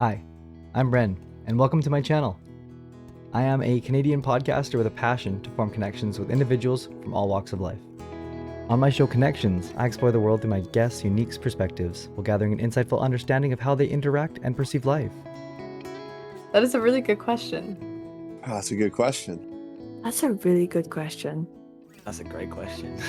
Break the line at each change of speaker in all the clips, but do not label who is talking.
Hi, I'm Bren, and welcome to my channel. I am a Canadian podcaster with a passion to form connections with individuals from all walks of life. On my show Connections, I explore the world through my guests' unique perspectives while gathering an insightful understanding of how they interact and perceive life.
That is a really good question.
Oh, that's a good question.
That's a really good question.
That's a great question.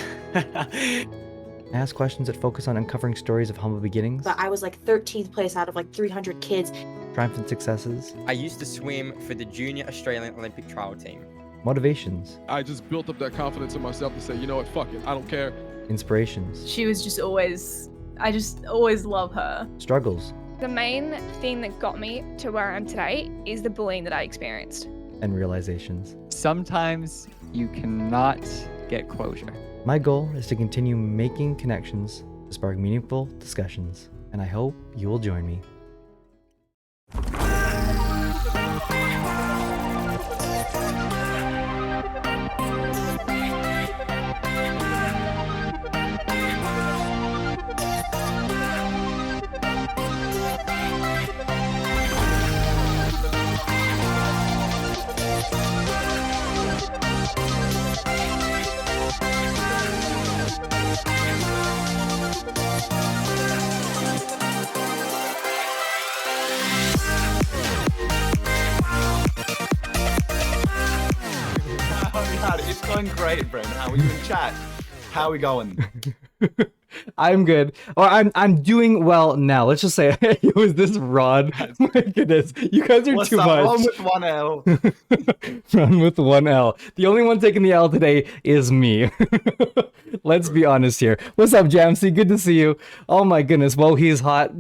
I ask questions that focus on uncovering stories of humble beginnings,
But I was like 13th place out of like 300 kids.
triumphant successes,
I used to swim for the Junior Australian Olympic trial team.
motivations,
I just built up that confidence in myself to say, you know what, fuck it, I don't care.
inspirations,
She was just always, I just always love her.
struggles,
The main thing that got me to where I am today is the bullying that I experienced.
and realizations.
Sometimes you cannot get closure.
My goal is to continue making connections to spark meaningful discussions, and I hope you will join me.
It's going great, Bren. How are you in chat? How are we going?
I'm good. Or I'm doing well now. Let's just say it was this Rod. My goodness. You guys are
What's
too
up?
much.
Run with one L.
Run with one L. The only one taking the L today is me. Let's be honest here. What's up, Jamsey? Good to see you. Oh my goodness. Whoa, he's hot.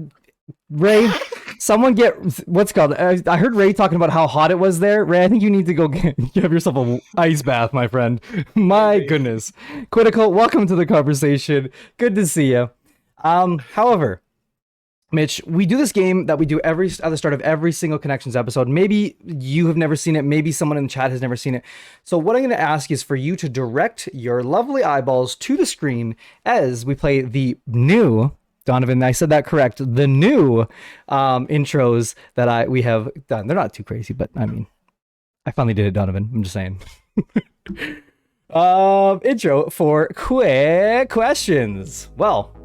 Ray, someone get what's it called. I heard Ray talking about how hot it was there. Ray, I think you need to go give yourself a ice bath, my friend. My goodness. Critical, welcome to the conversation. Good to see you. However, Mitch, we do this game that we do at the start of every single Connections episode. Maybe you have never seen it. Maybe someone in the chat has never seen it. So what I'm going to ask is for you to direct your lovely eyeballs to the screen as we play the new, Donovan, I said that correct, the new intros that we have done. They're not too crazy, but I mean, I finally did it, Donovan. I'm just saying. Intro for quick questions. Well,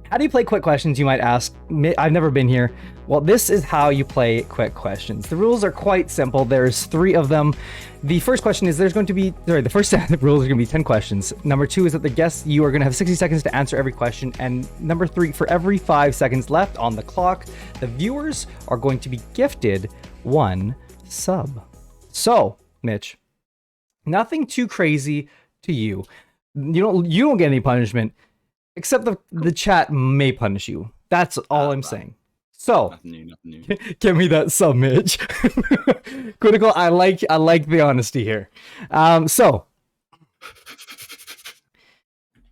how do you play quick questions, you might ask? I've never been here. Well, this is how you play quick questions. The rules are quite simple. There's 3 of them. The first question is the first set of rules are going to be 10 questions. Number 2 is that the guests, you are going to have 60 seconds to answer every question. And number 3, for every 5 seconds left on the clock, the viewers are going to be gifted 1 sub. So, Mitch, nothing too crazy to you. You don't get any punishment. Except the chat may punish you. That's all I'm saying. So,
Nothing new.
give me that sub, Mitch. Critical, I like the honesty here. So,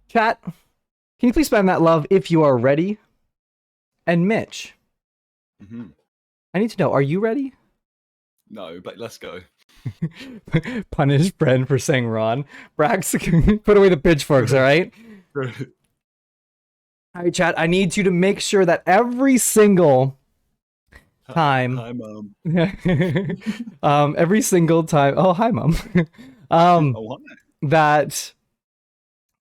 chat, can you please spam that love if you are ready? And Mitch, I need to know, are you ready?
No, but let's go.
Punish Bren for saying Ron. Brax, put away the pitchforks, all right? All right, chat, I need you to make sure that every single time...
Hi, Mom.
every single time... Oh, hi, Mom. That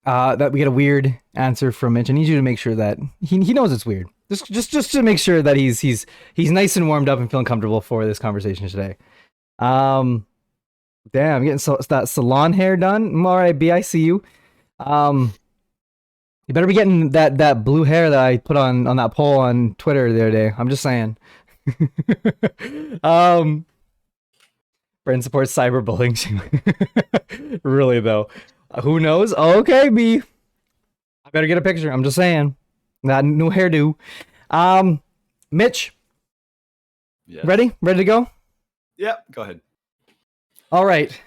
we get a weird answer from Mitch. I need you to make sure that... He knows it's weird. Just to make sure that he's nice and warmed up and feeling comfortable for this conversation today. Damn, I'm getting that salon hair done. All right, B, I see you. You better be getting that blue hair that I put on that poll on Twitter the other day. I'm just saying. Bren supports cyberbullying. Really though. Who knows? Okay, B. I better get a picture. I'm just saying. That new hairdo. Mitch.
Yes.
Ready? Ready to go?
Yep, go ahead.
All right.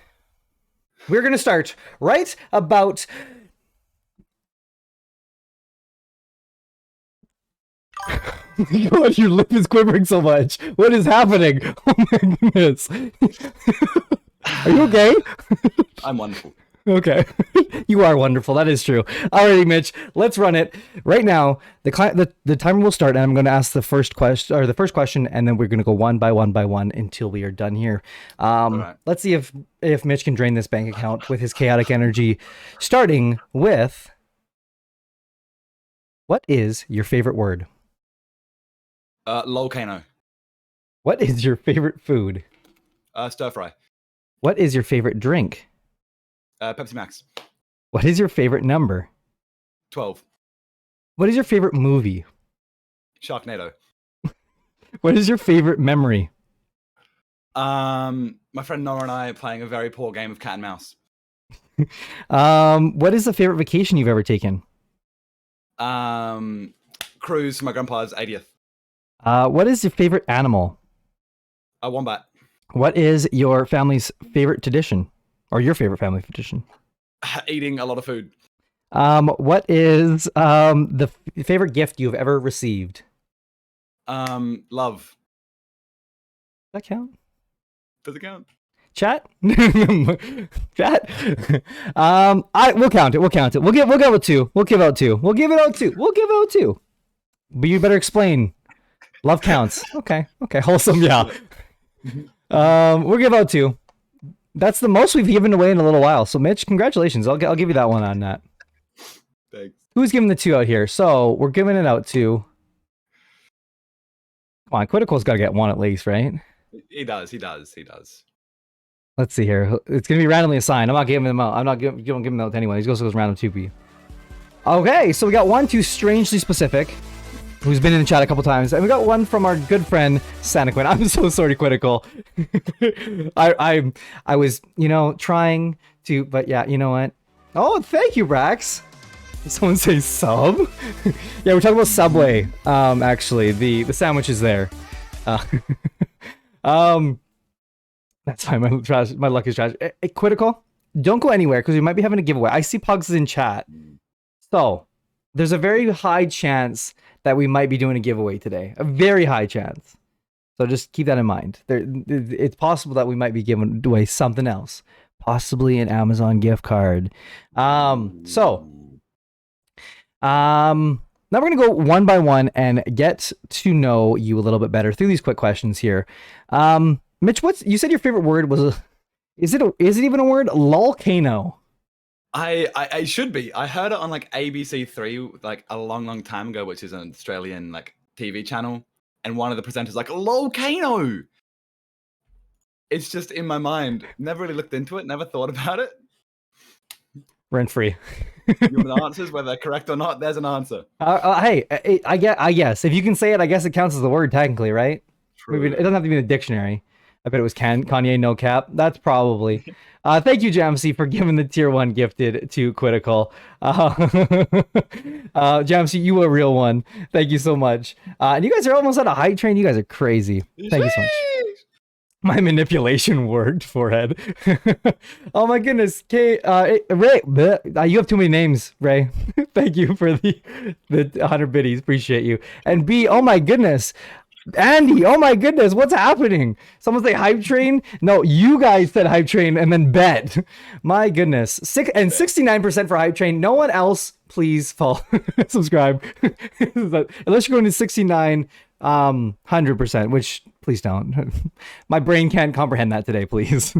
We're going to start right about... God, your lip is quivering so much. What is happening? Oh my goodness. Are you okay?
I'm wonderful.
Okay. You are wonderful. That is true. Alrighty, Mitch. Let's run it right now. The timer will start, and I'm going to ask the first question, and then we're going to go one by one until we are done here.
Right.
Let's see if Mitch can drain this bank account with his chaotic energy. Starting with, what is your favorite word?
Lolcano.
What is your favorite food?
Stir fry.
What is your favorite drink?
Pepsi Max.
What is your favorite number?
12.
What is your favorite movie?
Sharknado.
What is your favorite memory?
My friend Nora and I are playing a very poor game of cat and mouse.
What is the favorite vacation you've ever taken?
Cruise for my grandpa's 80th.
What is your favorite animal?
A wombat.
What is your family's favorite tradition? Or your favorite family tradition?
Eating a lot of food.
What is the favorite gift you've ever received?
Love.
Does that count?
Does it count?
Chat? Chat? We'll count it. We'll count it. We'll give it 2. We'll give out 2. We'll give it out 2. We'll give it out 2. But you better explain. Love counts. Okay. Wholesome, yeah. We'll give out 2. That's the most we've given away in a little while. So Mitch, congratulations. I'll give you that one on that.
Thanks.
Who's giving the 2 out here? So we're giving it out to. Come on, Critical's got to get 1 at least, right?
He does.
Let's see here. It's gonna be randomly assigned. I'm not giving them out. I'm not giving them out to anyone. He goes random 2B. Okay, so we got 1 to Strangely Specific, who's been in the chat a couple times, and we got 1 from our good friend Santa Quinn. I'm so sorry, Critical. I was, trying to, but yeah, you know what? Oh, thank you, Brax. Did someone say sub? Yeah, we're talking about Subway. Actually, the sandwiches there. That's fine. My luck is trash. Critical, don't go anywhere because we might be having a giveaway. I see Pugs in chat, so there's a very high chance that we might be doing a giveaway today. A very high chance. So just keep that in mind. It's possible that we might be giving away something else, possibly an Amazon gift card. Now we're gonna go one by one and get to know you a little bit better through these quick questions here. Mitch, you said your favorite word was is it even a word? Lolcano.
I should be. I heard it on like ABC3 like a long time ago, which is an Australian like TV channel, and one of the presenters like Lolcano. It's just in my mind. Never really looked into it. Never thought about it.
Rent free.
You want the answers, whether they're correct or not? There's an answer.
Hey, I guess if you can say it, I guess it counts as the word technically, right?
True.
It doesn't have to be in the dictionary. I bet it was Kanye no cap. That's probably. Thank you, Jamsey, for giving the tier 1 gifted to Critical. Jamsey, you a real one. Thank you so much. And you guys are almost at a hype train. You guys are crazy. Thank you so much. My manipulation worked, forehead. Oh my goodness. Ray, you have too many names, Ray. Thank you for the 100 biddies. Appreciate you. And B, oh my goodness. Andy, oh my goodness, what's happening? Someone say hype train? No, you guys said hype train and then bet. My goodness. 69% for hype train. No one else, please subscribe. Unless you're going to 69, 100%, which please don't. My brain can't comprehend that today, please.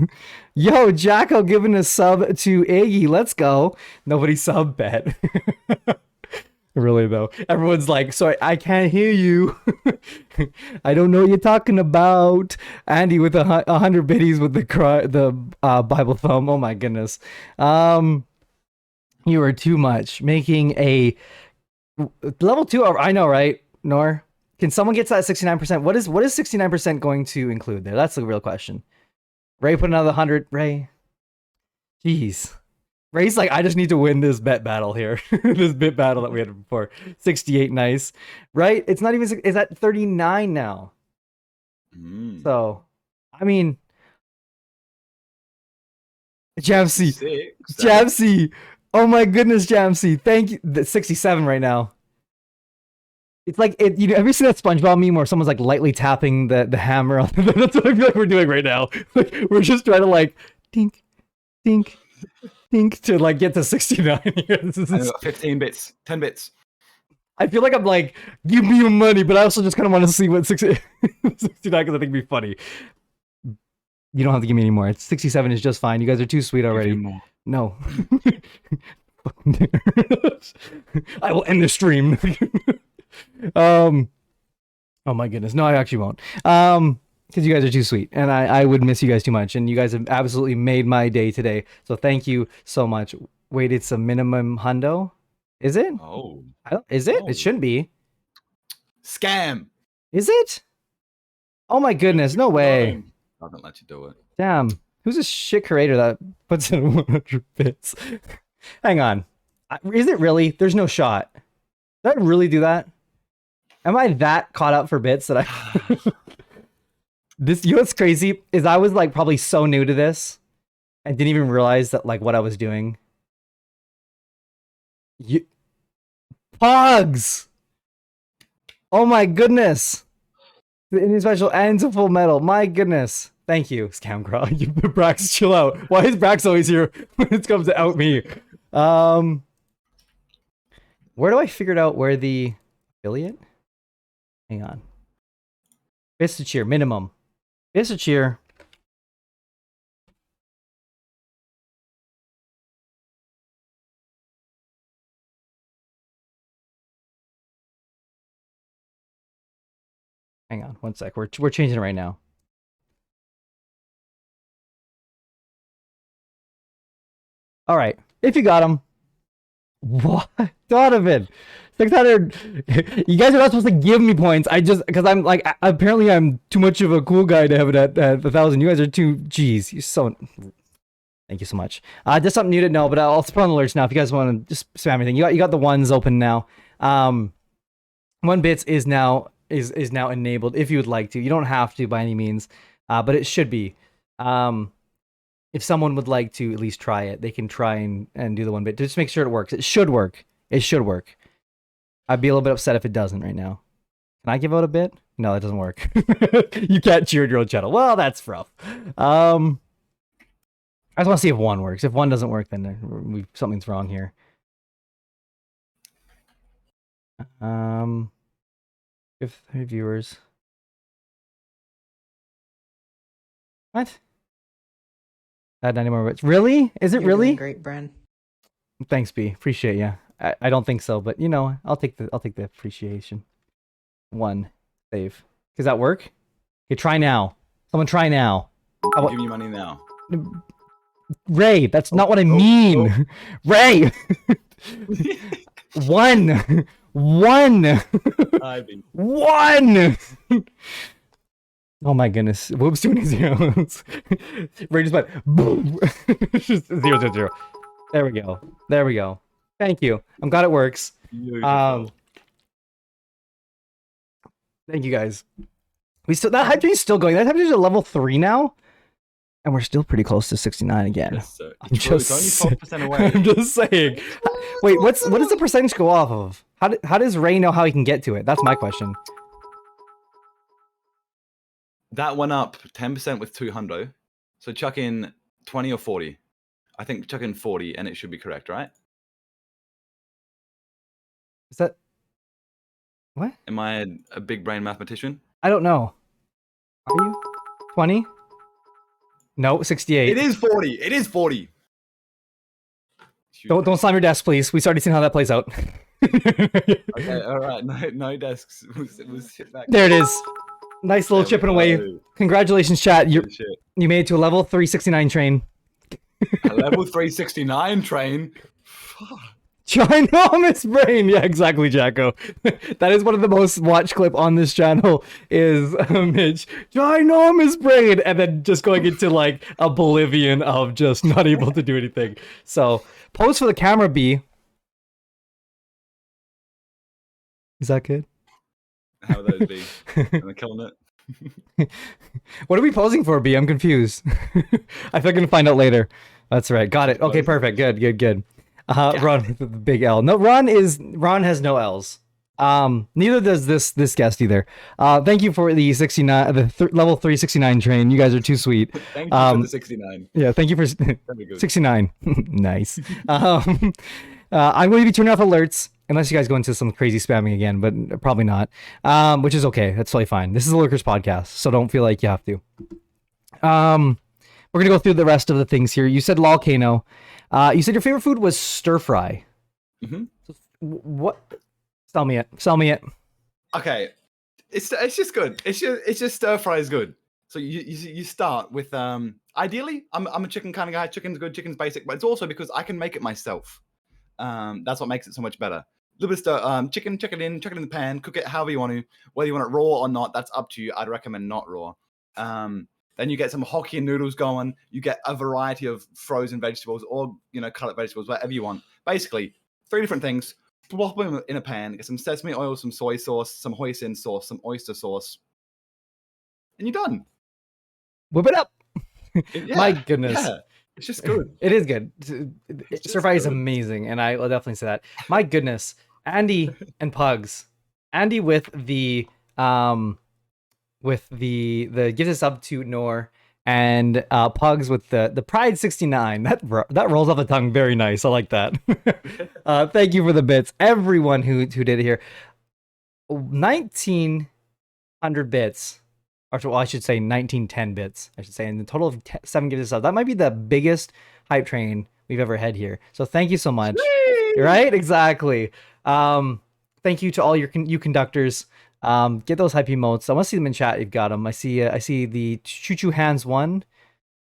Yo, Jacko giving a sub to Iggy. Let's go. Nobody sub bet. Really though, everyone's like, sorry, I can't hear you. I don't know what you're talking about. Andy with 100 biddies with the Bible thumb. Oh my goodness. You are too much. Making a level 2. I know, right? Nor, can someone get to that 69%? What is 69% going to include there? That's the real question. Ray put another 100. Ray, jeez. Ray's like, I just need to win this bet battle here. This bit battle that we had before. 68, nice. Right? It's not even, it's at 39 now. So, I mean, Jamsey. Oh my goodness, Jamsey. Thank you. 67 right now. It's like, have you seen that SpongeBob meme where someone's like lightly tapping the hammer on That's what I feel like we're doing right now. Like, we're just trying to like, dink, dink. think to like get to 69 here. This
I
is,
got 15 bits, 10 bits.
I feel like I'm like, give me your money, but I also just kind of want to see what 69 because I think it'd be funny. You don't have to give me any more. It's 67 is just fine. You guys are too sweet already. No. I will end the stream. Oh my goodness. No, I actually won't. Because you guys are too sweet, and I would miss you guys too much, and you guys have absolutely made my day today. So thank you so much. Wait, it's a minimum hundo? Is it?
Oh.
Is it?
Oh.
It shouldn't be.
Scam.
Is it? Oh my goodness, no way.
Doesn't let you do it.
Damn. Who's this shit creator that puts in 100 bits? Hang on. Is it really? There's no shot. Did I really do that? Am I that caught up for bits that I... This, you know what's crazy? Is I was like probably so new to this. I didn't even realize that like what I was doing. Pogs! Oh my goodness! The Indian special and a full metal. My goodness. Thank you, Scamcraw. Brax, chill out. Why is Brax always here when it comes to out me? Where do I figure out where the affiliate? Hang on. Bits to cheer, minimum. Bits to cheer. Hang on, one sec. We're changing it right now. All right, if you got him. What? Donovan, 600. You guys are not supposed to give me points. I just, because I'm like, apparently I'm too much of a cool guy to have it at 1,000. You guys are too, geez, you're so, thank you so much. Just something new to know, but I'll put on alerts now if you guys want to just spam everything. You got the ones open now. 1bits is now enabled if you would like to. You don't have to by any means, but it should be. If someone would like to at least try it, they can try and do the 1 bit. Just make sure it works. It should work. It should work. I'd be a little bit upset if it doesn't right now. Can I give out a bit? No, that doesn't work. You can't cheer at your own channel. Well, that's rough. I just want to see if 1 works. If 1 doesn't work, then something's wrong here. If 3 viewers. What? Add 90 more bits. Really? Is it really?
Great, Bren.
Thanks, B. Appreciate ya. I don't think so, but you know, I'll take the appreciation. 1 save. Does that work? Okay, try now. Someone try now.
I'm giving you money now.
Ray, that's not what I mean. Ray. 1. 1. 1. Oh my goodness. Whoops, doing zeros. Ray just went boom. Just 0, 0, 0. There we go. There we go. Thank you. I'm glad it works. Thank you guys. That hype train is still going. That hype train is at level 3 now. And we're still pretty close to 69 again.
Yes, sir.
It's
only 12% away.
I'm just saying. Wait, what does the percentage go off of? How does Ray know how he can get to it? That's my question.
That went up 10% with 200. So chuck in 20 or 40. I think chuck in 40 and it should be correct, right?
Is that... What?
Am I a big brain mathematician?
I don't know. Are you? 20? No, 68.
It is 40. It is 40.
Don't slam your desk, please. We've already seen how that plays out.
Okay, all right. No desks.
There it is. Nice little chipping away. Congratulations, chat. You made it to a level 369 train.
A level 369 train?
Ginormous brain. Yeah, exactly, Jacko. That is one of the most watched clip on this channel is Mitch. Ginormous brain. And then just going into like oblivion of just not able to do anything. So, pose for the camera, B. Is that good?
How would those be? Am I killing it?
What are we posing for, B? I'm confused. I think I'm gonna find out later. That's right. Got it. Okay, perfect. Good. Ron with the big L. No, Ron has no L's. Neither does this guest either. Thank you for the 69, level 369 train. You guys are too sweet.
Thank you for the 69.
Yeah, thank you for
Very good.
69. Nice. I'm going to be turning off alerts unless you guys go into some crazy spamming again, but probably not. Which is okay. That's totally fine. This is a Lurkers podcast, so don't feel like you have to. We're gonna go through the rest of the things here. You said Lolcano. You said your favorite food was stir fry.
Mm-hmm.
What? Sell me it. Sell me it.
Okay, it's just good. It's just stir fry is good. So you start with ideally I'm a chicken kind of guy. Chicken's good. Chicken's basic, but it's also because I can make it myself. That's what makes it so much better. A little bit of stir, chicken, chuck it in the pan, cook it however you want to. Whether you want it raw or not, that's up to you. I'd recommend not raw. Then you get some Hokkien noodles going. You get a variety of frozen vegetables or cut vegetables, whatever you want. Basically, 3 different things. Plop them in a pan. Get some sesame oil, some soy sauce, some hoisin sauce, some oyster sauce, and you're done.
Whip it up.
Yeah,
My goodness.
yeah, it's just good.
It is good.
It's
Stir fry is
good.
amazing, and I will definitely say that. My goodness, Andy and Pugs. Andy with the gives us up to Nor, and Pugs with the Pride 69. That rolls off the tongue very nice. I like that. Thank you for the bits, everyone who did it here. 1900 bits. Or well, I should say 1910 bits, I should say, and the total of 7 gives us up. That might be the biggest hype train we've ever had here. So thank you so much. Right? Exactly. Thank you to all you conductors. Get those hype emotes. I want to see them in chat. You've got them. I see the choo choo hands one,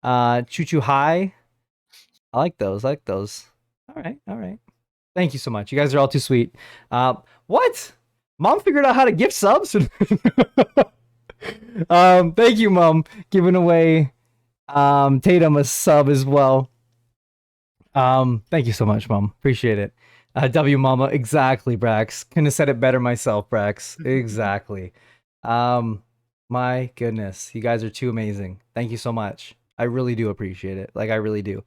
choo choo high. I like those. All right. Thank you so much. You guys are all too sweet. What? Mom figured out how to gift subs. Thank you, Mom, giving away Tatum a sub as well. Thank you so much, Mom. Appreciate it. W Mama, exactly, Brax. Couldn't have said it better myself, Brax. Exactly. My goodness, you guys are too amazing. Thank you so much. I really do appreciate it. Like, I really do.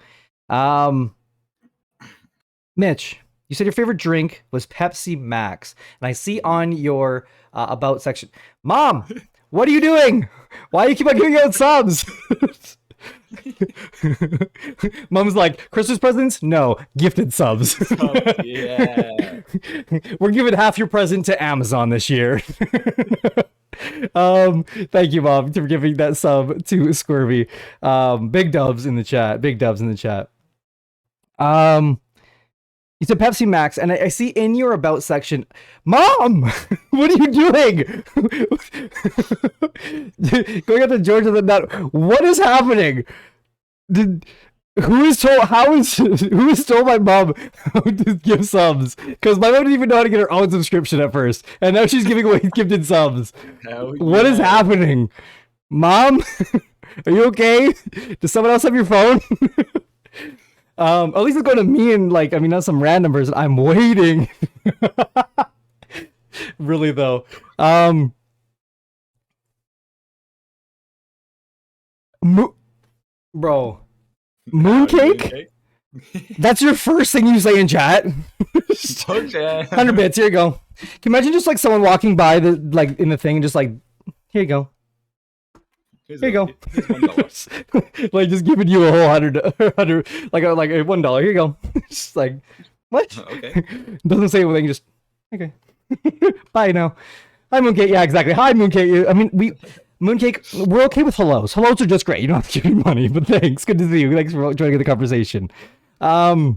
Mitch, you said your favorite drink was Pepsi Max, and I see on your about section, Mom, what are you doing? Why do you keep on giving out subs? Mom's like, Christmas presents? No, gifted subs.
Yeah.
We're giving half your present to Amazon this year. Thank you, Mom, for giving that sub to Squirby. Big dubs in the chat. You said Pepsi Max, and I see in your about section, Mom, what are you doing? Going up to Georgia the Nut. What is happening? Who has told my mom how to give subs? Because my mom didn't even know how to get her own subscription at first, and now she's giving away gifted subs. What is happening? Mom, are you okay? Does someone else have your phone? At least it's going to me and not some random person. I'm waiting. Really though. Bro. Mooncake? That's your first thing you say in chat?
Okay.
100 bits, here you go. Can you imagine just someone walking by in the thing and just here you go.
Here's
Here you go.
here's $1.
Just giving you a whole $100 like a $1. Here you go. Just what?
Okay.
Doesn't say anything, just okay. Bye now. Hi Mooncake. Yeah, exactly. Hi Mooncake. I mean, Mooncake, we're okay with hellos. Hellos are just great. You don't have to give me money, but thanks. Good to see you. Thanks for joining the conversation. Let's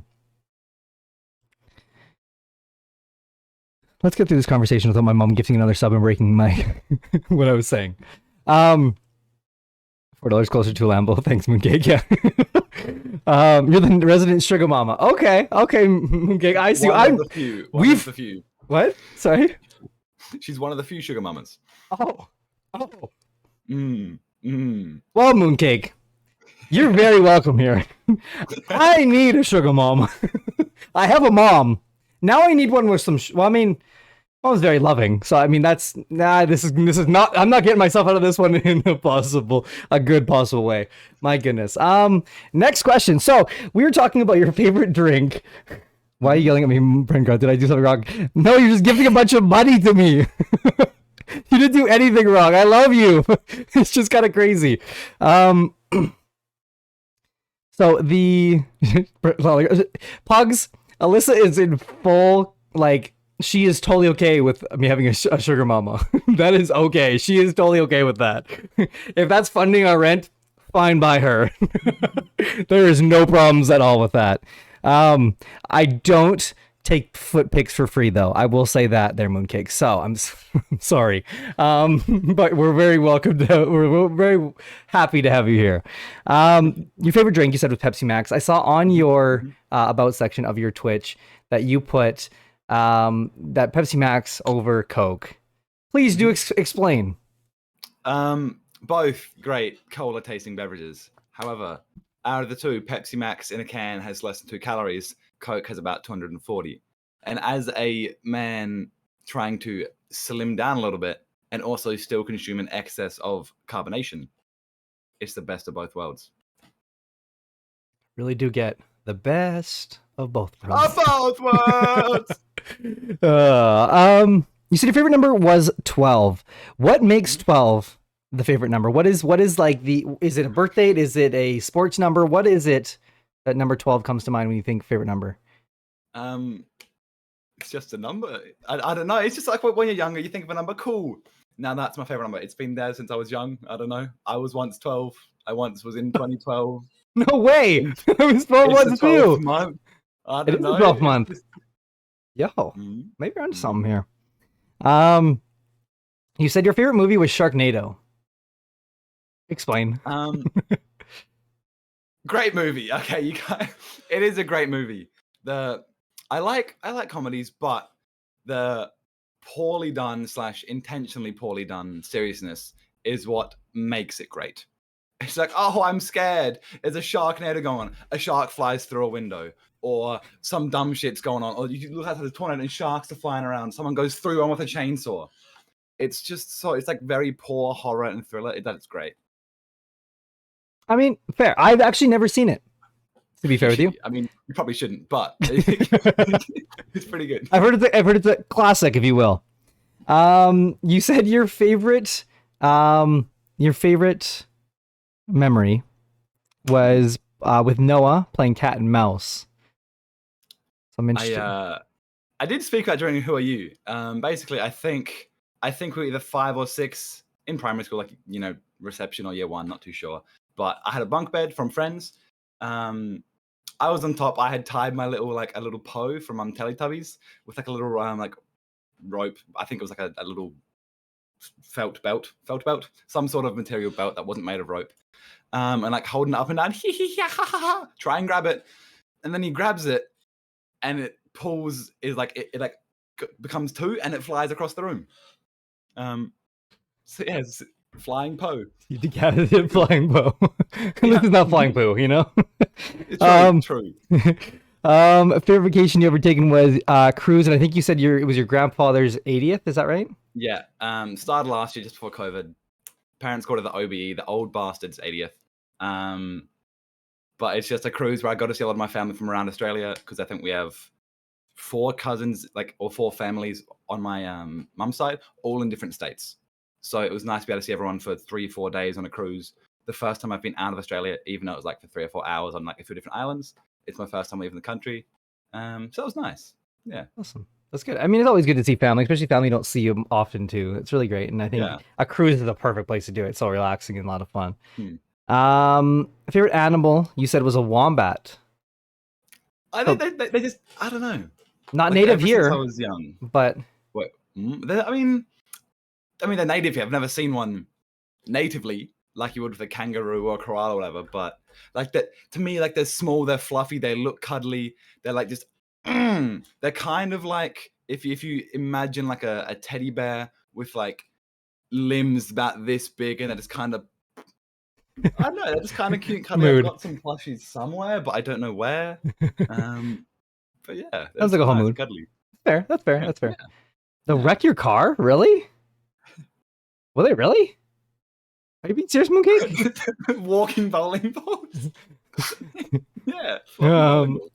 get through this conversation without my mom gifting another sub and breaking my what I was saying. $4 closer to a Lambo. Thanks, Mooncake. Yeah. You're the resident sugar mama. Okay, Mooncake. I see.
One of the few.
What? Sorry.
She's one of the few sugar mamas.
Oh.
Well,
Well, Mooncake, you're very welcome here. I need a sugar mom. I have a mom. Now I need one with some. Mom's very loving, so this is not. I'm not getting myself out of this one in a good possible way. My goodness. Next question. So we were talking about your favorite drink Why are you yelling at me, Brenko? Did I do something wrong? No, you're just giving a bunch of money to me. You didn't do anything wrong. I love you. It's just kind of crazy. So the Pugs, Alyssa is in full, like, she is totally okay with me having a sugar mama. That is okay. She is totally okay with that. If that's funding our rent, fine by her. There is no problems at all with that. I don't take foot pics for free, though. I will say that there, Mooncake. So I'm sorry, but we're very welcome to. We're very happy to have you here. Your favorite drink, you said, was Pepsi Max. I saw on your about section of your Twitch that you put that Pepsi Max over Coke. Please do explain.
Both great cola tasting beverages. However, out of the two, Pepsi Max in a can has less than 2 calories. Coke has about 240. And as a man trying to slim down a little bit and also still consume an excess of carbonation, it's the best of both worlds.
Really do get the best of both worlds.
Of both worlds!
You said your favorite number was 12. What makes 12 the favorite number? What is like is it a birth date? Is it a sports number? What is it that number 12 comes to mind when you think favorite number?
It's just a number. I don't know. It's just like when you're younger, you think of a number, cool. Now that's my favorite number. It's been there since I was young. I don't know. I was once 12. I once was in 2012.
No way. It was 12 months too.
Month. I
It
don't
is
know.
a 12 month. Yo,
Mhm.
maybe you're onto something here. You said your favorite movie was Sharknado. Explain.
Great movie. Okay, it is a great movie. I like comedies, but the poorly done / intentionally poorly done seriousness is what makes it great. It's like, oh, I'm scared. There's a Sharknado going on. A shark flies through a window, or some dumb shit's going on, or you look out to the tornado and sharks are flying around. Someone goes through one with a chainsaw. It's just it's like very poor horror and thriller. That's great.
I mean, fair. I've actually never seen it, to be fair with you.
I mean, you probably shouldn't, but it's pretty good.
I've heard it's a classic, if you will. You said your favorite memory was with Noah playing cat and mouse. So I'm interested.
I did speak about during Who Are You? Basically, I think we were either 5 or 6 in primary school, like, reception or year 1, not too sure. But I had a bunk bed from friends. I was on top. I had tied my little a little Poe from Teletubbies with like a little rope. I think it was like a little felt belt, some sort of material belt that wasn't made of rope. And like holding it up and down, try and grab it, and then he grabs it, and it pulls. It becomes 2, and it flies across the room. So yeah, it's flying Poe.
You decapitated flying Poe. This is not flying Poe,
It's true.
Favorite vacation you ever taken was cruise, and I think you said it was your grandfather's 80th. Is that right?
Yeah. Started last year just before COVID. Parents go to the OBE, the old bastard's 80th. But it's just a cruise where I got to see a lot of my family from around Australia, because I think we have 4 cousins, or 4 families on my mum's side, all in different states. So it was nice to be able to see everyone for 3-4 days on a cruise. The first time I've been out of Australia, even though it was like for 3 or 4 hours on like a few different islands. It's my first time leaving the country. So it was nice. Yeah. Awesome.
That's good. I mean, it's always good to see family, especially family you don't see them often too. It's really great. And I think a cruise is a perfect place to do it. It's so relaxing and a lot of fun. Favorite animal you said was a wombat.
I think they just, I don't know.
Not native here.
Since I was young.
But
wait, I mean, they're native here. I've never seen one natively like you would with a kangaroo or a koala or whatever. But like that, to me, like they're small, they're fluffy, they look cuddly. They're like just, they're kind of like if you imagine like a teddy bear with like limbs about this big, and they're just kind of, I don't know, they're just kind of cute. I've got some plushies somewhere, but I don't know where. But yeah,
sounds like a whole mood.
Cuddly.
Fair. That's fair. That's fair. They'll wreck your car? Really? Will they really? Are you being serious, Mooncake?
Walking bowling balls. Yeah.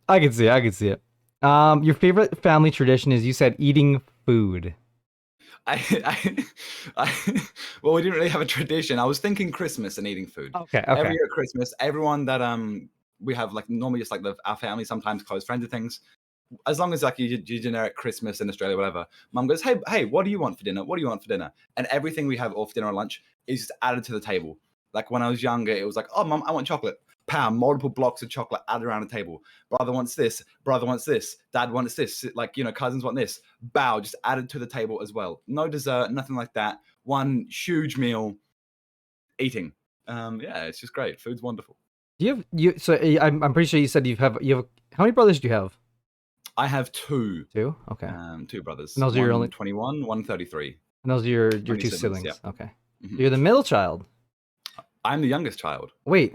I can see it. Your favorite family tradition is, you said, eating food.
Well, we didn't really have a tradition. I was thinking Christmas and eating food.
Okay.
Every year at Christmas, everyone that we have, like, normally just like our family, sometimes close friends and things. As long as like you generic Christmas in Australia, whatever, mum goes, hey, what do you want for dinner? What do you want for dinner? And everything we have all for dinner or lunch is just added to the table. Like when I was younger, it was like, oh, mum, I want chocolate. Pound, multiple blocks of chocolate added around the table. Brother wants this. Brother wants this. Dad wants this. Like, cousins want this. Bow, just added to the table as well. No dessert, nothing like that. One huge meal, eating. Yeah, it's just great. Food's wonderful.
So I'm pretty sure you said you have how many brothers do you have?
I have two.
Two? Okay.
Two brothers.
And those are your only
21, 133.
And those are your two siblings.
Yeah.
Okay.
Mhm.
You're the middle child.
I'm the youngest child.
Wait.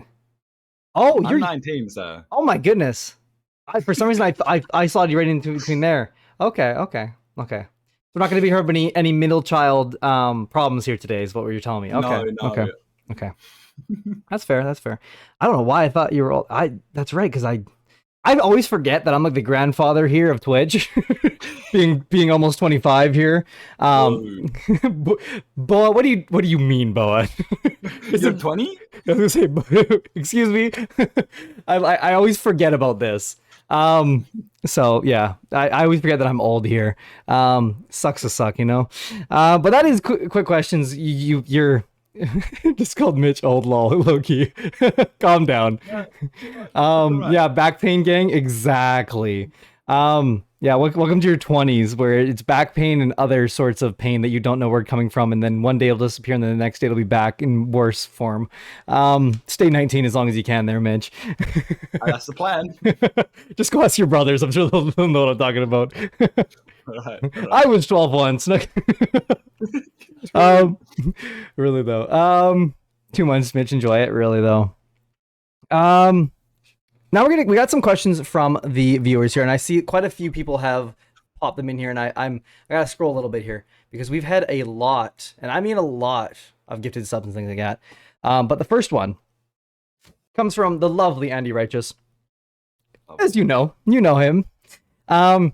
Oh,
I'm 19, sir.
Oh my goodness. For some reason I saw you right into between there. Okay. We're not going to be hearing any middle child problems here today, is what you're telling me. Okay.
No.
Okay. That's fair. I don't know why I thought you were all. That's right, because I always forget that I'm like the grandfather here of Twitch, being almost 25 here. Boa, what do you mean, Boa?
You're 20?
I was gonna say, excuse me. I always forget about this. So yeah, I always forget that I'm old here. Sucks to suck, But that is quick questions. You're just called Mitch old lol, low key. Calm down. Yeah, back pain gang, exactly. Yeah, welcome to your 20s, where it's back pain and other sorts of pain that you don't know where it's coming from, and then one day it'll disappear and then the next day it'll be back in worse form. Stay 19 as long as you can there, Mitch.
That's the plan.
Just go ask your brothers, I'm sure they'll know what I'm talking about.
Right.
I was 12 once. Really though. 2 months, Mitch, enjoy it, really though. Now we got some questions from the viewers here, and I see quite a few people have popped them in here, and I gotta scroll a little bit here because we've had a lot, and I mean a lot, of gifted subs and things like that. But the first one comes from the lovely Andy Righteous, as you know him. And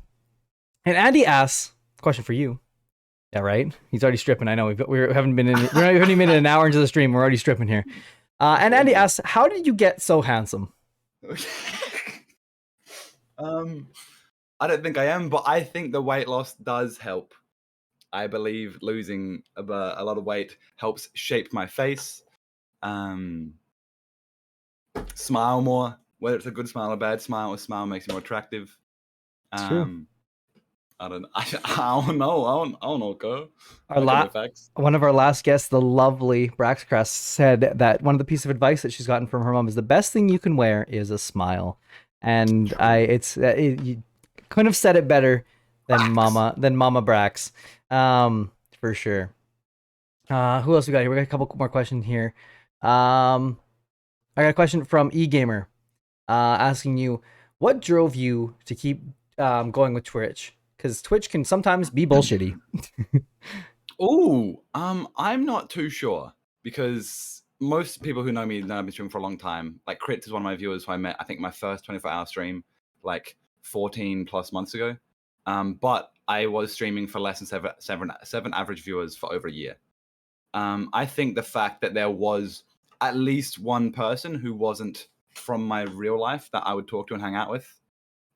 Andy asks, question for you. Yeah, right. He's already stripping. I know we haven't even been an hour into the stream. We're already stripping here. And Andy asks, how did you get so handsome?
I don't think I am, but I think the weight loss does help. I believe losing a lot of weight helps shape my face, smile more, whether it's a good smile or bad smile. A smile makes you more attractive.
It's true.
I don't know, girl.
One of our last guests, the lovely Braxcrest, said that one of the pieces of advice that she's gotten from her mom is the best thing you can wear is a smile, and you couldn't have said it better than Mama Brax, for sure. Who else we got here? We got a couple more questions here. I got a question from eGamer, asking you what drove you to keep going with Twitch. Because Twitch can sometimes be bullshitty.
I'm not too sure, because most people who know me know I've been streaming for a long time. Like Crit is one of my viewers who I met, I think, my first 24-hour stream like 14 plus months ago. But I was streaming for less than seven average viewers for over a year. I think the fact that there was at least one person who wasn't from my real life that I would talk to and hang out with.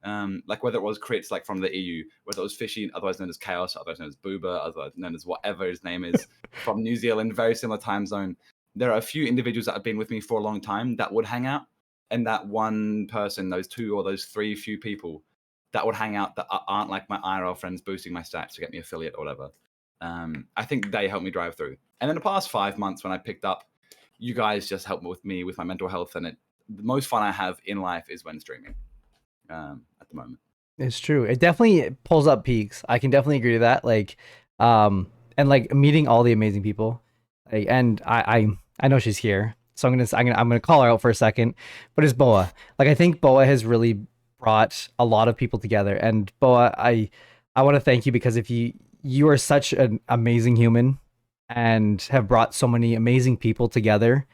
Like whether it was Crits, like from the EU, whether it was Fishy, otherwise known as Chaos, otherwise known as Booba, otherwise known as whatever his name is, from New Zealand, very similar time zone. There are a few individuals that have been with me for a long time that would hang out, and that one person, those two or those three few people that would hang out that aren't like my IRL friends boosting my stats to get me affiliate or whatever. I think they helped me drive through. And in the past 5 months when I picked up, you guys just helped with me with my mental health, and the most fun I have in life is when streaming. At the moment,
it's true. It definitely pulls up peaks. I can definitely agree to that. Like, and like meeting all the amazing people. Like, and I know she's here, so I'm gonna call her out for a second. But it's Boa. Like, I think Boa has really brought a lot of people together. And Boa, I want to thank you, because if you are such an amazing human and have brought so many amazing people together.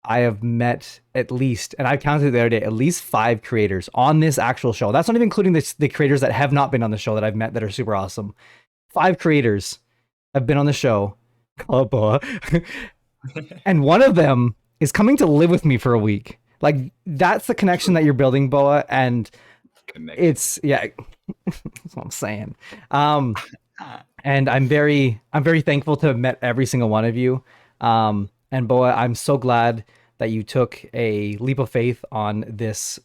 I have met at least, and I counted the other day, at least 5 creators on this actual show. That's not even including the creators that have not been on the show that I've met that are super awesome. 5 creators have been on the show. Oh, boy. And one of them is coming to live with me for a week. Like, that's the connection that you're building, Boa, and it's that's what I'm saying. And I'm very thankful to have met every single one of you. And Boa, I'm so glad that you took a leap of faith on this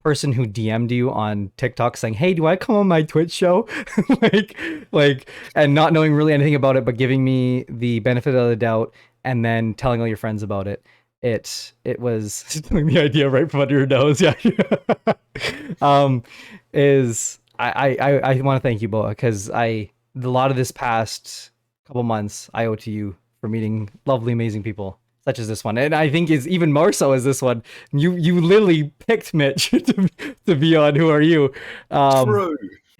person who DM'd you on TikTok saying, "Hey, do I come on my Twitch show?" like, and not knowing really anything about it, but giving me the benefit of the doubt, and then telling all your friends about it. It was stealing the idea right from under your nose. Yeah. I want to thank you, Boa, because a lot of this past couple months I owe to you for meeting lovely, amazing people such as this one, and I think is even more so as this one. You literally picked Mitch to be on Who Are You?
True.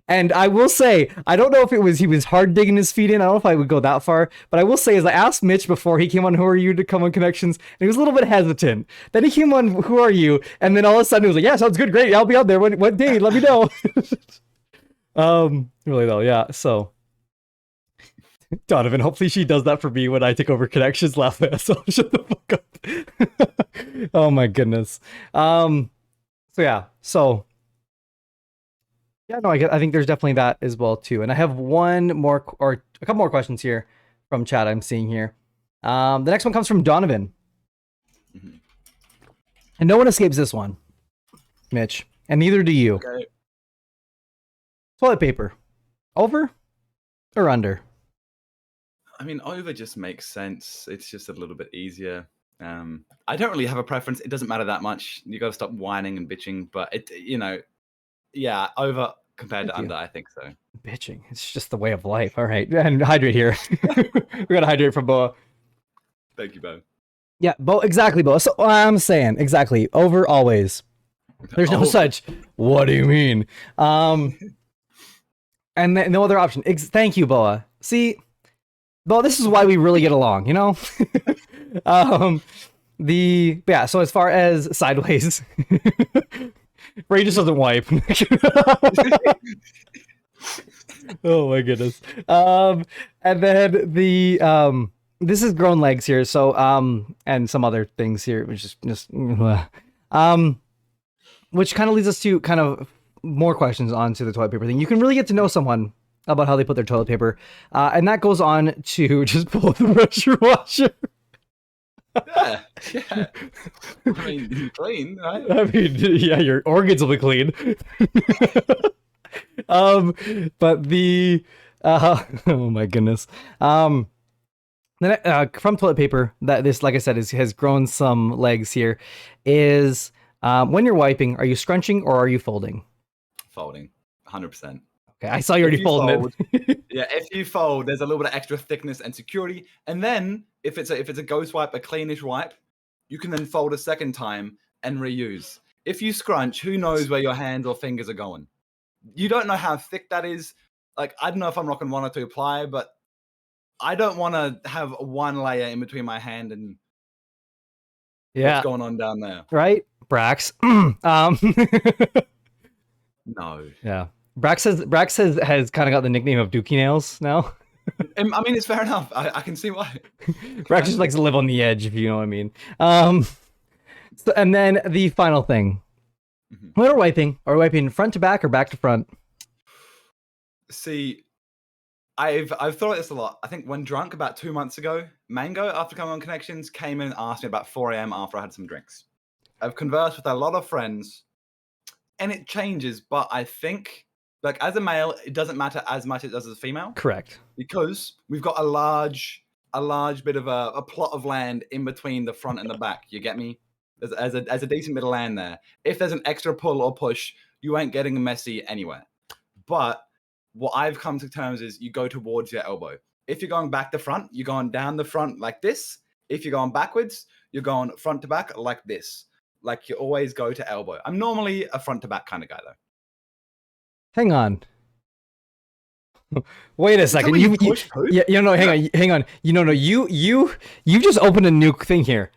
And I will say, I don't know if he was hard digging his feet in. I don't know if I would go that far, but I will say, as I asked Mitch before he came on Who Are You to come on Connections, and he was a little bit hesitant. Then he came on Who Are You, and then all of a sudden he was like, "Yeah, sounds good, great. I'll be out there. What day? Let me know." Really though, yeah. So, Donovan, hopefully she does that for me when I take over Connections. Laugh at so shut the fuck up. Oh my goodness. So yeah. So. Yeah, no, I think there's definitely that as well too. And I have one more or a couple more questions here from chat I'm seeing here. The next one comes from Donovan.
Mhm.
And no one escapes this one, Mitch. And neither do you.
Okay.
Toilet paper. Over or under?
I mean, over just makes sense. It's just a little bit easier. I don't really have a preference. It doesn't matter that much. You got to stop whining and bitching. But yeah, over compared to
Thank you.
under, I think so.
Bitching. It's just the way of life. All right. And hydrate here. We got to hydrate from Boa.
Thank you, Bo.
Yeah, exactly, Boa. So I'm saying, exactly. Over always. There's no
Oh.
such. What do you mean? And no other option. Thank you, Boa. See, Boa, this is why we really get along, you know? Yeah, so as far as sideways, Ray just doesn't wipe. Oh my goodness. And then this is grown legs here, so and some other things here, which is just which kind of leads us to kind of more questions onto the toilet paper thing. You can really get to know someone about how they put their toilet paper, and that goes on to just pull the pressure washer.
Yeah. I mean, you're clean, right?
I mean, yeah, your organs will be clean. But the oh my goodness. Then from toilet paper, that this, like I said, has grown some legs here. Is when you're wiping, are you scrunching or are you folding?
Folding, 100%.
Okay, I saw you already folding it.
Yeah, if you fold, there's a little bit of extra thickness and security. And then if it's a ghost wipe, a cleanish wipe, you can then fold a second time and reuse. If you scrunch, who knows where your hands or fingers are going? You don't know how thick that is. Like, I don't know if I'm rocking 1 or 2 ply, but I don't want to have one layer in between my hand and what's going on down there.
Right, Brax.
No.
Yeah. Brax has kind of got the nickname of Dookie Nails now.
I mean, it's fair enough. I can see why.
Brax just likes to live on the edge, if you know what I mean. So, and then the final thing. When we're wiping, are we wiping front to back or back to front?
See, I've thought of this a lot. I think when drunk about 2 months ago, Mango, after coming on Connections, came in and asked me about 4 a.m. after I had some drinks. I've conversed with a lot of friends, and it changes, but I think, like, as a male, it doesn't matter as much as it does as a female.
Correct.
Because we've got a large bit of a plot of land in between the front and the back. You get me? There's a decent bit of land there. If there's an extra pull or push, you ain't getting messy anywhere. But what I've come to terms is you go towards your elbow. If you're going back to front, you're going down the front like this. If you're going backwards, you're going front to back like this. Like, you always go to elbow. I'm normally a front to back kind of guy, though.
Hang on. Wait a second.
You push poop?
Hang on. You just opened a new thing here.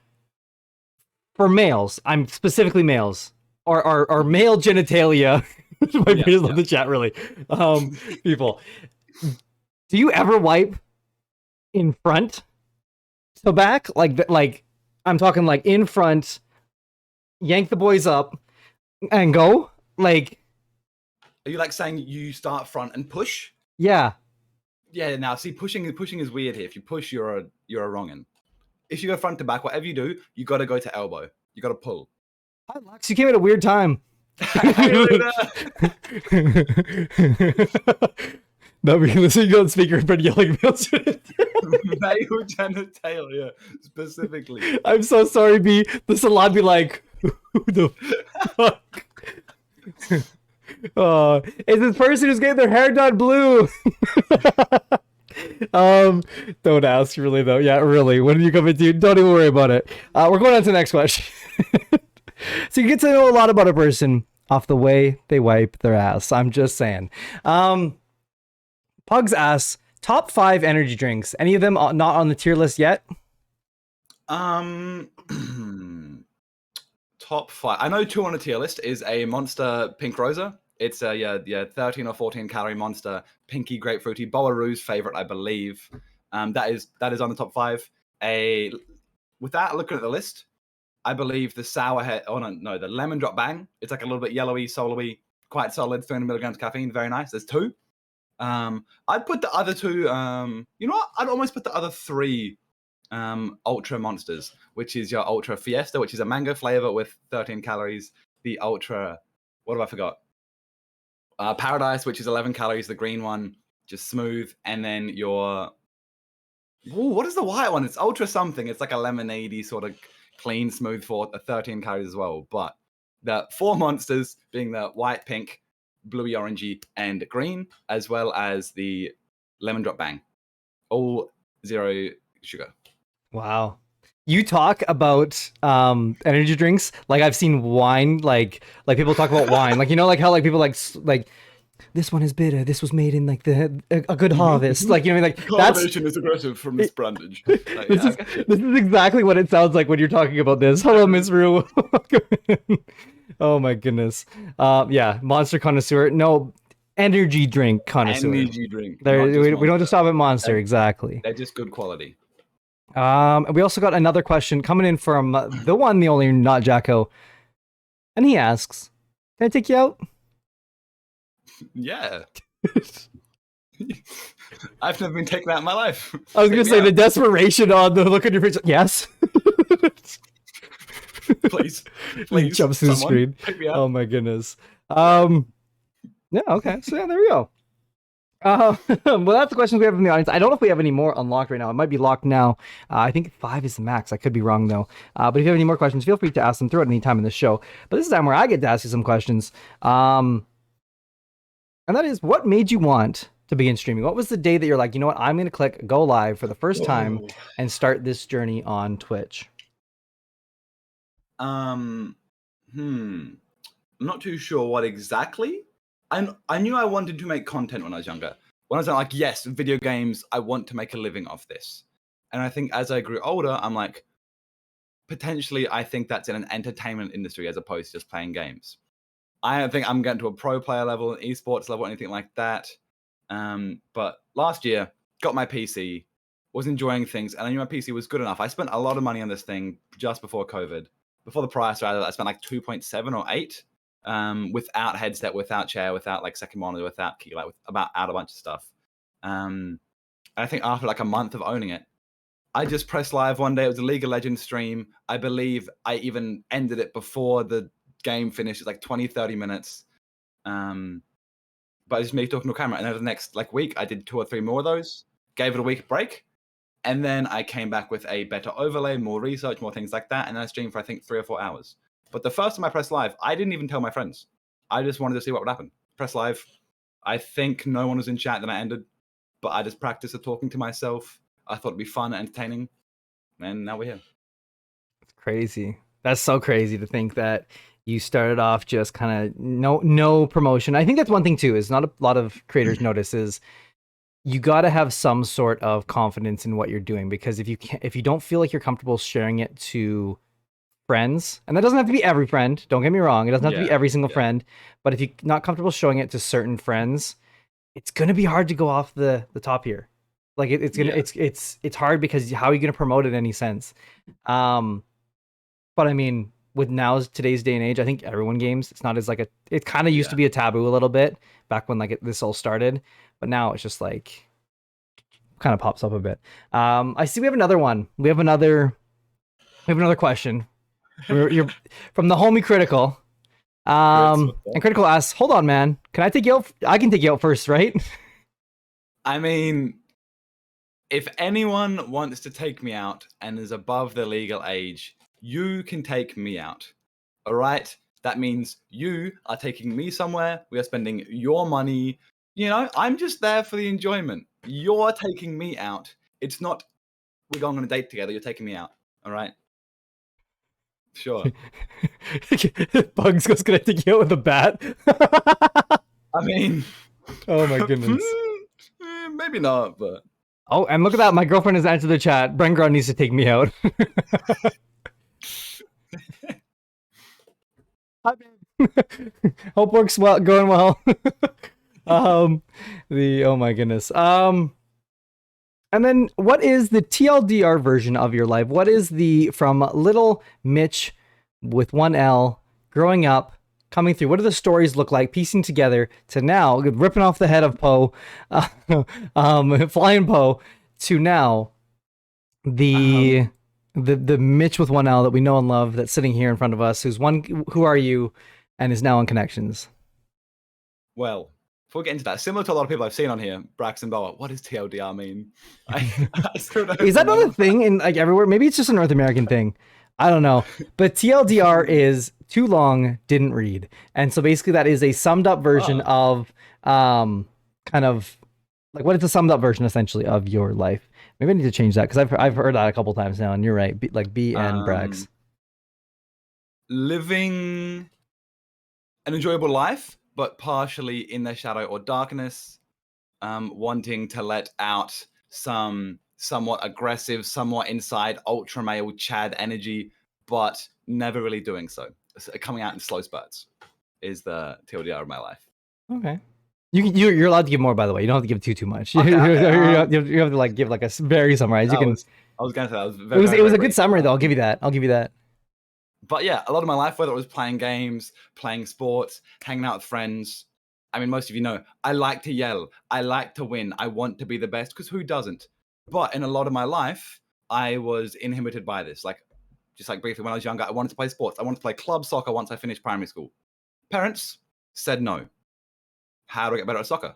for males, I'm specifically males, or male genitalia. My peers love the chat, really. People, do you ever wipe in front to back? Like I'm talking like in front, yank the boys up, and go. Like,
Are you like saying you start front and push?
yeah.
Yeah. Now, see, pushing is weird here. If you push, you're a wrongin. If you go front to back, whatever you do, you got to go to elbow. You got to pull.
Hi, Lux. You came at a weird time. No, because listening to on speaker but yelling male
Male genitalia, specifically.
I'm so sorry, B. The salon be like, who the fuck? It's this person who's getting their hair done blue. Don't ask, really, though. Yeah, really. When you come into, don't even worry about it. We're going on to the next question. So you get to know a lot about a person off the way they wipe their ass. I'm just saying. Pugs asks, top 5 energy drinks. Any of them not on the tier list yet?
Top 5. I know 2 on the tier list is a Monster Pink Rosa. It's a 13 or 14 calorie Monster, pinky grapefruity, Boa Rouge favorite, I believe. That is on the top 5. Without looking at the list, I believe the sour head. Oh no, the lemon drop bang. It's like a little bit yellowy, solo-y, quite solid. 300 milligrams caffeine, very nice. There's 2. I'd put the other 2. You know what? I'd almost put the other 3 Ultra Monsters, which is your Ultra Fiesta, which is a mango flavor with 13 calories. The Ultra, what have I forgot? Paradise, which is 11 calories, the green one, just smooth. And then your, what is the white one? It's Ultra something. It's like a lemonade-y sort of clean, smooth for 13 calories as well. But the 4 monsters being the white, pink, bluey, orangey, and green, as well as the lemon drop bang. All 0 sugar.
Wow. You talk about energy drinks like I've seen wine, like people talk about wine, like, you know, like how like people like this one is bitter, this was made in like a good harvest, like, you know, like
Cultivation is aggressive from this brandage. Like,
this is exactly what it sounds like when you're talking about this. Hello, Miss Rue. Oh my goodness. Yeah, Monster connoisseur. No, energy drink connoisseur.
Energy drink.
We don't just stop at Monster. Exactly.
They're just good quality.
We also got another question coming in from the one, the only, not Jacko. And he asks, can I take you out?
Yeah. I've never been taken out in my life.
I was going to say the desperation on the look on your face. Yes.
Please.
He jumps to the screen. Oh my goodness. Yeah, okay. So yeah, there we go. Well, that's the questions we have from the audience. I don't know if we have any more unlocked right now. It might be locked now. I think 5 is the max. I could be wrong, though. But if you have any more questions, feel free to ask them throughout any time in the show. But this is the time where I get to ask you some questions. And that is, what made you want to begin streaming? What was the day that you're like, you know what, I'm going to click go live for the first time and start this journey on Twitch?
I'm not too sure what exactly. I knew I wanted to make content when I was younger. When I was like, yes, video games, I want to make a living off this. And I think as I grew older, I'm like, potentially, I think that's in an entertainment industry as opposed to just playing games. I don't think I'm getting to a pro player level, esports level, anything like that. But last year, got my PC, was enjoying things, and I knew my PC was good enough. I spent a lot of money on this thing just before COVID. Before the price, rather, I spent like 2.7 or 8. Without headset, without chair, without like second monitor, without key, like out a bunch of stuff. I think after like a month of owning it, I just pressed live one day. It was a League of Legends stream. I believe I even ended it before the game finished. It's like 20, 30 minutes. But it's just me talking to a camera. And over the next like week, I did 2 or 3 more of those, gave it a week break. And then I came back with a better overlay, more research, more things like that. And then I streamed for, I think, 3 or 4 hours. But the first time I pressed live, I didn't even tell my friends. I just wanted to see what would happen. Press live. I think no one was in chat, then I ended. But I just practiced talking to myself. I thought it'd be fun and entertaining. And now we're here.
It's crazy. That's so crazy to think that you started off just kind of no promotion. I think that's one thing too, is not a lot of creators notice is you got to have some sort of confidence in what you're doing, because if you don't feel like you're comfortable sharing it to friends, and that doesn't have to be every friend. Don't get me wrong; it doesn't have to be
Yeah,
every single
yeah.
friend. But if you're not comfortable showing it to certain friends, it's gonna be hard to go off the top here. Like it's gonna
Yeah.
it's hard because how are you gonna promote it in any sense? But I mean, with today's day and age, I think everyone games. It's not as like it kind of used to
Yeah.
be a taboo a little bit back when like this all started, but now it's just like kind of pops up a bit. I see we have another one. We have another question. You're from the homie Critical. And Critical asks, "Hold on, man. Can I take you out? I can take you out first, right?"
I mean, if anyone wants to take me out and is above the legal age, you can take me out. All right? That means you are taking me somewhere. We are spending your money. You know, I'm just there for the enjoyment. You're taking me out. It's not we're going on a date together. You're taking me out. All right? Sure.
Bugs goes, "Can I take you out with a bat?"
I mean,
Oh my goodness.
maybe not, but
Oh, and look at that. My girlfriend has answered the chat. Brengron needs to take me out. Hi, babe. Hope works well, going well. Oh my goodness. And then what is the TLDR version of your life? What is the from little Mitch with one L growing up, coming through? What do the stories look like, piecing together to now, ripping off the head of Poe, flying Poe, to now the Mitch with one L that we know and love that's sitting here in front of us, who are you, and is now on Connections.
well, before we get into that, similar to a lot of people I've seen on here, Braxton Bower, what does TLDR mean? I still don't
Is that
know.
not a thing in like everywhere? Maybe it's just a North American thing. I don't know. But TLDR is too long, didn't read. And so basically that is a summed up version of kind of like what is the summed up version essentially of your life? Maybe I need to change that because I've heard that a couple times now, and you're right. B and Brax.
Living an enjoyable life, but partially in the shadow or darkness, wanting to let out some somewhat aggressive, somewhat inside ultra male Chad energy, but never really doing so. Coming out in slow spurts is the TLDR of my life.
Okay. You're allowed to give more, by the way. You don't have to give too much.
Okay,
you have to like give like a very summarized. You
I
can.
was going to say that was
It
very,
was
very
a good
brief.
summary though. I'll give you that.
But yeah, a lot of my life, whether it was playing games, playing sports, hanging out with friends. I mean, most of you know, I like to yell. I like to win. I want to be the best because who doesn't? But in a lot of my life, I was inhibited by this. Like, just like briefly when I was younger, I wanted to play sports. I wanted to play club soccer once I finished primary school. Parents said no. How do I get better at soccer?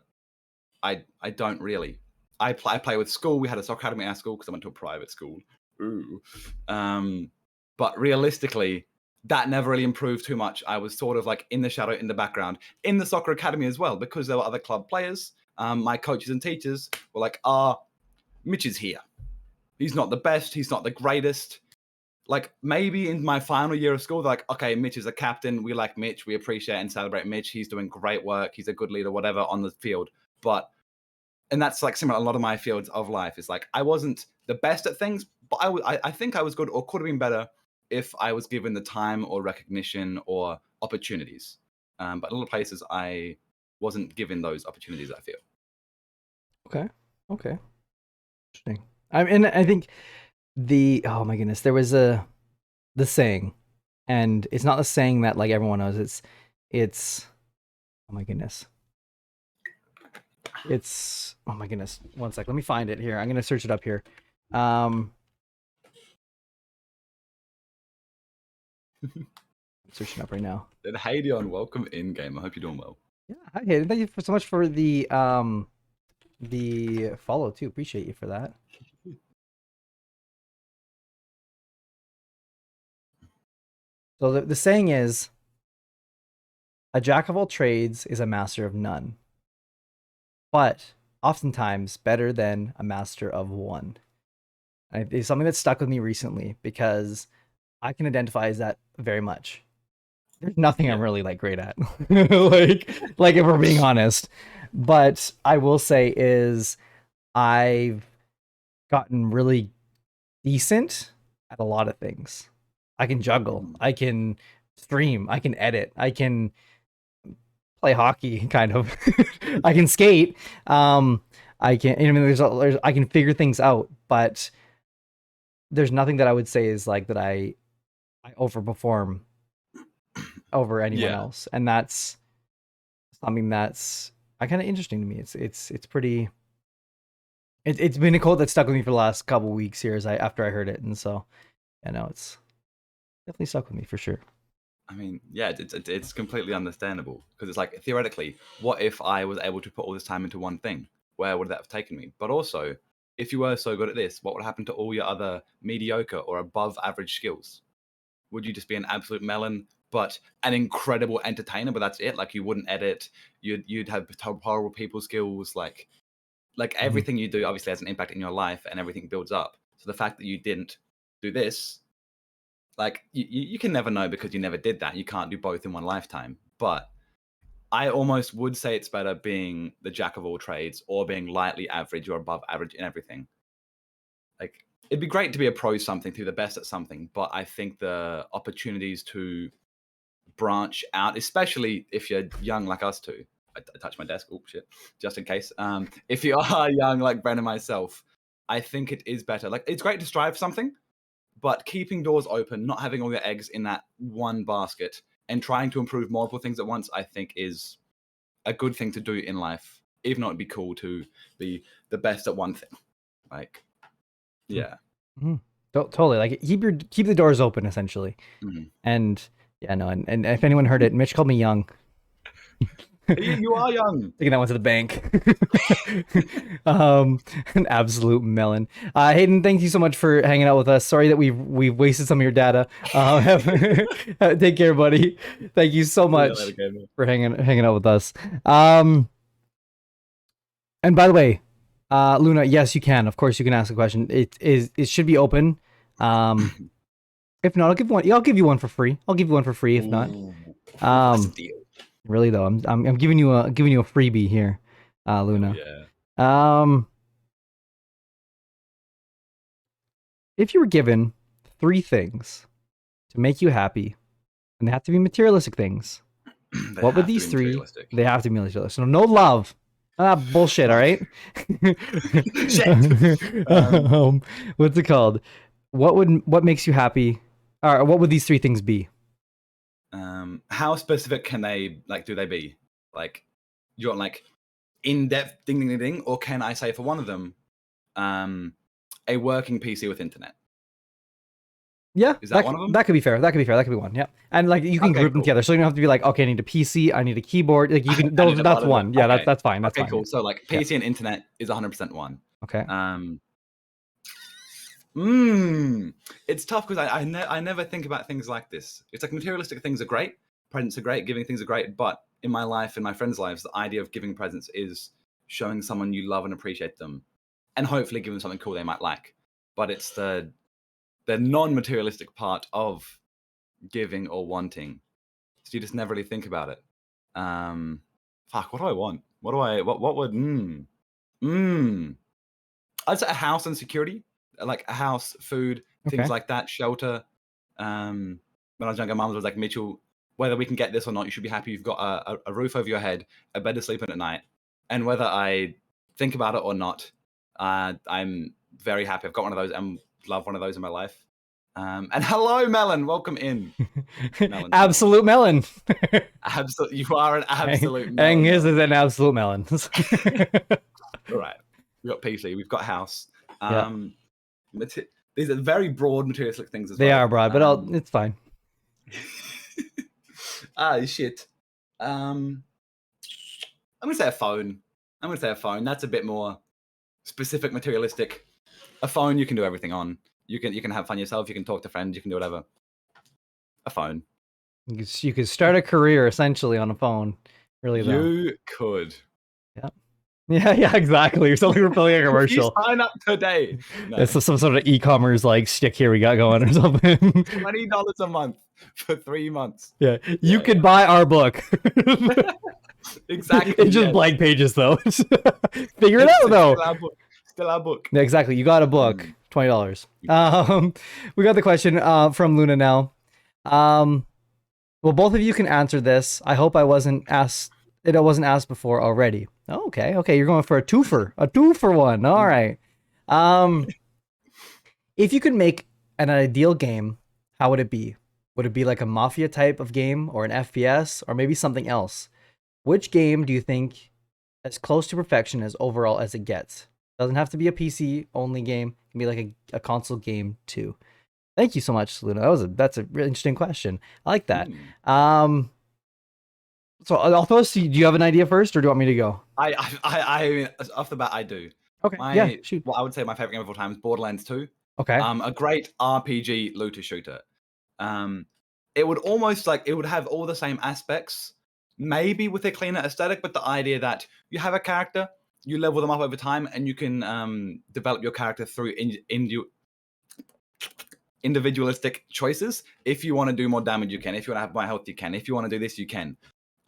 I don't really. I play with school. We had a soccer academy at our school because I went to a private school. Ooh. But realistically, that never really improved too much. I was sort of like in the shadow, in the background, in the soccer academy as well, because there were other club players. My coaches and teachers were like, Mitch is here. He's not the best. He's not the greatest. Like maybe in my final year of school, they're like, okay, Mitch is a captain. We like Mitch. We appreciate and celebrate Mitch. He's doing great work. He's a good leader, whatever, on the field. And that's like similar to a lot of my fields of life. It's like I wasn't the best at things, but I think I was good or could have been better if I was given the time or recognition or opportunities. But a lot of places I wasn't given those opportunities, I feel.
Okay. Interesting. I think oh my goodness, there was the saying, and it's not the saying that like everyone knows. It's oh my goodness. It's oh my goodness. One sec. Let me find it here. I'm gonna search it up here. Searching up right now.
Then Haydion, welcome in game. I hope you're doing well.
Yeah, hi Hayden. Thank you so much for the follow too. Appreciate you for that. So the saying is, a jack of all trades is a master of none, but oftentimes better than a master of one. And it's something that stuck with me recently because I can identify as that very much. There's nothing I'm really like great at, like if we're being honest. But I will say is I've gotten really decent at a lot of things. I can juggle. I can stream. I can edit. I can play hockey, kind of. I can skate. I can. I mean, I can figure things out, but there's nothing that I would say is like that I overperform over anyone else, and that's something that's kind of interesting to me. It's pretty. It's been a quote that stuck with me for the last couple weeks here after I heard it, and so I know it's definitely stuck with me for sure.
I mean, yeah, it's completely understandable because it's like theoretically, what if I was able to put all this time into one thing? Where would that have taken me? But also, if you were so good at this, what would happen to all your other mediocre or above average skills? Would you just be an absolute melon, but an incredible entertainer? But that's it. Like you wouldn't edit. You'd have horrible people skills. Like everything you do obviously has an impact in your life, and everything builds up. So the fact that you didn't do this, like you can never know because you never did that. You can't do both in one lifetime. But I almost would say it's better being the jack of all trades or being lightly average or above average in everything. Like it'd be great to be a pro something, to be the best at something, but I think the opportunities to branch out, especially if you're young like us two. I touched my desk. Oh shit! Just in case. If you are young like Bren and myself, I think it is better. Like it's great to strive for something, but keeping doors open, not having all your eggs in that one basket, and trying to improve multiple things at once, I think is a good thing to do in life. Even though it'd be cool to be the best at one thing. Like, yeah.
Mm-hmm. Totally. Like keep the doors open essentially. Mm-hmm. And yeah, no. And if anyone heard it, Mitch called me young.
You are young.
Taking that one to the bank. An absolute melon. Hayden, thank you so much for hanging out with us. Sorry that we've wasted some of your data. Take care, buddy. Thank you so much for hanging out with us. And by the way, Luna, yes, you can. Of course, you can ask a question. It should be open. If not, I'll give you one for free. I'll give you one for free if not.
That's a deal.
Really though, I'm giving you a freebie here, Luna.
Yeah.
If you were given 3 things to make you happy, and they have to be materialistic things, what would these 3? They have to be materialistic. So no love. Bullshit. All right. What's it called? What makes you happy? Or what would these 3 things be?
How specific can they do they be? Like, you want like in-depth ding, or can I say for one of them, a working PC with internet?
Yeah,
is that one of them?
That could be fair. That could be one. Yeah, and like you can group them together, so you don't have to be like, okay, I need a PC, I need a keyboard. Like you can, that's one. Yeah, okay. That's fine. That's fine.
Cool. So like PC and internet is 100% one.
Okay.
It's tough because I never think about things like this. It's like materialistic things are great, presents are great, giving things are great, but in my life and my friends' lives, the idea of giving presents is showing someone you love and appreciate them, and hopefully give them something cool they might like. But it's the non-materialistic part of giving or wanting, so you just never really think about it. Fuck, what do I want? What would I'd say a house and security. Like a house, food, things like that, shelter. When I was younger, Mum was like, Mitchell, whether we can get this or not, you should be happy you've got a roof over your head, a bed to sleep in at night. And whether I think about it or not, I'm very happy. I've got one of those and love one of those in my life. And hello, Melon. Welcome in. Melon.
Absolute melon.
You are an absolute melon.
His is an absolute melon.
All right. We've got PC. We've got house. These are very broad materialistic things as well.
They are broad, but it's fine.
Shit. I'm gonna say a phone. That's a bit more specific, materialistic. A phone you can do everything on. You can have fun yourself. You can talk to friends. You can do whatever. A phone.
You could start a career essentially on a phone. Really, though.
You could.
Yeah, exactly. You're selling a commercial.
You sign up today. No.
It's some sort of e-commerce like stick here we got going or something.
$20 a month for 3 months.
Yeah, you could buy our book.
Exactly.
It's just blank pages though. Figure it out though.
Still our book.
Yeah, exactly. You got a book. $20. We got the question from Luna now. Well, both of you can answer this. I hope I wasn't asked. It wasn't asked before already. Oh, okay, you're going for a two for one. All right. If you could make an ideal game, how would it be? Would it be like a Mafia type of game, or an FPS, or maybe something else? Which game do you think as close to perfection as overall as it gets? Doesn't have to be a PC only game. It can be like a console game too. Thank you so much, Luna. That's a really interesting question. I like that. So I'll throw this to you. Do you have an idea first, or do you want me to go?
I off the bat, I do.
Okay. Yeah. Shoot.
Well, I would say my favorite game of all time is Borderlands 2.
Okay.
A great RPG looter shooter. It would almost it would have all the same aspects, maybe with a cleaner aesthetic, but the idea that you have a character, you level them up over time, and you can develop your character through individualistic choices. If you want to do more damage, you can. If you want to have more health, you can. If you want to do this, you can.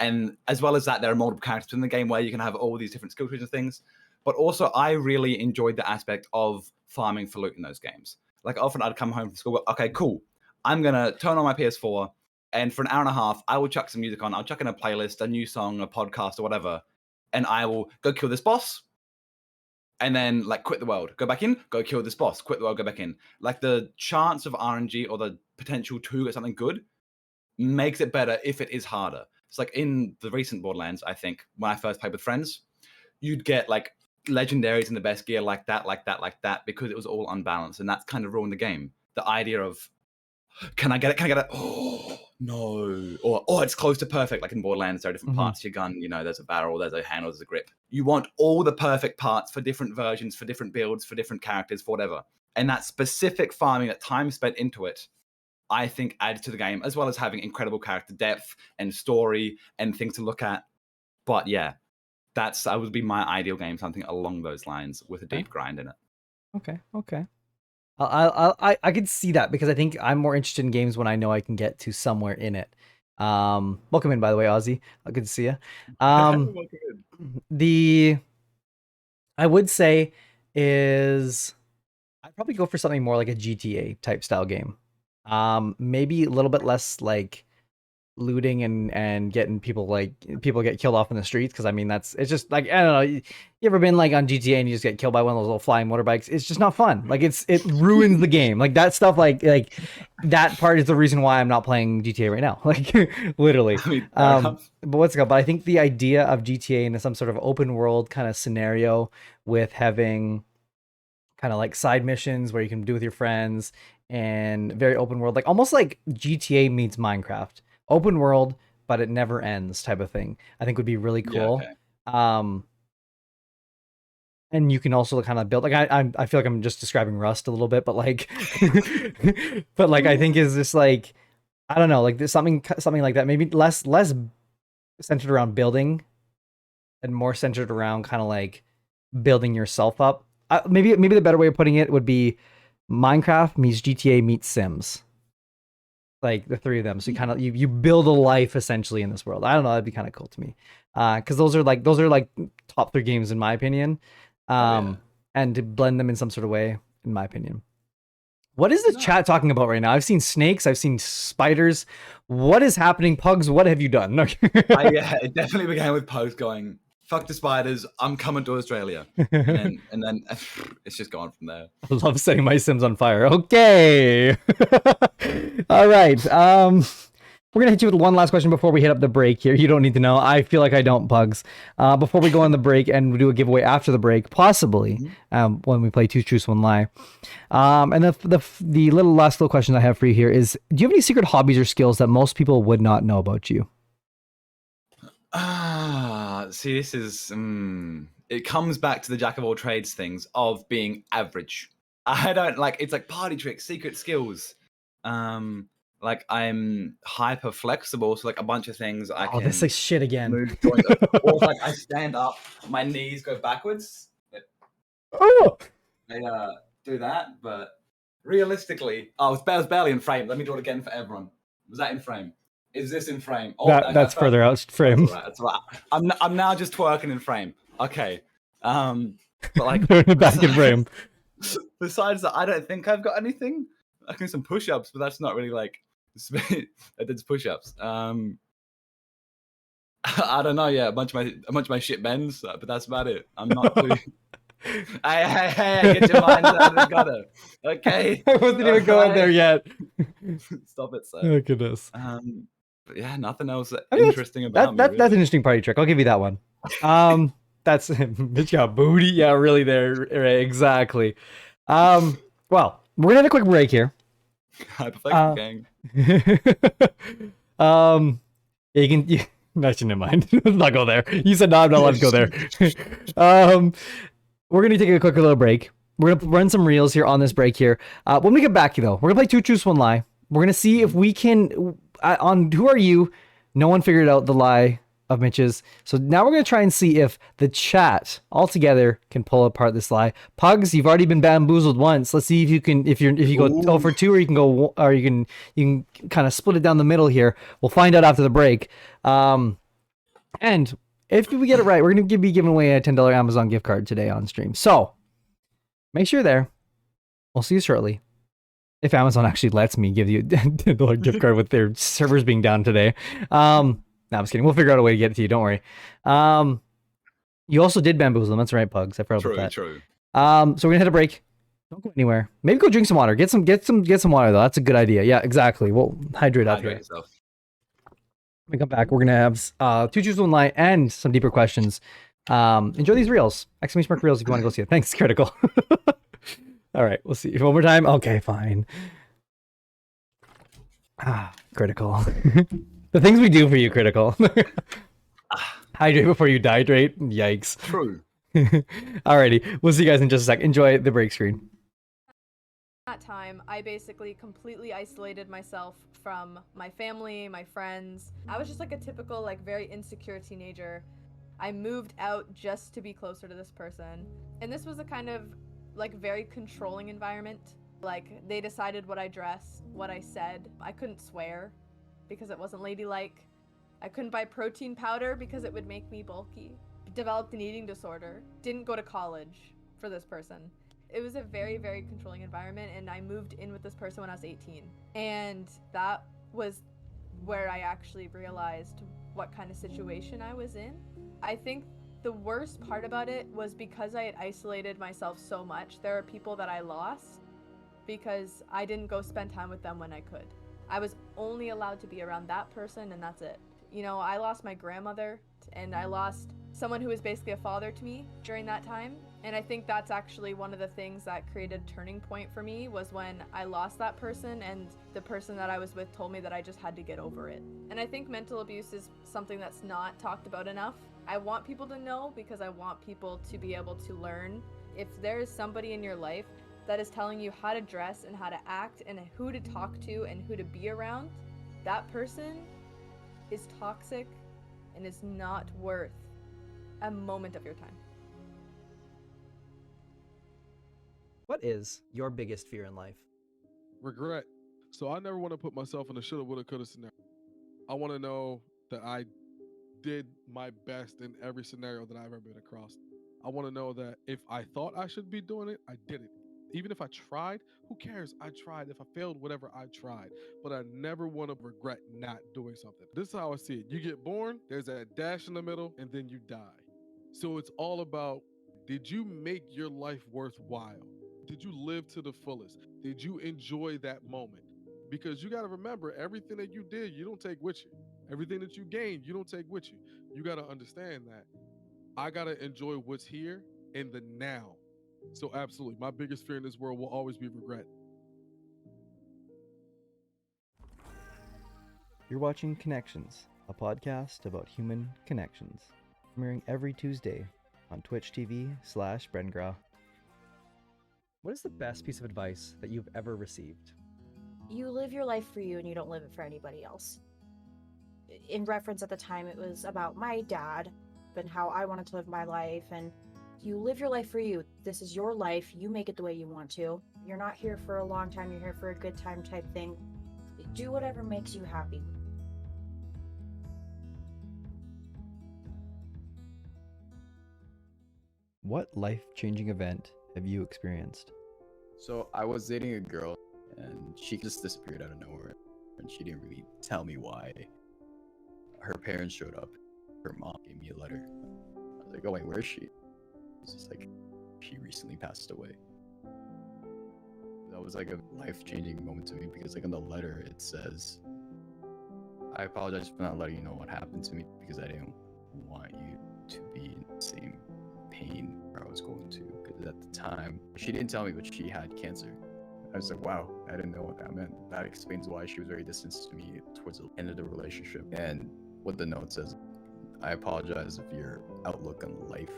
And as well as that, there are multiple characters in the game where you can have all these different skill trees and things. But also, I really enjoyed the aspect of farming for loot in those games. Like, often I'd come home from school, okay, cool. I'm going to turn on my PS4, and for an hour and a half, I will chuck some music on. I'll chuck in a playlist, a new song, a podcast, or whatever. And I will go kill this boss, and then, quit the world. Go back in, go kill this boss. Quit the world, go back in. The chance of RNG or the potential to get something good makes it better if it is harder. It's like in the recent Borderlands, I think, when I first played with friends, you'd get, legendaries in the best gear like that, because it was all unbalanced. And that's kind of ruined the game. The idea of, can I get it? Can I get it? Oh, no. Or, it's close to perfect. Like in Borderlands, there are different parts to your gun. There's a barrel, there's a handle, there's a grip. You want all the perfect parts for different versions, for different builds, for different characters, for whatever. And that specific farming, that time spent into it, I think adds to the game, as well as having incredible character depth and story and things to look at. But yeah, that would be my ideal game, something along those lines with a deep grind in it. Okay.
I could see that, because I think I'm more interested in games when I know I can get to somewhere in it. Welcome in, by the way, Ozzy. Good to see you. I would say is I'd probably go for something more like a GTA type style game. Maybe a little bit less looting and getting people get killed off in the streets, because it's just I don't know, you ever been on GTA and you just get killed by one of those little flying motorbikes? It's just not fun. It ruins the game. That stuff, that part is the reason why I'm not playing GTA right now, literally. But what's it called? But I think the idea of GTA in some sort of open world kind of scenario, with having kind of side missions where you can do with your friends, and very open world, almost like GTA meets Minecraft. Open world, but it never ends type of thing, I think would be really cool. Yeah, okay. And you can also kind of build, I feel like I'm just describing Rust a little bit, but but I think is this I don't know, there's something like that, maybe less centered around building and more centered around kind of building yourself up. Maybe the better way of putting it would be Minecraft meets GTA meets Sims. The three of them. So you kind of you build a life essentially in this world. I don't know, that'd be kind of cool to me. Because those are top 3 games in my opinion. And to blend them in some sort of way, in my opinion. What is the chat talking about right now? I've seen snakes, I've seen spiders. What is happening, Pugs? What have you done?
Yeah, it definitely began with Pugs going, fuck the spiders, I'm coming to Australia. And then it's just gone from there.
I love setting my Sims on fire. Okay. All right. We're going to hit you with one last question before we hit up the break here. You don't need to know. I feel like I don't, Pugs. Before we go on the break and do a giveaway after the break, possibly, when we play Two Truths, One Lie. And the last little question I have for you here is, do you have any secret hobbies or skills that most people would not know about you?
See, this is it comes back to the jack of all trades things of being average. I don't it's party tricks, secret skills. I'm hyper flexible, so a bunch of things I can.
This shit again.
Move, or I stand up, my knees go backwards.
Oh.
I do that, but realistically, it was barely in frame. Let me draw it again for everyone. Was that in frame? Is this in frame? Oh,
that's further out frame.
That's right. I'm now just twerking in frame. Okay. But
back in frame.
Besides that, I don't think I've got anything. I can do some push-ups, but that's not really like I did push-ups. I don't know. Yeah, a bunch of my shit bends, but that's about it. I'm not too. Hey, get your mind out of the gutter. Okay.
I wasn't even going there yet.
Stop it, sir.
Oh goodness.
But yeah, nothing else
I mean,
interesting about me.
That's an
Really.
interesting party trick. I'll give you that one. That's Mitch got booty. Yeah, really there. Right, exactly. Well, we're gonna have a quick break here.
Hypothetical gang.
Yeah, you can. Actually, never mind. Let's not go there. You said no, I'm not allowed to go there. We're gonna take a quick little break. We're gonna run some reels here on this break here. When we get back, though, we're gonna play Two Truths, One Lie. We're gonna see if we can on Who Are You? No one figured out the lie of Mitch's. So now we're gonna try and see if the chat altogether can pull apart this lie. Pugs, you've already been bamboozled once. Let's see if you can. If you go 0 for 2, or you can go, or you can kind of split it down the middle here. We'll find out after the break. And if we get it right, we're going to be giving away a $10 Amazon gift card today on stream. So make sure you're there. We'll see you shortly. If Amazon actually lets me give you a $10 gift card with their servers being down today. No, I'm just kidding. We'll figure out a way to get it to you. Don't worry. You also did bamboozle them. That's right, Pugs. I forgot about that.
True.
So we're gonna hit a break. Don't go anywhere. Maybe go drink some water. Get some water though. That's a good idea. Yeah, exactly. We'll hydrate up here.
Yourself.
When we come back, we're gonna have Two Truths, One Lie and some deeper questions. Enjoy these reels. Exclamation mark reels if you want to go see it. Thanks, Critical. All right, we'll see. One more time. Okay, fine. Critical. The things we do for you, Critical. Hydrate before you dihydrate. Yikes.
True.
Alrighty, we'll see you guys in just a sec. Enjoy the break screen.
That time, I basically completely isolated myself from my family, my friends. I was just like a typical, like, very insecure teenager. I moved out just to be closer to this person. And this was a kind of, like, very controlling environment. Like, they decided what I dressed, what I said. I couldn't swear because it wasn't ladylike. I couldn't buy protein powder because it would make me bulky. Developed an eating disorder. Didn't go to college for this person. It was a very, very controlling environment, and I moved in with this person when I was 18. And that was where I actually realized what kind of situation I was in. I think the worst part about it was because I had isolated myself so much, there are people that I lost because I didn't go spend time with them when I could. I was only allowed to be around that person, and that's it. You know, I lost my grandmother, and I lost someone who was basically a father to me during that time. And I think that's actually one of the things that created a turning point for me was when I lost that person and the person that I was with told me that I just had to get over it. And I think mental abuse is something that's not talked about enough. I want people to know because I want people to be able to learn. If there is somebody in your life that is telling you how to dress and how to act and who to talk to and who to be around, that person is toxic and is not worth a moment of your time.
What is your biggest fear in life?
Regret. So I never want to put myself in a shoulda, woulda, coulda scenario. I want to know that I did my best in every scenario that I've ever been across. I want to know that if I thought I should be doing it, I did it. Even if I tried, who cares? I tried. If I failed, whatever, I tried. But I never want to regret not doing something. This is how I see it. You get born, there's that dash in the middle, and then you die. So it's all about, did you make your life worthwhile? Did you live to the fullest? Did you enjoy that moment? Because you got to remember, everything that you did, you don't take with you. Everything that you gained, you don't take with you. You got to understand that I got to enjoy what's here in the now. So absolutely, my biggest fear in this world will always be regret.
You're watching Connections, a podcast about human connections, premiering every Tuesday on Twitch TV/Brengra. What is the best piece of advice that you've ever received?
You live your life for you and you don't live it for anybody else. In reference at the time, it was about my dad and how I wanted to live my life. And you live your life for you. This is your life. You make it the way you want to. You're not here for a long time. You're here for a good time type thing. Do whatever makes you happy.
What life-changing event have you experienced?
So I was dating a girl, and she just disappeared out of nowhere, and she didn't really tell me why. Her parents showed up. Her mom gave me a letter. I was like, "Oh wait, where is she?" It's just like, she recently passed away. That was like a life-changing moment to me because, like, in the letter it says, "I apologize for not letting you know what happened to me because I didn't want you to be in the same pain where I was going to." Because at the time, she didn't tell me, but she had cancer. I was like, wow, I didn't know what that meant. That explains why she was very distant to me towards the end of the relationship. And what the note says, "I apologize if your outlook on life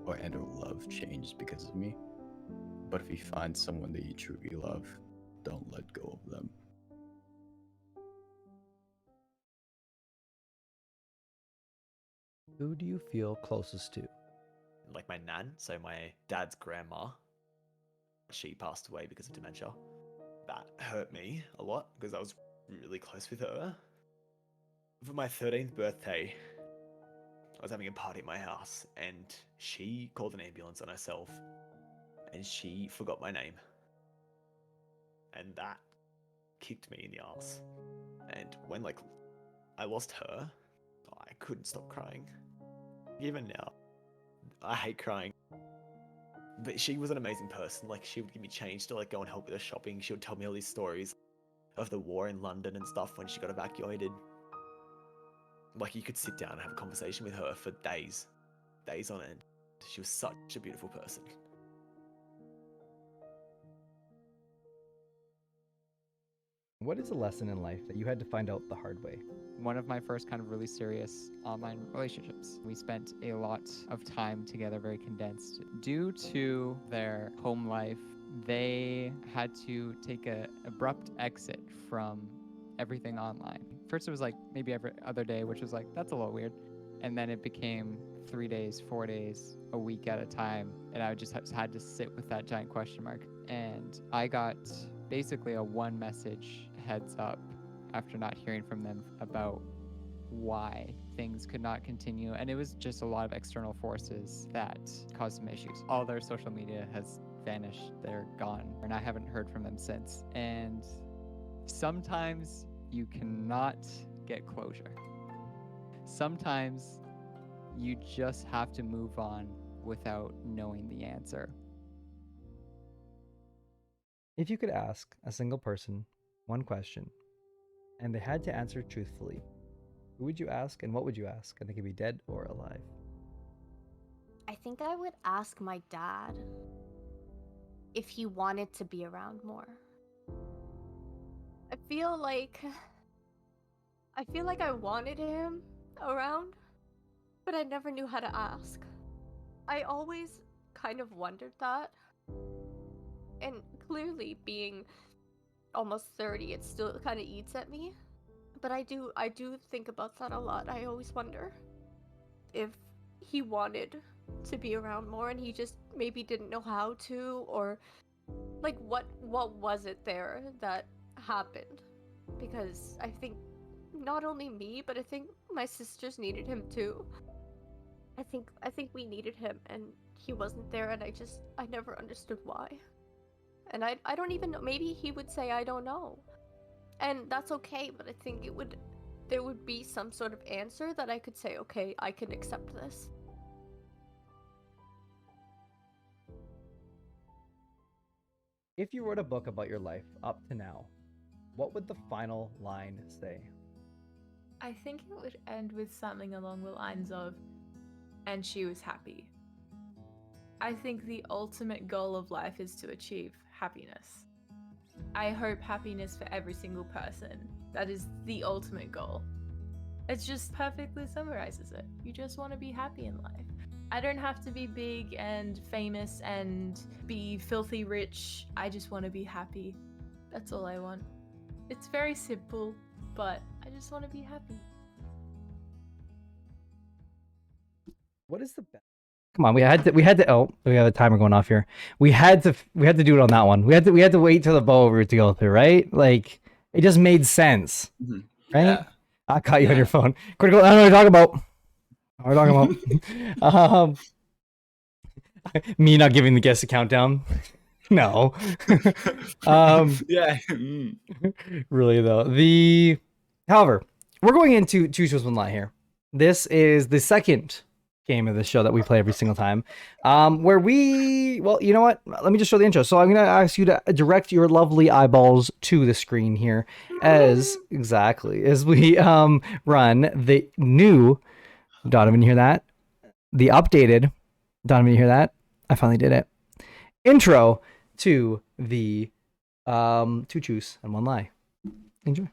or love changed because of me. But if you find someone that you truly love, don't let go of them."
Who do you feel closest to?
Like my nan, so my dad's grandma. She passed away because of dementia. That hurt me a lot because I was really close with her. For my 13th birthday, I was having a party at my house and she called an ambulance on herself and she forgot my name. And that kicked me in the ass. And when I lost her, I couldn't stop crying. Even now, I hate crying. But she was an amazing person. Like, she would give me change to go and help with her shopping. She would tell me all these stories of the war in London and stuff when she got evacuated. Like, you could sit down and have a conversation with her for days on end. She was such a beautiful person.
What is a lesson in life that you had to find out the hard way?
One of my first kind of really serious online relationships. We spent a lot of time together, very condensed. Due to their home life, they had to take an abrupt exit from everything online. First it was maybe every other day, which was that's a little weird. And then it became 3 days, 4 days, a week at a time. And I just had to sit with that giant question mark. And I got basically a one message heads up after not hearing from them about why things could not continue. And it was just a lot of external forces that caused some issues. All their social media has vanished. They're gone. And I haven't heard from them since. And sometimes you cannot get closure. Sometimes you just have to move on without knowing the answer.
If you could ask a single person one question and they had to answer truthfully, who would you ask and what would you ask? And they could be dead or alive.
I think I would ask my dad if he wanted to be around more. I feel like I wanted him around, but I never knew how to ask. I always kind of wondered that. And clearly being almost 30, it still kind of eats at me. But I do think about that a lot. I always wonder if he wanted to be around more and he just maybe didn't know how to, or what was it there that happened? Because I think not only me, but I think my sisters needed him too. I think we needed him and he wasn't there, and I never understood why. And I don't even know. Maybe he would say I don't know. And that's okay, but I think there would be some sort of answer that I could say, okay, I can accept this.
If you wrote a book about your life up to now, what would the final line say?
I think it would end with something along the lines of, "And she was happy." I think the ultimate goal of life is to achieve happiness. I hope happiness for every single person. That is the ultimate goal. It just perfectly summarizes it. You just want to be happy in life. I don't have to be big and famous and be filthy rich. I just want to be happy. That's all I want. It's very simple, but I just want to be happy.
What is the best? Come on, we had to. Oh, we have a timer going off here. We had to do it on that one. We had to wait till the bow route to go through, right? It just made sense, right?
Yeah.
I caught you on your phone. Critical. I don't know what you're talking about. Me not giving the guest a countdown. No. um,
Yeah.
really though. However, we're going into Two Truths One Lie here. This is the second game of the show that we play every single time. Where well, you know what? Let me just show the intro. So I'm gonna ask you to direct your lovely eyeballs to the screen here as we run the new Donovan, you hear that? The updated Donovan, you hear that? I finally did it. Intro to the Two Truths and One Lie. Enjoy.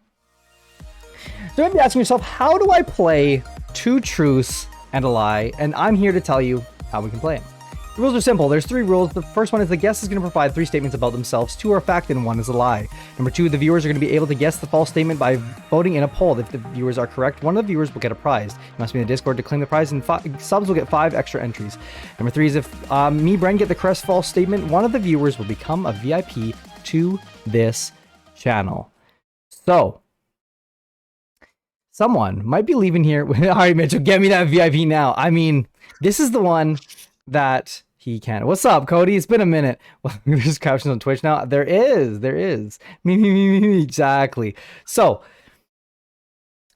So you might be asking yourself, how do I play Two Truths and a Lie? And I'm here to tell you how we can play it. The rules are simple. There's 3 rules. The first one is the guest is going to provide 3 statements about themselves. 2 are a fact and 1 is a lie. Number 2, the viewers are going to be able to guess the false statement by voting in a poll. If the viewers are correct, one of the viewers will get a prize. You must be in the Discord to claim the prize, and subs will get 5 extra entries. Number 3 is if me, Bren, get the correct false statement, one of the viewers will become a VIP to this channel. So, someone might be leaving here. All right, Mitchell, get me that VIP now. I mean, this is the one that he can. What's up, Cody? It's been a minute. Well, there's captions on Twitch now. There is. Me. Exactly. So,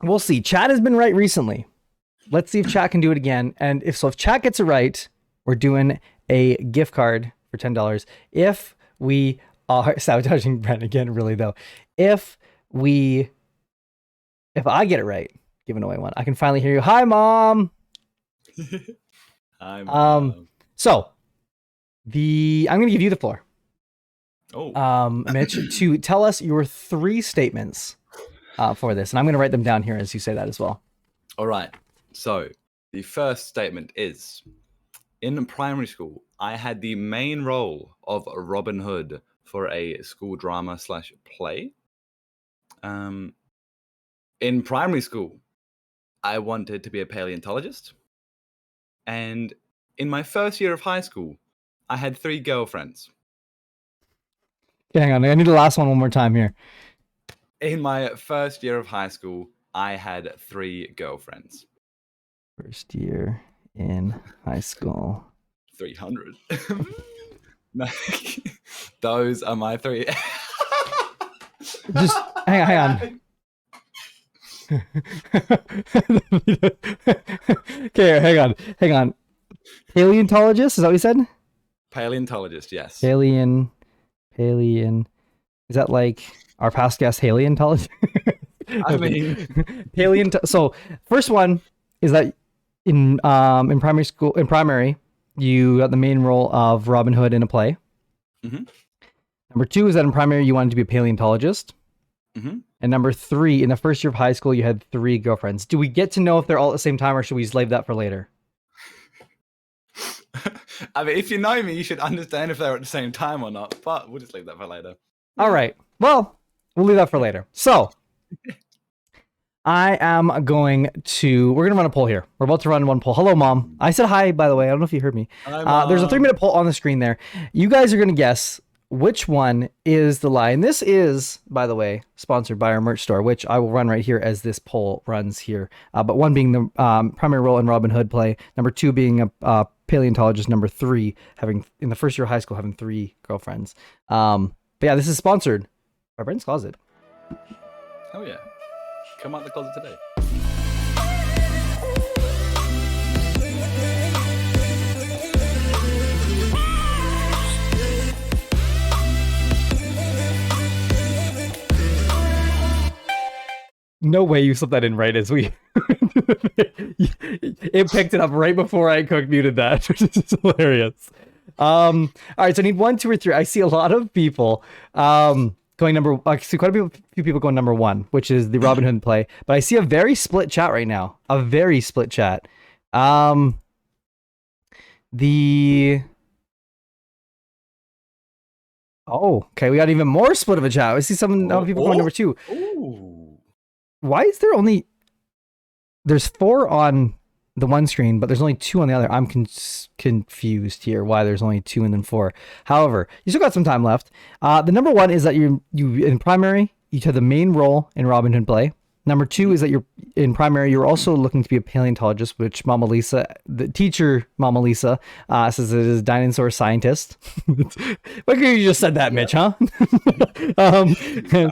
we'll see. Chat has been right recently. Let's see if chat can do it again. And if chat gets it right, we're doing a gift card for $10. If we are sabotaging Brent again, really though. If I get it right, giving away one. I can finally hear you. Hi, Mom.
Hi, Mom.
So I'm going to give you the floor.
Oh.
Mitch, to tell us your 3 statements for this, and I'm going to write them down here as you say that as well.
All right. So the first statement is: in primary school, I had the main role of Robin Hood for a school drama / play. In primary school, I wanted to be a paleontologist. And in my first year of high school, I had 3 girlfriends.
Okay, hang on. I need the last one more time here.
In my first year of high school, I had 3 girlfriends.
First year in high school.
300. No, those are my 3.
Just hang on. Okay, hang on. Paleontologist, is that what you said?
Paleontologist, yes.
Is that like our past guest Haleontologist?
I mean,
So first one is that in primary you got the main role of Robin Hood in a play.
Mm-hmm.
Number 2 is that in primary you wanted to be a paleontologist.
Mm-hmm.
And number 3, in the first year of high school, you had 3 girlfriends. Do we get to know if they're all at the same time, or should we just leave that for later?
I mean, if you know me, you should understand if they're at the same time or not, but we'll just leave that for later.
All right. Well, we'll leave that for later. So, we're going to run a poll here. We're about to run one poll. Hello, Mom. I said hi, by the way. I don't know if you heard me.
Hi,
there's a 3-minute poll on the screen there. You guys are going to guess which one is the lie. And this is, by the way, sponsored by our merch store, which I will run right here as this poll runs here. But 1 being the primary role in Robin Hood play. Number 2 being a paleontologist. Number 3, having in the first year of high school, having 3 girlfriends. But yeah, this is sponsored by Brent's Closet.
Oh yeah. Come out the closet today.
No way you slipped that in right as we... It picked it up right before I muted that, which is hilarious. All right, so I need 1, 2, or 3. I see a lot of people going number... I see quite a few people going number 1, which is the Robin Hood play. But I see a very split chat right now. A very split chat. Oh, okay, we got even more split of a chat. I see some people going number 2.
Ooh.
Why is there only... There's 4 on the one screen, but there's only 2 on the other. I'm confused here why there's only 2 and then 4. However, you still got some time left. The number 1 is that you in primary, you had the main role in Robin Hood play. Number 2 is that in primary, you were also looking to be a paleontologist, which Mama Lisa, the teacher Mama Lisa, says it is a dinosaur scientist. What you just said that, Mitch, huh? And then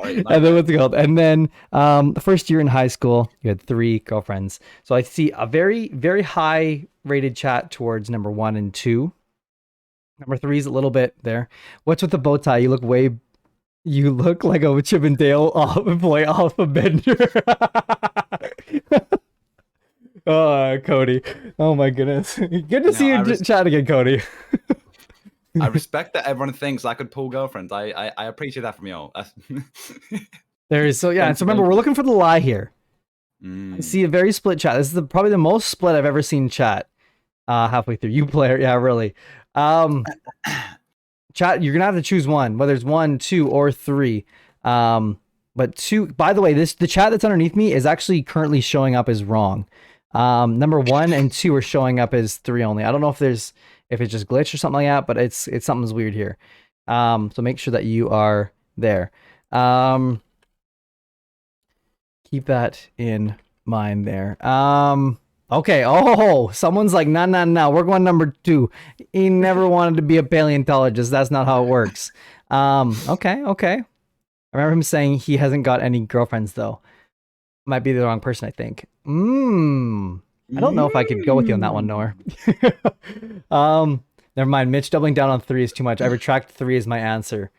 what's it called? And then the first year in high school, you had 3 girlfriends. So I see a very, very high rated chat towards number 1 and 2. Number 3 is a little bit there. What's with the bow tie? You look like a Chip and Dale employee off a bender. Oh, Cody. Oh my goodness. Good to see you chat again, Cody.
I respect that everyone thinks I could pull girlfriends. I appreciate that from y'all.
There is so remember we're looking for the lie here. I see a very split chat. This is probably the most split I've ever seen chat. Halfway through. You player, yeah, really. Chat, you're gonna have to choose one, whether it's 1, 2, or 3. But 2. By the way, the chat that's underneath me is actually currently showing up as wrong. Number 1 and 2 are showing up as 3 only. I don't know if it's just glitched or something like that, but it's something's weird here. So make sure that you are there. Keep that in mind there. Okay. Oh, someone's like, no. We're going number 2. He never wanted to be a paleontologist. That's not how it works. Okay. I remember him saying he hasn't got any girlfriends though. Might be the wrong person, I think. I don't know if I could go with you on that one, Nor. Never mind. Mitch doubling down on 3 is too much. I retract 3 as my answer.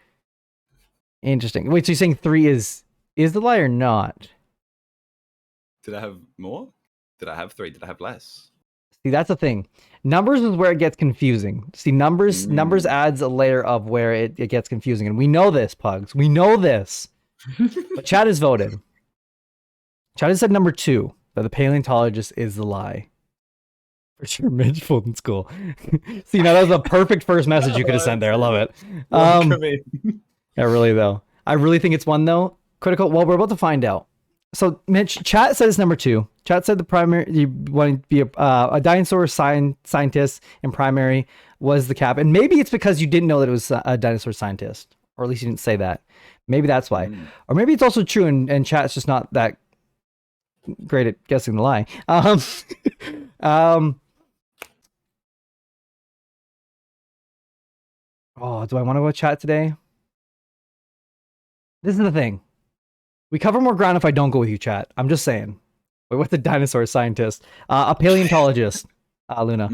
Interesting. Wait, so you're saying 3 is the lie or not?
Did I have more? Did I have 3? Did I have less?
See, that's the thing. Numbers is where it gets confusing. See, numbers adds a layer of where it gets confusing. And we know this, Pugs. We know this. But Chad has voted. Chad has said number 2, that the paleontologist is the lie. For sure, Mitch Fulton School. See, now that was a perfect first message you could have sent there. I love it. Yeah, really, though. I really think it's 1, though. Critical. Well, we're about to find out. So, Mitch, chat says number 2. Chat said the primary, you want to be a dinosaur scientist in primary was the cap. And maybe it's because you didn't know that it was a dinosaur scientist. Or at least you didn't say that. Maybe that's why. Or maybe it's also true and chat's just not that great at guessing the lie. Oh, do I want to go chat today? This is the thing. We cover more ground if I don't go with you, chat. I'm just saying. Wait, what's the dinosaur scientist? A paleontologist, Luna.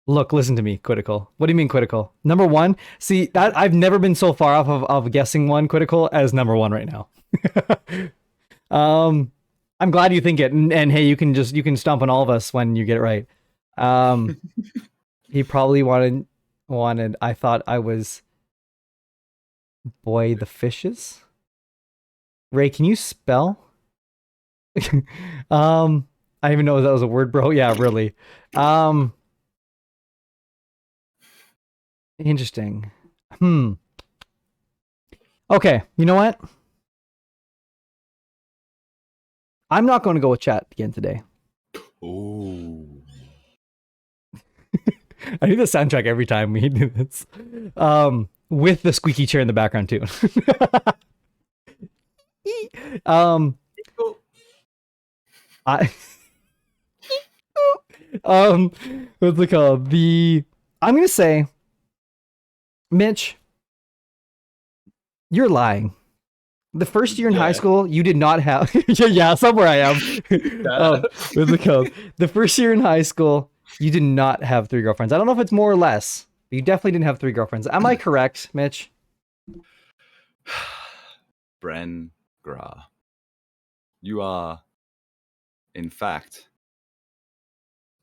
Look, listen to me, Critical. What do you mean Critical? Number 1? See, that I've never been so far off of guessing one Critical as number 1 right now. I'm glad you think it, and hey, you can stomp on all of us when you get it right. He probably wanted. I thought I was. Boy, the fishes. Ray, can you spell? I didn't even know that was a word, bro. Yeah, really. Interesting. Okay, you know what? I'm not going to go with chat again today.
Ooh.
I need the soundtrack every time we do this. With the squeaky chair in the background too. What's it called? I'm gonna say, Mitch, you're lying. The first year in high school, you did not have. Yeah, somewhere I am. What's it called? The first year in high school, you did not have 3 girlfriends. I don't know if it's more or less, but you definitely didn't have 3 girlfriends. Am I correct, Mitch?
Bren Gra. You are, in fact,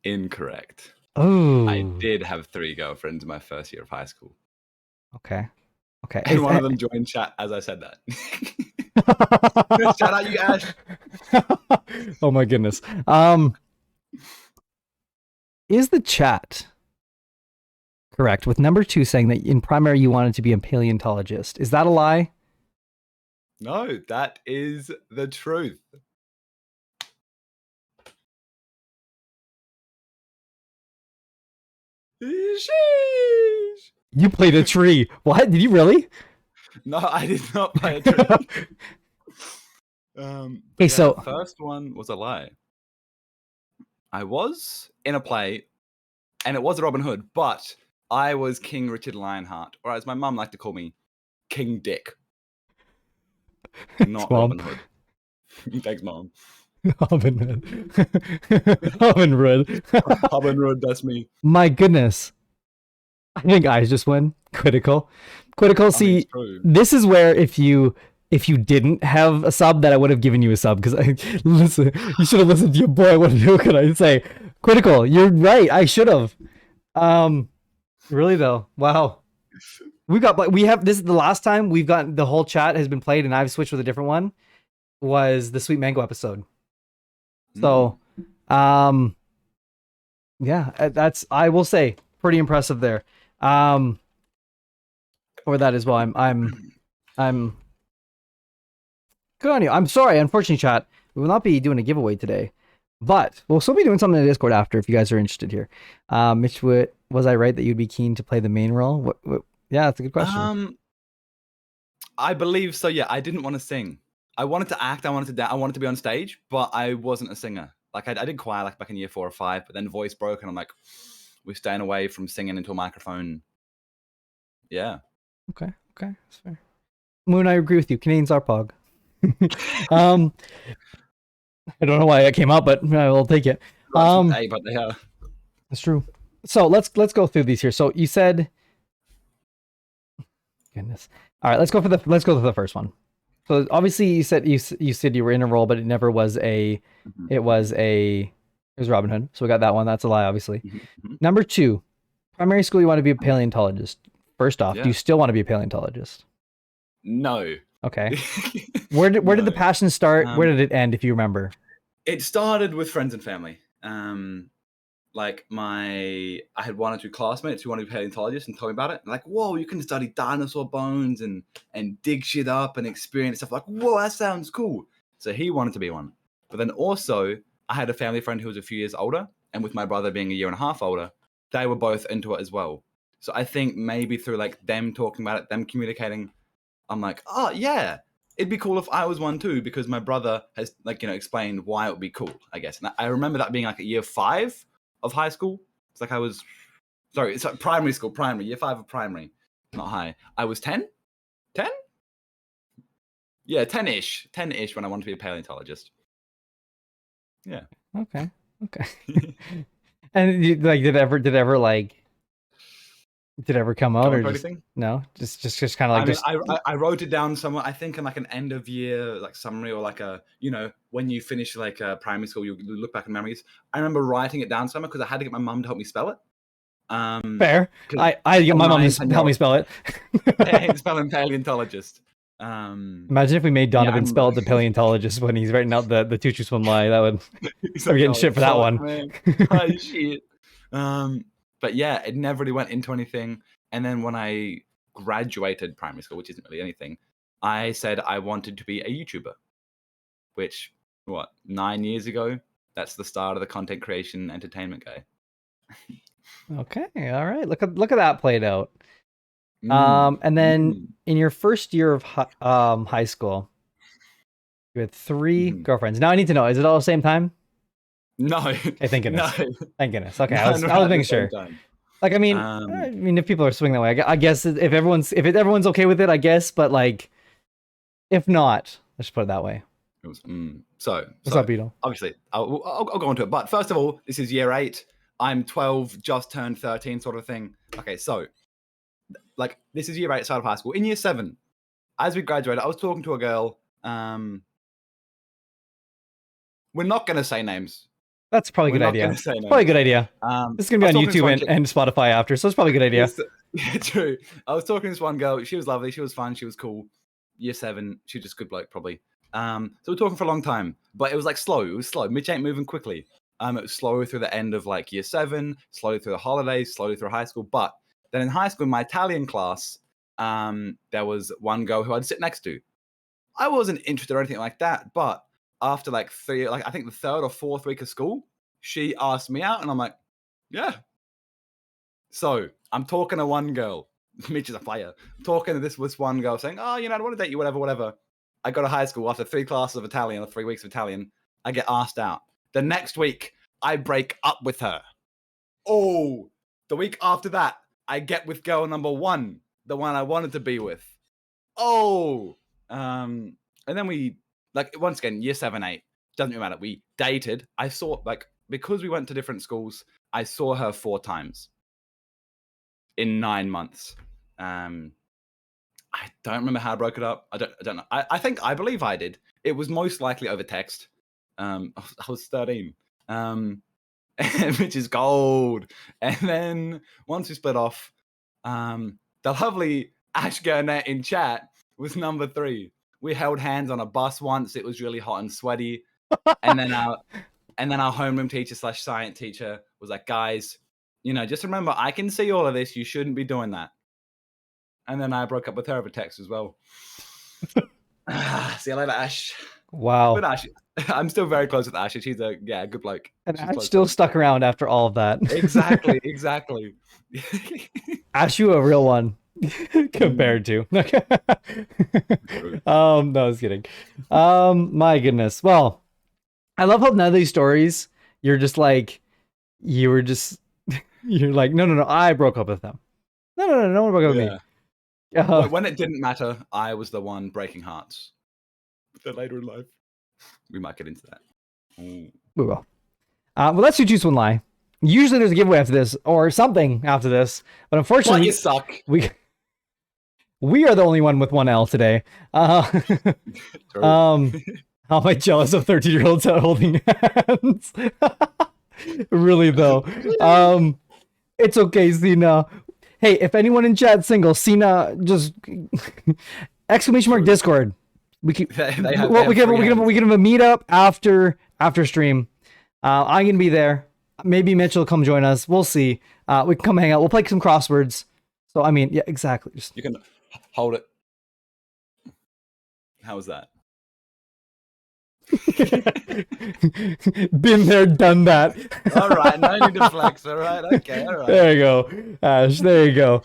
incorrect.
Oh.
I did have 3 girlfriends in my first year of high school.
Okay.
And one of them joined chat as I said that. Shout out you, Ash.
Oh my goodness. Is the chat correct with number 2 saying that in primary you wanted to be a paleontologist? Is that a lie?
No, that is the truth. Sheesh.
You played a tree. What? Did you really?
No, I did not play a tree.
Okay, so
the first one was a lie. I was in a play, and it was a Robin Hood, but I was King Richard Lionheart, or as my mum liked to call me, King Dick. Not
Mom.
Robin Hood. Thanks, Mom.
Robin Hood. Robin Hood.
Robin Hood, that's me.
My goodness. I think I just win. Critical. See,
it's true.
this is where if you didn't have a sub, that I would have given you a sub, because listen, you should have listened to your boy. What can I say? Critical, you're right. I should have. Really though. Wow. We have this is the last time we've gotten the whole chat has been played, and I've switched with a different one. Was the Sweet Mango episode. So, yeah, that's, I will say, pretty impressive there. For that as well. I'm good on you. I'm sorry, unfortunately, chat, we will not be doing a giveaway today, but we'll still be doing something in the Discord after if you guys are interested here. Mitch, was I right that you'd be keen to play the main role? Yeah, that's a good question.
I believe so. Yeah, I didn't want to sing. I wanted to act. I wanted to be on stage, but I wasn't a singer. Like I did choir like back in year 4 or 5, but then voice broke, and I'm like, we're staying away from singing into a microphone. Yeah.
Okay, that's fair. Moon, I agree with you. Canadians are pog. I don't know why that came out, but I will take it.
Hey, but they are.
That's true. So let's go through these here. So you said, goodness. All right, let's go to the first one. So obviously you said you were in a role, but it never was a. It was Robin Hood. So we got that one. That's a lie, obviously. Number 2, primary school. You want to be a paleontologist. First off, do you still want to be a paleontologist?
No.
Okay. Where did the passion start? Where did it end, if you remember?
It started with friends and family. Like I had 1 or 2 classmates who wanted to be paleontologists and told me about it. Like, whoa, you can study dinosaur bones and dig shit up and experience stuff. Like, whoa, that sounds cool. So he wanted to be one. But then also, I had a family friend who was a few years older, and with my brother being a year and a half older, they were both into it as well. So I think maybe through like them talking about it, them communicating, I'm like, oh yeah, it'd be cool if I was one too, because my brother has explained why it would be cool, I guess. And I remember that being like a year 5 of high school. It's like it's like primary school, year 5 of primary, not high. I was 10? 10? Yeah, 10-ish when I wanted to be a paleontologist. Yeah.
Okay. And did it ever come out, or just, no? Just kind of like
I wrote it down somewhere. I think in like an end of year like summary, or like a when you finish like primary school, you look back in memories. I remember writing it down somewhere because I had to get my mum to help me spell it.
Fair. I get my mum to help me spell it.
Spelling paleontologist.
Imagine if we made Donovan spell the paleontologist when he's writing out the two truths one lie. That would we're getting shit for that one.
Oh, shit. But yeah, it never really went into anything. And then when I graduated primary school, which isn't really anything, I said I wanted to be a YouTuber. Which 9 years ago? That's the start of the content creation entertainment guy.
Okay, all right. Look at that played out. And then in your first year of high school, you had 3 girlfriends. Now I need to know: is it all the same time?
No.
Okay, thank goodness.
No.
Thank goodness. Okay, I was making sure. Like, I mean, if people are swinging that way, I guess if everyone's okay with it, I guess. But like, if not, let's just put it that way.
It was, so
what's up, Beetle?
Obviously, I'll go into it. But first of all, this is year 8. I'm 12, just turned 13, sort of thing. Okay, so like this is year 8, start of high school. In year 7, as we graduated, I was talking to a girl. We're not going to say names.
That's probably a good idea. Probably a good idea. This is going to be on YouTube and Spotify after, so it's probably a good idea.
Yeah, true. I was talking to this one girl. She was lovely. She was fun. She was cool. Year 7. She was just a good bloke, probably. So we're talking for a long time, but it was like slow. It was slow. Mitch ain't moving quickly. It was slow through the end of like year 7, slowly through the holidays, slowly through high school. But then in high school, in my Italian class, there was one girl who I'd sit next to. I wasn't interested or anything like that, but after like I think the 3rd or 4th week of school, she asked me out, and I'm like, yeah. So I'm talking to one girl. Mitch is a player. I'm talking to this one girl saying, oh, I want to date you, whatever. I go to high school after 3 classes of Italian or 3 weeks of Italian. I get asked out. The next week, I break up with her. Oh, the week after that, I get with girl number 1, the one I wanted to be with. Oh, and then we, like, once again, year 7, 8, doesn't really matter. We dated. I saw, like, because we went to different schools, I saw her 4 times in 9 months. I don't remember how I broke it up. I don't know. I believe I did. It was most likely over text. I was 13. Which is gold. And then once we split off, the lovely Ash Gurnett in chat was number 3. We held hands on a bus once. It was really hot and sweaty. And then our homeroom teacher / science teacher was like, guys, just remember, I can see all of this. You shouldn't be doing that. And then I broke up with her over text as well. See you later, Ash.
Wow.
But Ash, I'm still very close with Ash. She's a good bloke.
And
She's
Ash
close
still
to
stuck around after all of that.
Exactly.
Ash, you a real one compared to. No, I was kidding. My goodness. Well, I love how none of these stories you're like, no, I broke up with them. No one broke up with me.
When it didn't matter, I was the one breaking hearts. But later in life, we might get into that. Ooh.
We will. Well, let's do Choose One Lie. Usually there's a giveaway after this, or something after this, but unfortunately,
What, you suck.
We are the only one with 1L today. How am I jealous of 13-year-olds holding hands? Really though. It's okay, Cena. Hey, if anyone in chat's single, Cena, just ! Discord. We can have a meetup after stream. I'm gonna be there. Maybe Mitch will come join us. We'll see. We can come hang out. We'll play some crosswords. So I mean, yeah, exactly.
You can hold it. How was that?
Been there, done that.
All right, no need to flex. All right, okay, all right.
There you go, Ash. There you go.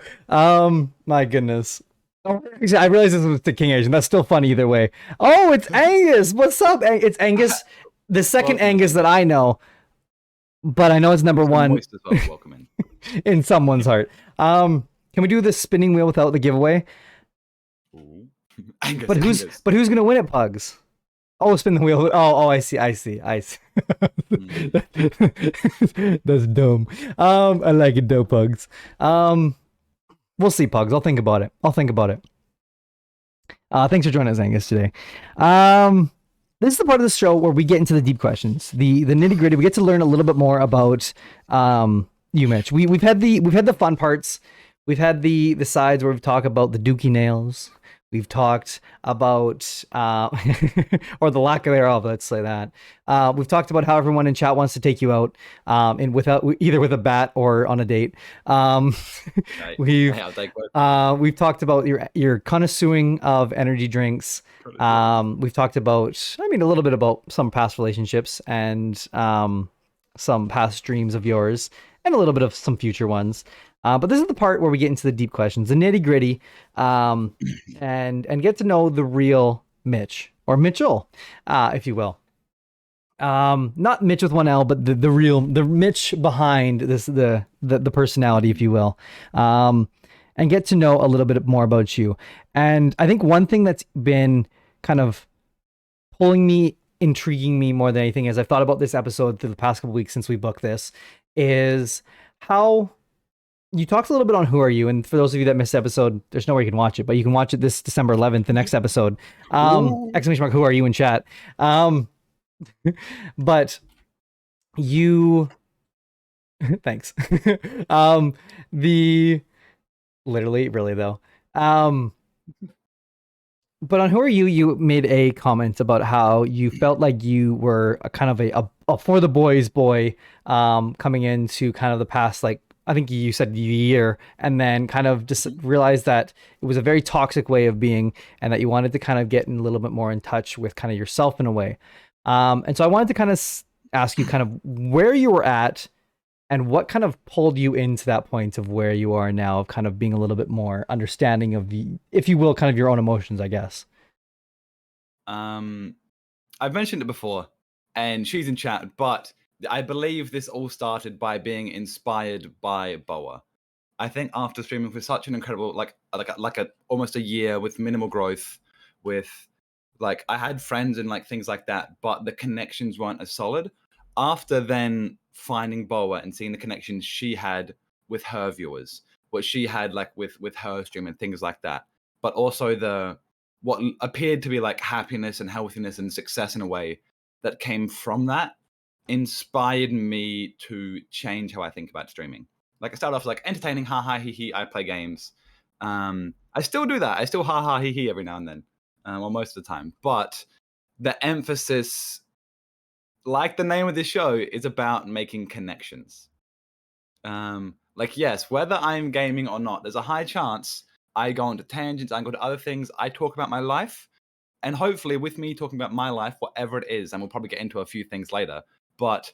My goodness. I realized this was the King Asian. That's still fun either way. Oh, it's Angus. What's up? It's Angus, the second Angus that I know, but I know it's number 1
Welcome
in someone's heart. Can we do the spinning wheel without the giveaway?
Angus,
but who's gonna win it, Pugs? Oh, spin the wheel. Oh, I see. That's dumb. I like it though, Pugs. We'll see, Pugs. I'll think about it. Thanks for joining us, Angus, today. This is the part of the show where we get into the deep questions, the nitty gritty. We get to learn a little bit more about you, Mitch. We've had the fun parts. We've had the sides where we've talked about the dookie nails. We've talked about, or the lack thereof, let's say that. We've talked about how everyone in chat wants to take you out, and either with a bat or on a date. We've talked about your connoisseuring of energy drinks. We've talked about, a little bit about some past relationships and some past dreams of yours, and a little bit of some future ones. But this is the part where we get into the deep questions, the nitty gritty, and get to know the real Mitch, or Mitchell, if you will. Not Mitch with 1L, but the Mitch behind this, the personality, if you will. And get to know a little bit more about you. And I think one thing that's been kind of intriguing me more than anything, as I've thought about this episode through the past couple weeks since we booked this, is how you talked a little bit on Who Are You, and for those of you that missed the episode, there's no way you can watch it, but you can watch it this December 11th, the next episode. !Who Are You in chat. But you, thanks. Really though. But on Who Are You, you made a comment about how you felt like you were a kind of a for the boys boy, coming into kind of the past, like, I think you said year, and then kind of just realized that it was a very toxic way of being, and that you wanted to kind of get a little bit more in touch with kind of yourself in a way. And so I wanted to kind of ask you kind of where you were at and what kind of pulled you into that point of where you are now, of kind of being a little bit more understanding of the, if you will, kind of your own emotions, I guess.
I've mentioned it before, and she's in chat, but I believe this all started by being inspired by Boa. I think after streaming for such an incredible, like almost a year with minimal growth, with like I had friends and like things like that, but the connections weren't as solid. After then finding Boa and seeing the connections she had with her viewers, what she had like with her stream and things like that, but also the what appeared to be like happiness and healthiness and success in a way that came from that inspired me to change how I think about streaming. Like I started off like entertaining, ha ha he he. I play games. I still do that. I still ha ha he he every now and then, or most of the time. But the emphasis, like the name of this show, is about making connections. Like yes, whether I'm gaming or not, there's a high chance I go into tangents, I go to other things, I talk about my life, and hopefully with me talking about my life, whatever it is, and we'll probably get into a few things later, but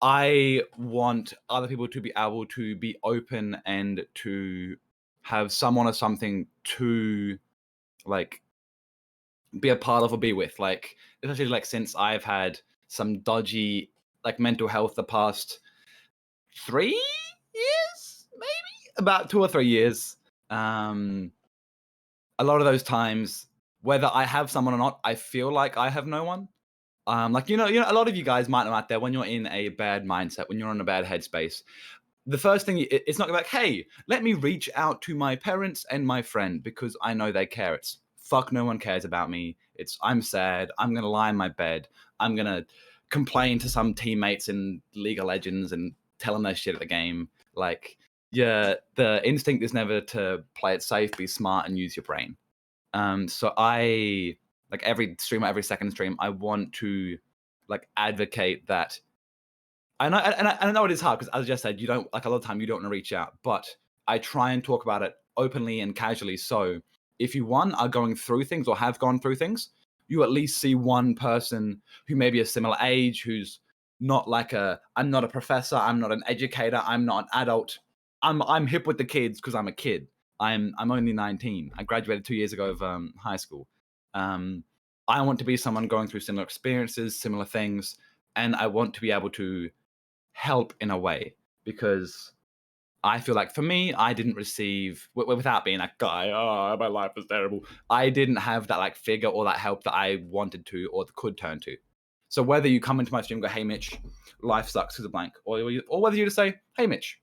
I want other people to be able to be open and to have someone or something to like be a part of or be with. Like, especially like since I've had some dodgy like mental health the past 3 years, maybe about 2 or 3 years. A lot of those times, whether I have someone or not, I feel like I have no one. Like you know, a lot of you guys might know out there when you're in a bad mindset, when you're in a bad headspace, the first thing it's not like, hey, let me reach out to my parents and my friend because I know they care. It's fuck, no one cares about me. It's I'm sad. I'm gonna lie in my bed. I'm gonna complain to some teammates in League of Legends and tell them their shit at the game. Like, yeah, the instinct is never to play it safe, be smart, and use your brain. So I like every stream, every second stream, I want to like advocate that. I know, and I know it is hard because, as I just said, you don't like a lot of time you don't want to reach out, but I try and talk about it openly and casually. So if you are going through things or have gone through things, you at least see one person who may be a similar age, who's not like I'm not a professor, I'm not an educator, I'm not an adult. I'm hip with the kids because I'm a kid. I'm only 19. I graduated 2 years ago of high school. I want to be someone going through similar experiences, similar things, and I want to be able to help in a way because I feel like for me, I didn't receive without being that guy. Oh, my life is terrible. I didn't have that like figure or that help that I wanted to or could turn to. So whether you come into my stream and go, "Hey Mitch, life sucks because of blank," or whether you just say, "Hey Mitch,"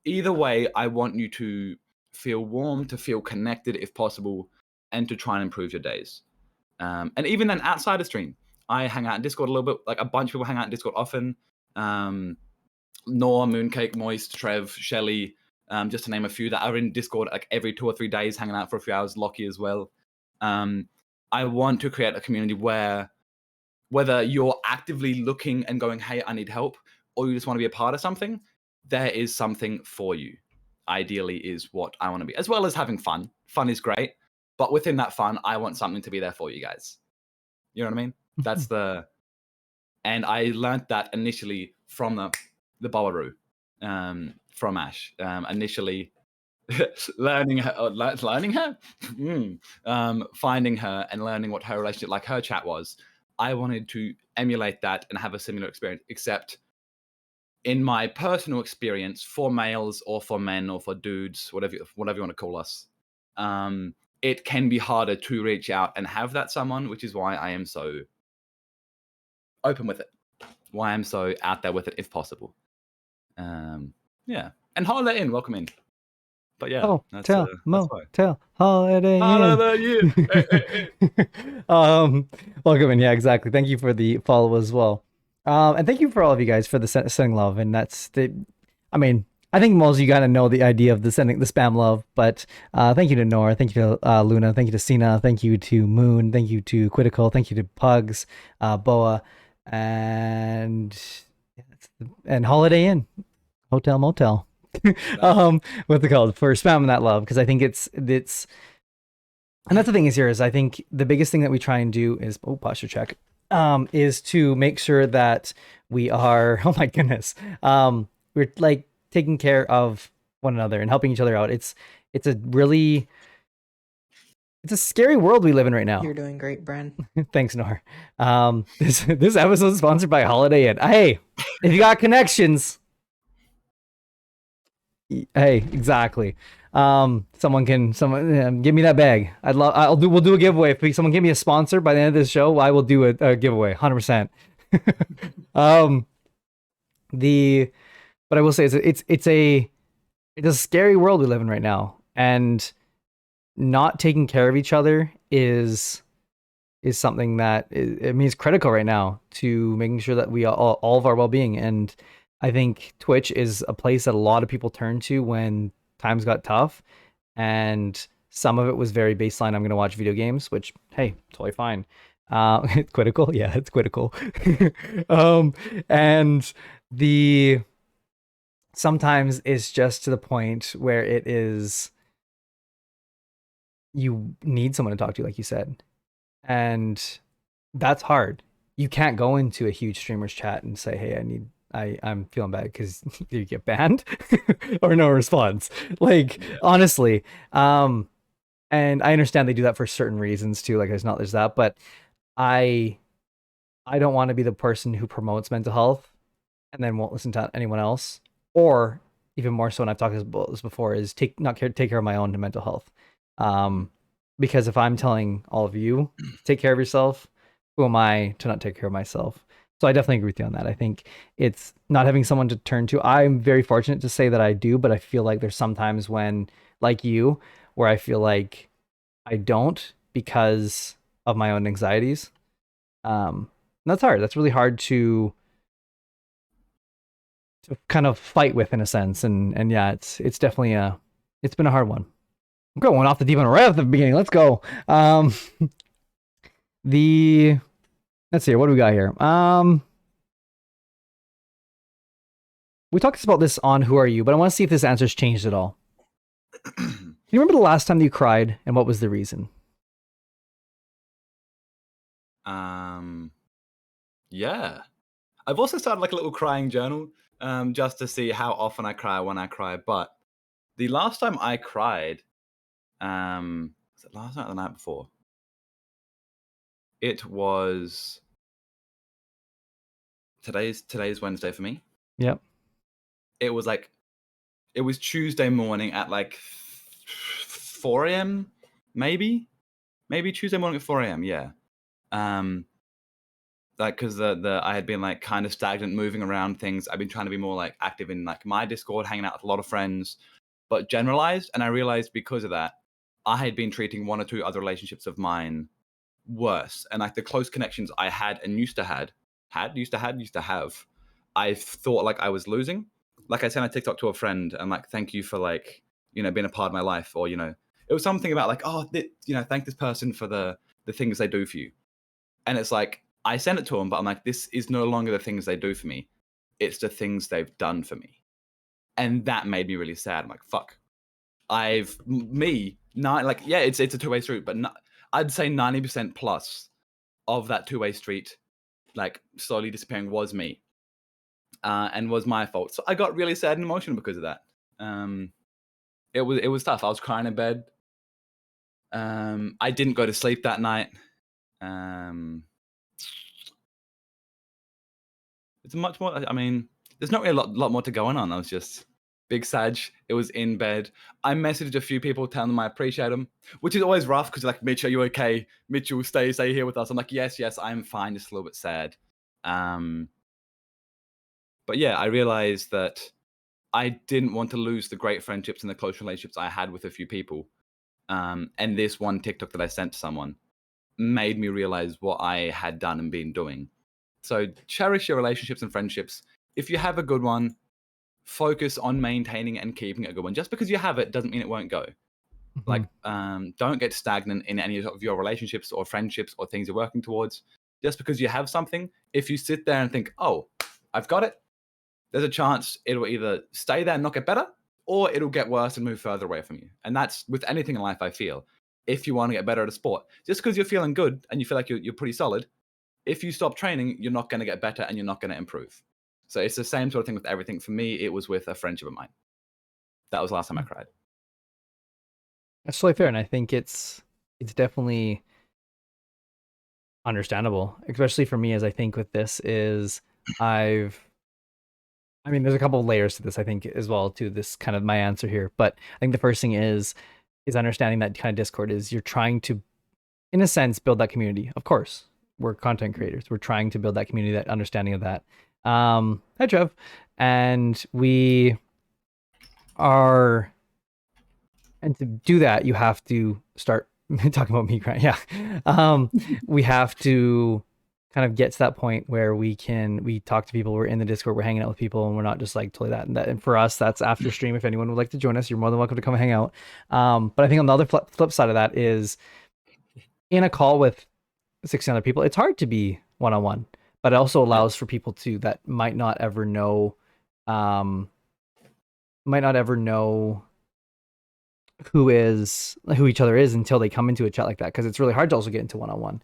either way, I want you to feel warm, to feel connected if possible, and to try and improve your days. And even then, outside of stream, I hang out in Discord a little bit. Like a bunch of people hang out in Discord often. Nor, Mooncake, Moist, Trev, Shelly, just to name a few that are in Discord like every 2 or 3 days, hanging out for a few hours. Lockie as well. I want to create a community where whether you're actively looking and going, "Hey, I need help," or you just want to be a part of something, there is something for you. Ideally is what I want to be, as well as having fun. Fun is great, but within that fun, I want something to be there for you guys. You know what I mean? That's and I learned that initially from the Bawaru, from Ash. Initially, learning her, finding her and learning what her relationship, like her chat was. I wanted to emulate that and have a similar experience, except in my personal experience, for males or for men or for dudes, whatever you want to call us, it can be harder to reach out and have that someone, which is why I am so open with it. Why I'm so out there with it, if possible. Yeah, and Holiday Inn, welcome in. But yeah, that's
Motel, Holiday Inn. Welcome in. Yeah, exactly. Thank you for the follow as well. And thank you for all of you guys for the sending love. And that's I mean, I think most of you gotta know the idea of the spam love. But thank you to Nora, thank you to Luna, thank you to Sina, thank you to Moon, thank you to Quitical, thank you to Pugs, Boa, and Holiday Inn, Hotel Motel. What's it called, for spamming that love, because I think it's and that's the thing is I think the biggest thing that we try and do is posture check, is to make sure that we are we're like taking care of one another and helping each other out. It's a really it's a scary world we live in right now.
You're doing great, Bren.
Thanks, Nor. This episode is sponsored by Holiday Inn. Hey, if you got connections, hey, exactly. Someone give me that bag. We'll do a giveaway. If someone give me a sponsor by the end of this show, I will do a giveaway, 100%. But I will say it's a scary world we live in right now, and not taking care of each other is something that is critical right now to making sure that we all of our well-being. And I think Twitch is a place that a lot of people turn to when times got tough, and some of it was very baseline. I'm going to watch video games, which, hey, totally fine. It's critical. Yeah, it's critical. And sometimes it's just to the point where it is, you need someone to talk to, like you said. And that's hard. You can't go into a huge streamer's chat and say, hey, I'm feeling bad, because you get banned or no response. Like, honestly. And I understand they do that for certain reasons too. Like, there's that, but I don't want to be the person who promotes mental health and then won't listen to anyone else. Or even more so, and I've talked about this before, is take care of my own mental health. Because if I'm telling all of you to take care of yourself, who am I to not take care of myself? So I definitely agree with you on that. I think it's not having someone to turn to. I'm very fortunate to say that I do, but I feel like there's sometimes when, like you, where I feel like I don't, because of my own anxieties. And that's hard. That's really hard to kind of fight with, in a sense. And yeah, it's definitely it's been a hard one. I'm going off the deep end right at the beginning. Let's go. Let's see, what do we got here? We talked about this on Who Are You, but I want to see if this answer's changed at all. Do you remember the last time you cried, and what was the reason?
Yeah. I've also started like a little crying journal, just to see how often I cry when I cry. But the last time I cried, was it last night or the night before? It was today's Wednesday for me.
Yep.
It was Tuesday morning at like 4 a.m. maybe Tuesday morning at 4 a.m. Yeah. Like, because I had been like kind of stagnant, moving around things. I've been trying to be more like active in like my Discord, hanging out with a lot of friends, but generalized. And I realized because of that, I had been treating one or two other relationships of mine worse. And like the close connections I had and used to have, I thought like I was losing. Like I sent a TikTok to a friend and like, thank you for like, being a part of my life. Or, it was something about like, oh, thank this person for the things they do for you. And it's like, I sent it to them, but I'm like, this is no longer the things they do for me. It's the things they've done for me. And that made me really sad. I'm like, fuck. It's a two-way street, but I'd say 90% plus of that two-way street, like slowly disappearing, was me. And was my fault. So I got really sad and emotional because of that. It was tough. I was crying in bed. I didn't go to sleep that night. It's much more. I mean, there's not really a lot more to go on. I was just big Sag. It was in bed. I messaged a few people telling them I appreciate them, which is always rough because like, Mitch, are you okay? Mitch will stay here with us. I'm like, yes, I'm fine. Just a little bit sad. But yeah, I realized that I didn't want to lose the great friendships and the close relationships I had with a few people. And this one TikTok that I sent to someone made me realize what I had done and been doing. So cherish your relationships and friendships. If you have a good one, focus on maintaining and keeping it a good one. Just because you have it doesn't mean it won't go. Mm-hmm. Like, don't get stagnant in any of your relationships or friendships or things you're working towards. Just because you have something, if you sit there and think, oh, I've got it, there's a chance it'll either stay there and not get better, or it'll get worse and move further away from you. And that's with anything in life, I feel. If you want to get better at a sport, just because you're feeling good and you feel like you're pretty solid, if you stop training, you're not going to get better and you're not going to improve. So it's the same sort of thing with everything. For me, it was with a friendship of mine. That was the last time I cried.
That's totally fair. And I think it's it's definitely understandable, especially for me, as I think with this is I mean, there's a couple of layers to this, I think, as well, to this kind of my answer here. But I think the first thing is understanding that kind of Discord is you're trying to, in a sense, build that community. Of course, we're content creators. We're trying to build that community, that understanding of that. Hi, Trev. And we are, and to do that, you have to start talking about me crying. Yeah. We have to kind of get to that point where we talk to people, we're in the Discord, we're hanging out with people, and we're not just like totally that. And for us, that's after stream. If anyone would like to join us, you're more than welcome to come hang out. But I think on the other flip side of that is in a call with 60 other people, it's hard to be one-on-one, but it also allows for people to that might not ever know who each other is until they come into a chat like that, because it's really hard to also get into one-on-one.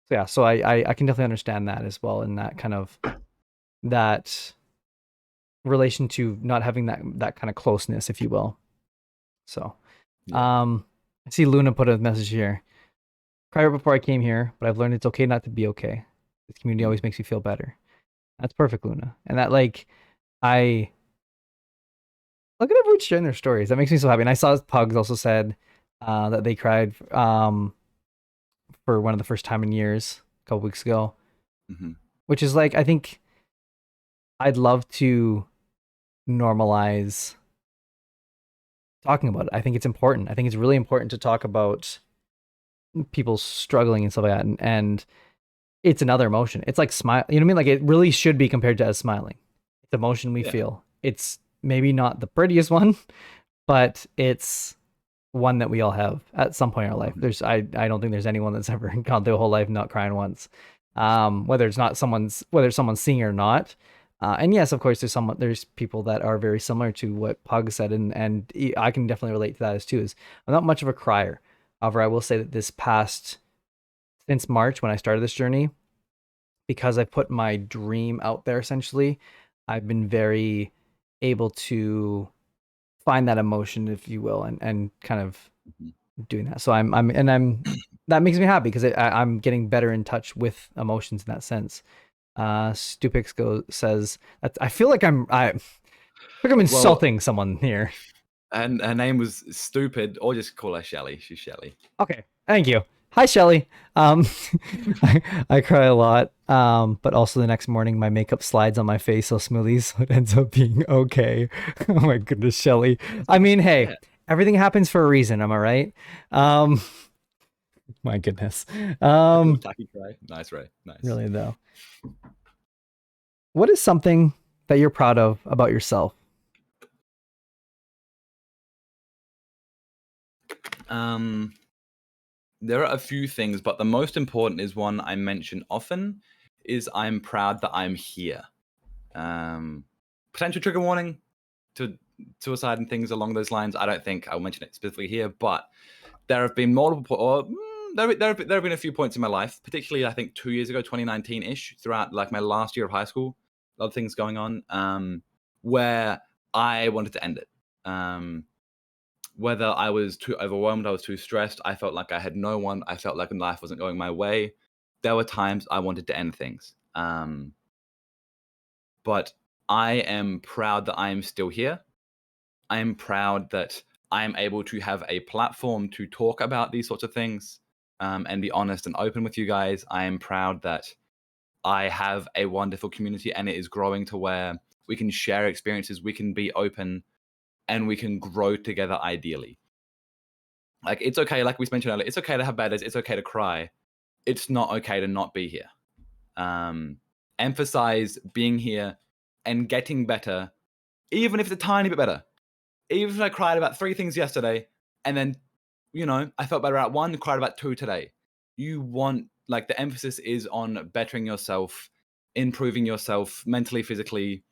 So yeah, so I can definitely understand that as well, in that kind of that relation to not having that kind of closeness, if you will. So I see Luna put a message here. Cried right before I came here, but I've learned it's okay not to be okay. This community always makes me feel better. That's perfect, Luna. And that, like, I look at everyone sharing their stories. That makes me so happy. And I saw Pugs also said that they cried for one of the first time in years a couple weeks ago, which is like, I think I'd love to normalize talking about it. I think it's important. I think it's really important to talk about people struggling and stuff like that. And it's another emotion. It's like smile. You know what I mean? Like, it really should be compared to as smiling. It's emotion we feel. It's maybe not the prettiest one, but it's one that we all have at some point in our life. I don't think there's anyone that's ever gone their whole life not crying once. Whether someone's seeing it or not. And yes, of course, there's people that are very similar to what Pug said, and I can definitely relate to that as too. Is I'm not much of a crier. However, I will say that since March, when I started this journey, because I put my dream out there, essentially, I've been very able to find that emotion, if you will, and kind of doing that. So I'm that makes me happy, because I'm getting better in touch with emotions in that sense. Stupix says that I feel like I'm insulting someone here.
And her name was Stupid, or just call her Shelly. She's Shelly.
Okay, thank you. Hi, Shelly. I cry a lot, but also the next morning my makeup slides on my face so smoothly, so it ends up being okay. Oh my goodness, Shelly. I mean, hey, everything happens for a reason, am I right? My goodness.
Nice, Ray. Nice.
Really, though. What is something that you're proud of about yourself?
There are a few things, but the most important is one I mention often, is I'm proud that I'm here. Potential trigger warning to suicide and things along those lines. I don't think I'll mention it specifically here, but there have been there have been a few points in my life, particularly I think 2 years ago, 2019-ish, throughout like my last year of high school, a lot of things going on, where I wanted to end it. Whether I was too overwhelmed, I was too stressed, I felt like I had no one, I felt like life wasn't going my way. There were times I wanted to end things. But I am proud that I am still here. I am proud that I am able to have a platform to talk about these sorts of things, and be honest and open with you guys. I am proud that I have a wonderful community, and it is growing to where we can share experiences, we can be open, and we can grow together ideally. Like, it's okay, like we mentioned earlier, it's okay to have bad days, it's okay to cry. It's not okay to not be here. Emphasize being here and getting better, even if it's a tiny bit better. Even if I cried about 3 things yesterday, and then, I felt better at 1, cried about 2 today. You want, like, the emphasis is on bettering yourself, improving yourself mentally, physically,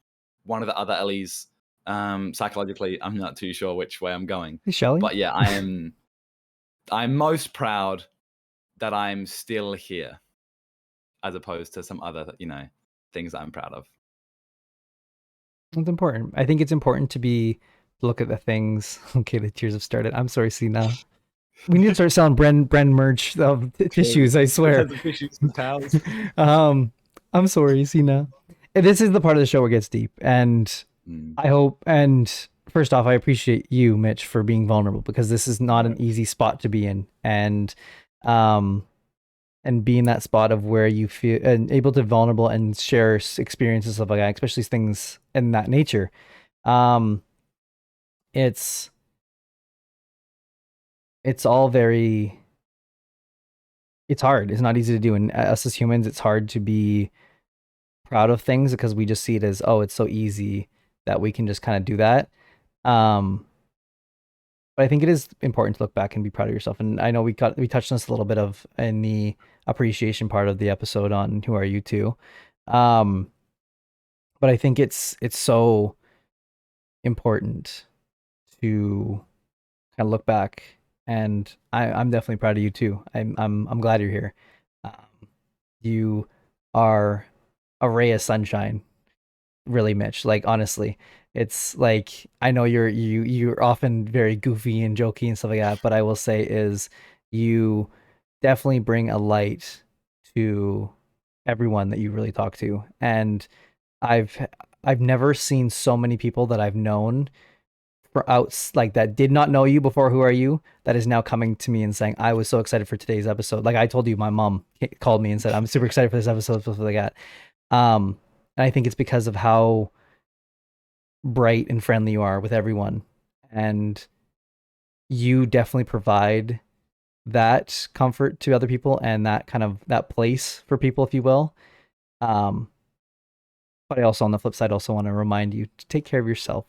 one of the other Ellie's, psychologically. I'm not too sure which way I'm going.
Hey, Shelly.
But yeah, I'm most proud that I'm still here, as opposed to some other, things that I'm proud of.
It's important. I think it's important to look at the things. Okay, the tears have started. I'm sorry, Sina. We need to start selling Bren merch of tissues. I swear.
Tissues and towels.
I'm sorry, Sina. This is the part of the show where it gets deep, and I hope. And first off, I appreciate you, Mitch, for being vulnerable because this is not an easy spot to be in, and be in that spot of where you feel and able to vulnerable and share experiences of like that, especially things in that nature. It's all very. It's hard. It's not easy to do, and us as humans, it's hard to be proud of things because we just see it as, oh, it's so easy that we can just kind of do that. But I think it is important to look back and be proud of yourself. And I know we touched on this a little bit of in the appreciation part of the episode on Who Are You To. But I think it's so important to kind of look back, and I'm definitely proud of you too. I'm glad you're here. You are a ray of sunshine, really, Mitch. Like honestly, it's like I know you're often very goofy and jokey and stuff like that, but I will say is you definitely bring a light to everyone that you really talk to, and I've never seen so many people that I've known for outs like that did not know you before. Who Are You? That is now coming to me and saying, I was so excited for today's episode. Like I told you, my mom called me and said, I'm super excited for this episode, stuff like that. And I think it's because of how bright and friendly you are with everyone. And you definitely provide that comfort to other people and that kind of that place for people, if you will. But I also, on the flip side, also want to remind you to take care of yourself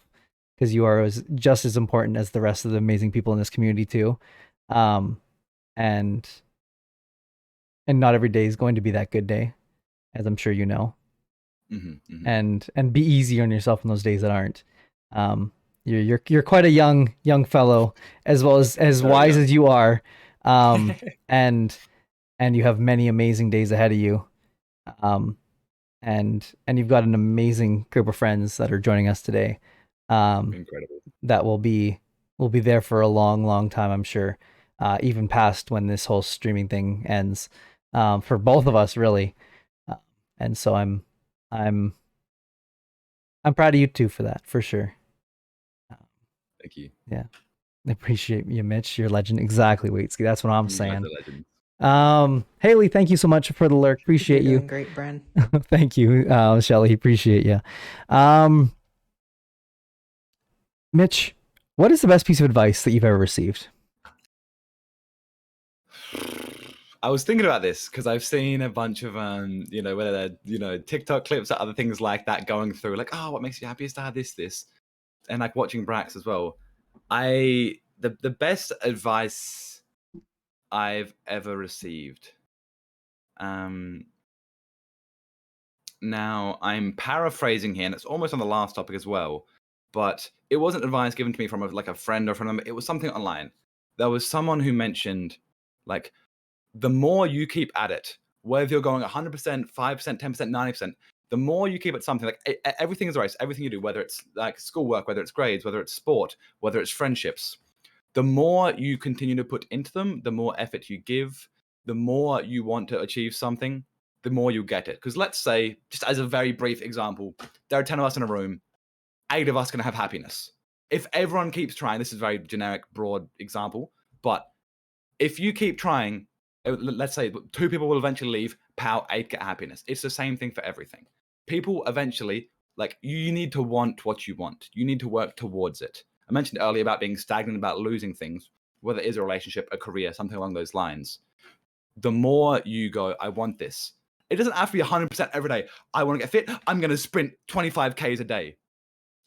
because you are just as important as the rest of the amazing people in this community too. And not every day is going to be that good day, as I'm sure you know. And be easy on yourself in those days that aren't. You're quite a young fellow, as well as wise as you are. And you have many amazing days ahead of you. And you've got an amazing group of friends that are joining us today.
Incredible.
That will be there for a long time, I'm sure. Even past when this whole streaming thing ends. For both of us, really. And so I'm proud of you too for that, for sure.
Thank you.
Yeah. I appreciate you, Mitch. You're a legend. Exactly, Waitsky. That's what I'm saying. Haley, thank you so much for the lurk. Appreciate you.
Doing great, Bren.
Thank you, Shelly. Appreciate you. Mitch, what is the best piece of advice that you've ever received?
I was thinking about this because I've seen a bunch of whether they're TikTok clips or other things like that going through, like, oh, what makes you happiest to have this, and like watching Brax as well. The best advice I've ever received. Now I'm paraphrasing here, and it's almost on the last topic as well, but it wasn't advice given to me from a friend or from a member. It was something online. There was someone who mentioned, like, the more you keep at it, whether you're going 100%, 5%, 10%, 90%, the more you keep at something, like everything is a race, everything you do, whether it's like schoolwork, whether it's grades, whether it's sport, whether it's friendships, the more you continue to put into them, the more effort you give, the more you want to achieve something, the more you get it. Because let's say, just as a very brief example, there are 10 of us in a room, 8 of us can have happiness. If everyone keeps trying, this is a very generic, broad example, but if you keep trying, let's say 2 people will eventually leave, pow, 8 get happiness. It's the same thing for everything. People eventually, like, you need to want what you want. You need to work towards it. I mentioned earlier about being stagnant, about losing things, whether it is a relationship, a career, something along those lines. The more you go, I want this. It doesn't have to be 100% every day. I want to get fit. I'm going to sprint 25Ks a day.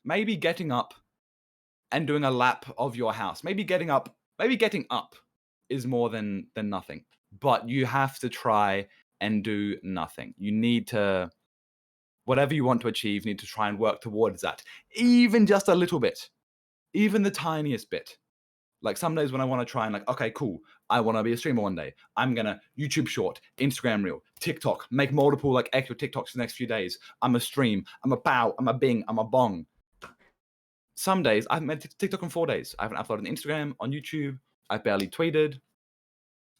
Maybe getting up and doing a lap of your house. Maybe getting up is more than nothing. But you have to try and do nothing. You need to, whatever you want to achieve, you need to try and work towards that. Even just a little bit. Even the tiniest bit. Like some days when I want to try and like, okay, cool. I want to be a streamer one day. I'm going to YouTube short, Instagram reel, TikTok, make multiple like extra TikToks the next few days. I'm a stream. I'm a bow. I'm a bing. I'm a bong. Some days I've made TikTok in 4 days. I haven't uploaded on Instagram, on YouTube, I barely tweeted.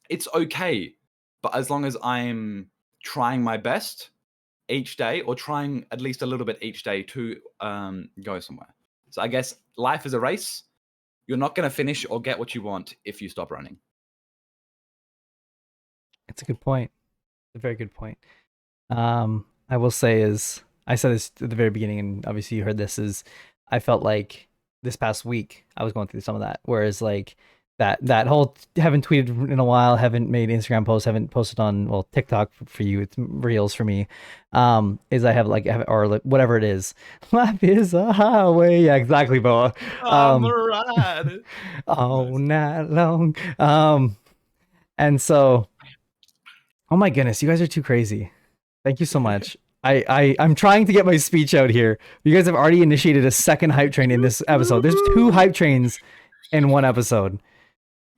It's okay. But as long as I'm trying my best each day, or trying at least a little bit each day to go somewhere. So I guess life is a race. You're not going to finish or get what you want if you stop running.
It's a good point. A very good point. I will say is, I said this at the very beginning, and obviously you heard this, is I felt like this past week I was going through some of that. Whereas like that whole haven't tweeted in a while, haven't made Instagram posts, haven't posted on TikTok for you, it's Reels for me. Is I have or like whatever it is. Life is a highway. Yeah, exactly, Boa.
Ride.
All night long. And so, oh my goodness, you guys are too crazy. Thank you so much. I'm trying to get my speech out here. You guys have already initiated a second hype train in this episode. There's 2 hype trains in one episode.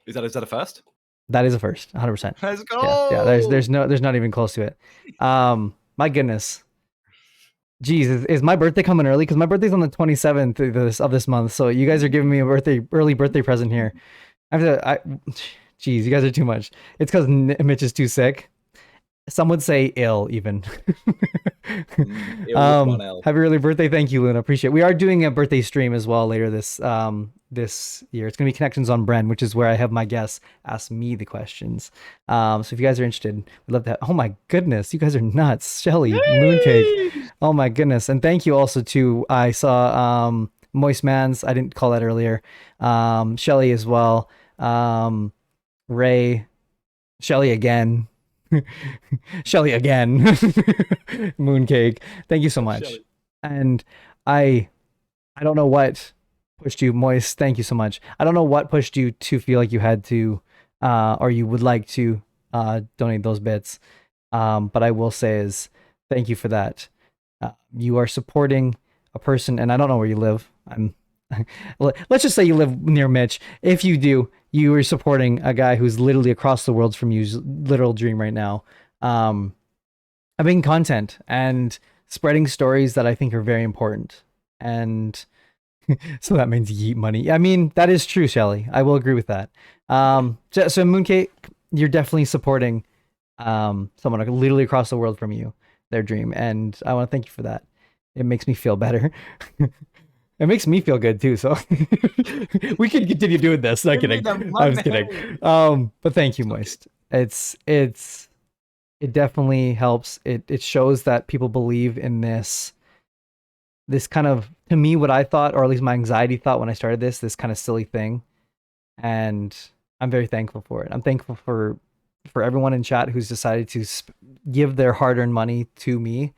Is that a first?
That is a first, 100%.
Let's go.
Yeah, there's not even close to it. My goodness. Jeez, is my birthday coming early? Because my birthday's on the 27th of this month. So you guys are giving me a early birthday present here. Jeez, you guys are too much. It's because Mitch is too sick. Some would say ill, even. Happy early birthday. Thank you, Luna. Appreciate it. We are doing a birthday stream as well later this year. It's going to be Connections on Bren, which is where I have my guests ask me the questions. So if you guys are interested, we'd love to have, oh my goodness, you guys are nuts. Shelly, Mooncake. Oh my goodness. And thank you also to, I saw Moist Mans. I didn't call that earlier. Shelly as well. Ray. Shelly again. Shelly again. Mooncake. Thank you so much.
Shelly.
And I don't know what pushed you, Moist. Thank you so much. I don't know what pushed you to feel like you had to or you would like to donate those bits. But I will say is thank you for that. You are supporting a person, and I don't know where you live. Let's just say you live near Mitch. If you do, you are supporting a guy who's literally across the world from you's literal dream right now. I'm making content and spreading stories that I think are very important. And so that means yeet money. I mean, that is true, Shelly. I will agree with that. So Mooncake, you're definitely supporting someone literally across the world from you, their dream. And I want to thank you for that. It makes me feel better. It makes me feel good too, so we can continue doing this. Not kidding. I'm just kidding. But thank you, Moist. It definitely helps. It shows that people believe in this kind of, to me, what I thought, or at least my anxiety thought when I started this kind of silly thing. And I'm very thankful for it. I'm thankful for everyone in chat who's decided to give their hard-earned money to me,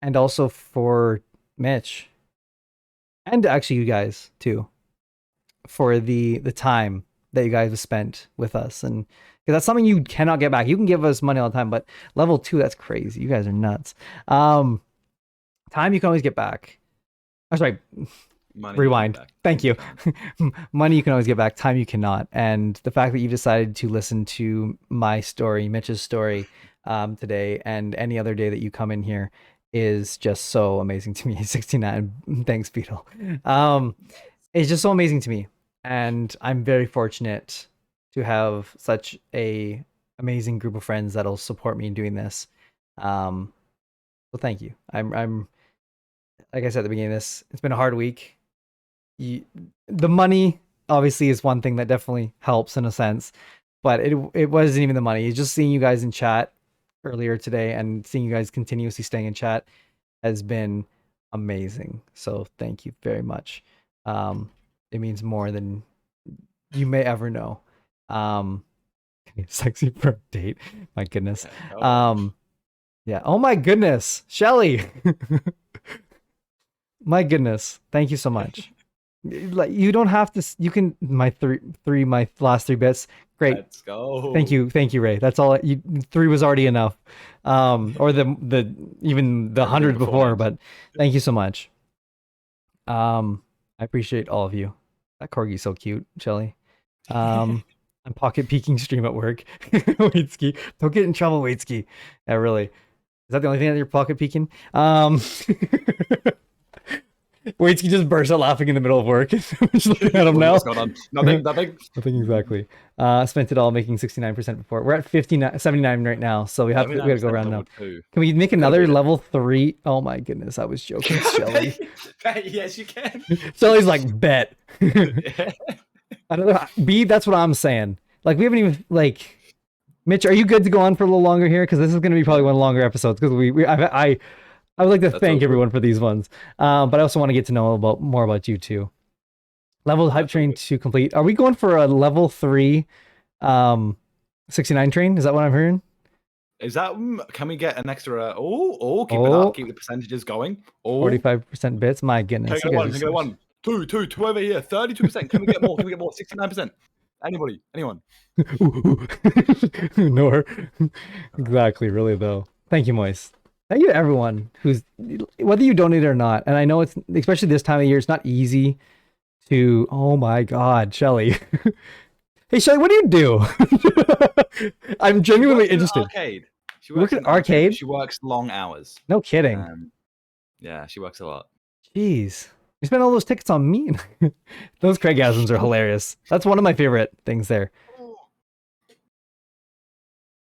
and also for Mitch. And actually you guys too, for the time that you guys have spent with us. And because that's something you cannot get back. You can give us money all the time, but level 2, that's crazy. You guys are nuts. Time you can always get back. I'm sorry,
Money
rewind.
back.
Thank you. Money you can always get back, time you cannot. And the fact that you've decided to listen to my story, Mitch's story, today, and any other day that you come in here, is just so amazing to me. 69. Thanks, Beetle. It's just so amazing to me. And I'm very fortunate to have such a amazing group of friends that'll support me in doing this. So thank you. I'm like I said at the beginning of this, it's been a hard week. The money obviously is one thing that definitely helps in a sense, but it wasn't even the money. It's just seeing you guys in chat earlier today and seeing you guys continuously staying in chat has been amazing. So thank you very much. It means more than you may ever know. Sexy for a date. My goodness. Yeah. Oh my goodness. Shelly. My goodness. Thank you so much. Like, you don't have to, you can, my last 3 bits. Great.
Let's go.
Thank you, Ray. That's all. 3 was already enough. Or the even the 100 before, but thank you so much. I appreciate all of you. That corgi's so cute, Shelly. I'm pocket peeking stream at work. Waitski. Don't get in trouble, Waitski. Yeah, really. Is that the only thing that you're pocket peeking? Wait, he just bursts out laughing in the middle of work. Just looking at him now.
What's going on? Nothing.
Nothing exactly. Spent it all making 69% before. We're at 79 right now, so we have to go around now. Can we make another level 3? Oh my goodness, I was joking, Shelly.
Yes, you can.
Shelly's like, bet. Another B, that's what I'm saying. Like, we haven't even, like, Mitch, are you good to go on for a little longer here? Because this is going to be probably one of the longer episodes. Because I would like to thank everyone for these ones. But I also want to get to know more about you too. Level hype train to complete. Are we going for a level 3 69 train? Is that what I'm hearing?
Is that, can we get an extra, keep it up, keep the percentages going.
45% bits, my goodness.
Take it one. Two over here, 32%. Can we get more? 69%. Anybody? Anyone?
Nor. Exactly, really though. Thank you, Moist. Thank you to everyone who's, whether you donate or not, and I know it's, especially this time of year, it's not easy to, oh my god, Shelly. Hey Shelly, what do you do? I'm genuinely interested.
Arcade. She
works at arcade?
She works long hours.
No kidding.
Yeah, she works a lot.
Jeez. You spent all those tickets on me. Those Craigasms are hilarious. That's one of my favorite things there.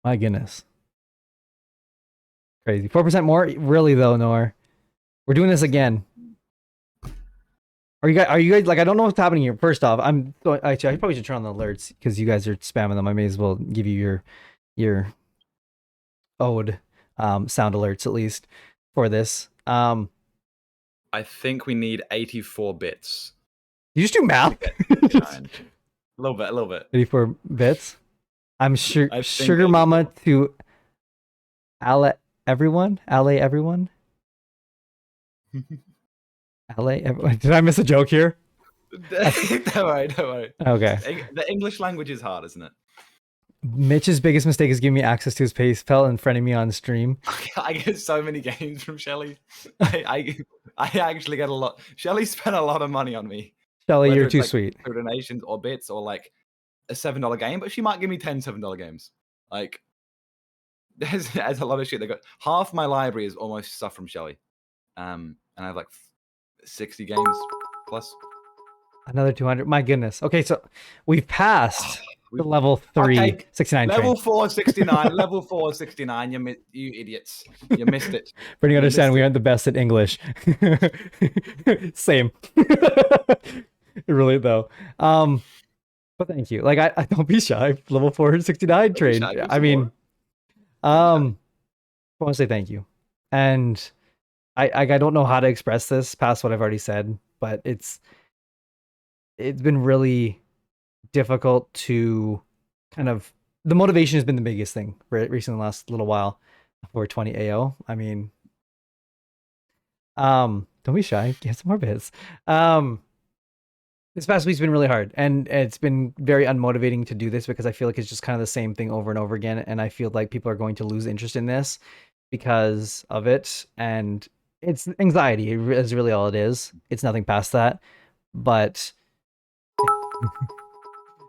My goodness. Crazy. 4% more? Really though, Nor. We're doing this again. Are you guys like, I don't know what's happening here. First off, actually I probably should turn on the alerts because you guys are spamming them. I may as well give you your ode sound alerts at least for this.
I think we need 84 bits.
You just do math?
A little bit.
84 bits? I'm sure Sugar Mama to everyone? LA everyone? LA everyone? Did I miss a joke here?
Don't worry.
Okay.
The English language is hard, isn't it?
Mitch's biggest mistake is giving me access to his PayPal and friending me on stream.
I get so many games from Shelly. I actually get a lot. Shelly spent a lot of money on me.
Shelly, you're too sweet.
Through donations or bits or like a $7 game, but she might give me 10 $7 games. Like, there's a lot of shit. They got half my library is almost stuff from Shelly. And I have like 60 games plus.
Another 200. My goodness. Okay, so we've passed the level 3 69
level
train.
4 69. Level 4 69. You idiots. You missed it.
But you understand we aren't the best at English. Same. Really though. But thank you. Like I don't be shy. Level 4 69 train. I mean, I want to say thank you. And I don't know how to express this past what I've already said, but it's been really difficult to kind of, the motivation has been the biggest thing recently, the last little while for 20 AO. I mean, don't be shy, get some more bits. This past week's been really hard, and it's been very unmotivating to do this because I feel like it's just kind of the same thing over and over again, and I feel like people are going to lose interest in this because of it, and it's anxiety is really all it is. It's nothing past that, but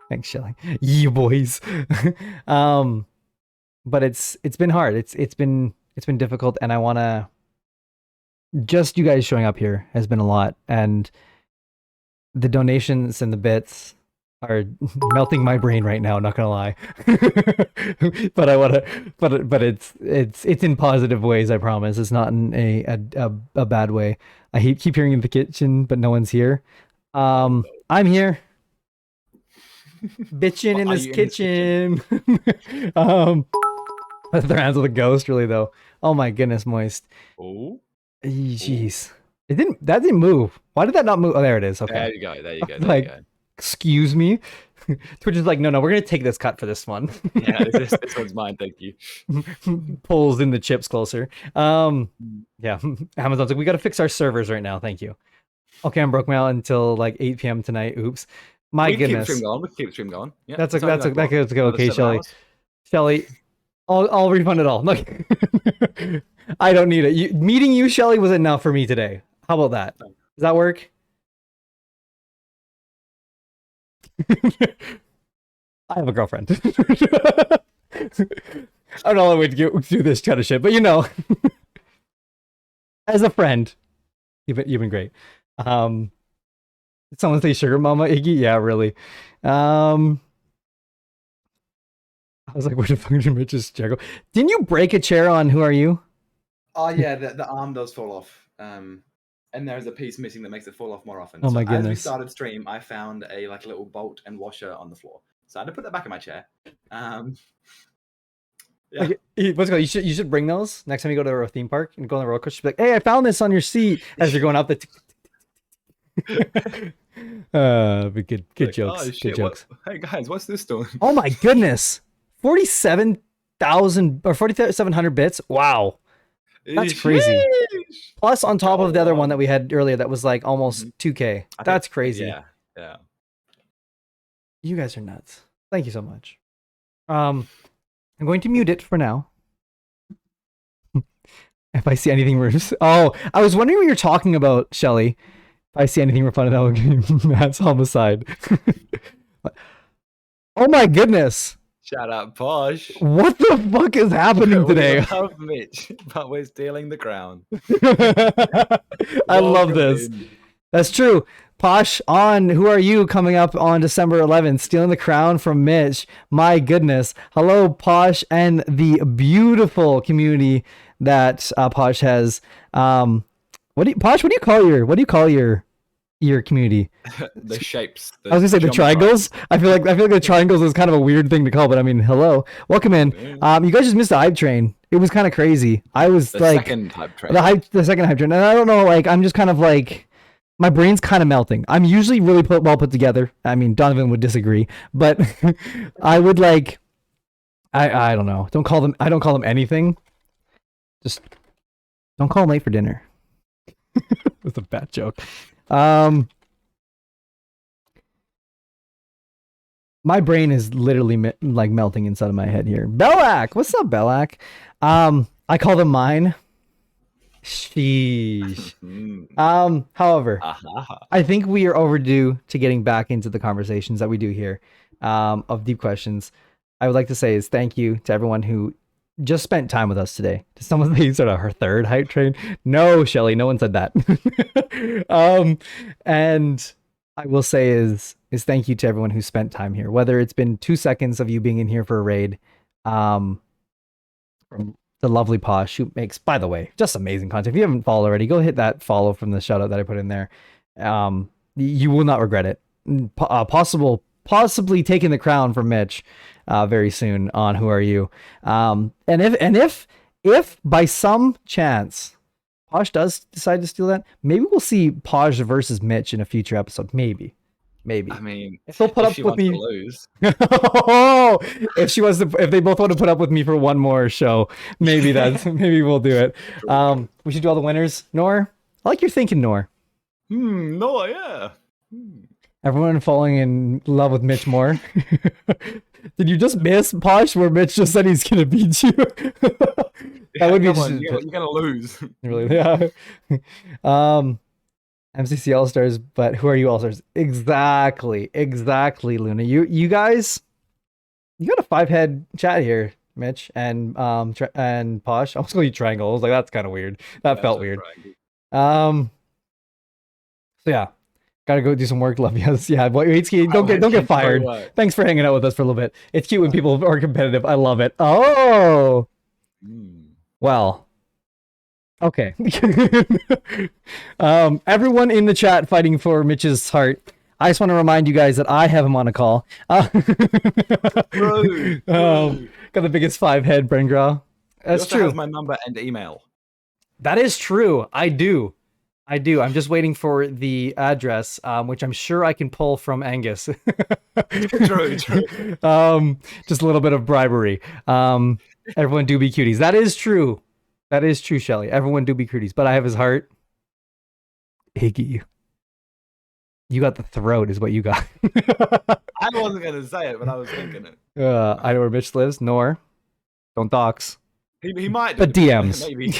thanks, Shelly. You boys. But it's been hard. It's been difficult, and I want to, just you guys showing up here has been a lot, and the donations and the bits are melting my brain right now, not gonna lie. But I want to, but it's in positive ways, I promise. It's not in a bad way. I keep hearing in the kitchen, but no one's here. I'm here. Bitching in this kitchen. Their hands with a ghost, really though. Oh my goodness, Moist.
Oh.
Jeez. That didn't move. Why did that not move? Oh, there it is. Okay.
There you go. There you go.
Like, excuse me. Twitch is like, no, we're gonna take this cut for this one.
Yeah, this one's mine. Thank you.
Pulls in the chips closer. Yeah. Amazon's like, we gotta fix our servers right now. Thank you. Okay, I'm broke mail until like 8 p.m. tonight. Oops. My goodness.
We can keep the stream going. Yeah,
that could go okay, Shelly. Shelly, I'll refund it all. Look, I don't need it. Meeting you, Shelly, was enough for me today. How about that? Does that work? I have a girlfriend. I don't know how to do this kind of shit, but you know, as a friend, you've been great. Did someone say sugar mama, Iggy? Yeah, really. I was like, where the fuck did Mitch's chair go? Didn't you break a chair on Who Are You?
Oh yeah, the arm does fall off. And there's a piece missing that makes it fall off more often.
Oh
so
my
as we
goodness.
started stream, I found a like little bolt and washer on the floor. So I had to put that back in my chair. Yeah.
Like, what's it called? You should bring those next time you go to a theme park and go on the roller coaster. Be like, hey, I found this on your seat as you're going up the. But good
Like,
jokes.
oh,
Good
shit,
jokes.
Hey guys, what's this doing?
Oh my goodness, 47,000 or 4,700 bits. Wow, that's crazy. Plus on top of the other one that we had earlier, that was like almost 2K. That's crazy.
Yeah.
You guys are nuts. Thank you so much. I'm going to mute it for now. If I see anything worse. Oh, I was wondering what you're talking about, Shelly. If I see anything repetitive, Matt's homicide. Oh my goodness.
Shout out, Posh.
What the fuck is happening today?
We love Mitch, but we're stealing the crown.
I love
Welcome
this.
in.
That's true. Posh on Who Are You coming up on December 11th, stealing the crown from Mitch. My goodness. Hello, Posh, and the beautiful community that Posh has. Posh, what do you call your community?
The shapes.
I was gonna say the triangles. I feel like the triangles is kind of a weird thing to call, but I mean, hello, welcome in. You guys just missed the hype train. It was kind of crazy. I was
The
like
second hype train.
the second hype train, and I don't know, like I'm just kind of like my brain's kind of melting. I'm usually really well put together. I mean, Donovan would disagree, but I would like, I don't know. I don't call them anything. Just don't call them late for dinner. That's a bad joke. My brain is literally like melting inside of my head here. Belak, what's up, Belak? I call them mine. Sheesh. However, I think we are overdue to getting back into the conversations that we do here, of deep questions. I would like to say is thank you to everyone who just spent time with us today. Did someone say sort of her third hype train? No, Shelly, no one said that. And I will say is thank you to everyone who spent time here, whether it's been 2 seconds of you being in here for a raid, from the lovely Posh, who makes, by the way, just amazing content. If you haven't followed already, go hit that follow from the shout out that I put in there. You will not regret it. Possibly taking the crown from Mitch very soon on Who Are You. And if by some chance Posh does decide to steal that, maybe we'll see Posh versus Mitch in a future episode. Maybe.
I mean,
if they'll put up
she
with
wants
me
to lose.
if they both want to put up with me for one more show, maybe we'll do it. We should do all the winners. Nor, I like your thinking, Nor.
No, yeah.
Everyone falling in love with Mitch more. Did you just miss Posh where Mitch just said he's gonna beat you? That would be
Come on, you're gonna lose.
Really, yeah. MCC All Stars, but Who Are You All Stars? Exactly, Luna. You guys, you got a 5-head chat here, Mitch and and Posh. I was going to triangle. I was like, that's kind of weird. That felt weird. So yeah, gotta go do some work. Love you. Yeah, wait, Ski, don't get fired. Thanks for hanging out with us for a little bit. It's cute when people are competitive. I love it. Oh, well. Okay. Everyone in the chat fighting for Mitch's heart. I just want to remind you guys that I have him on a call. Got the biggest 5-head brain draw. That's true.
Has my number and email.
That is true. I do. I'm just waiting for the address, which I'm sure I can pull from Angus.
True.
Just a little bit of bribery. Everyone do be cuties. That is true. That is true, Shelly. Everyone do be cuties, but I have his heart. Iggy. You got the throat is what you got.
I wasn't going to say it, but I was thinking it.
I know where Mitch lives. Nor. Don't dox.
He might.
But DMs.
Maybe.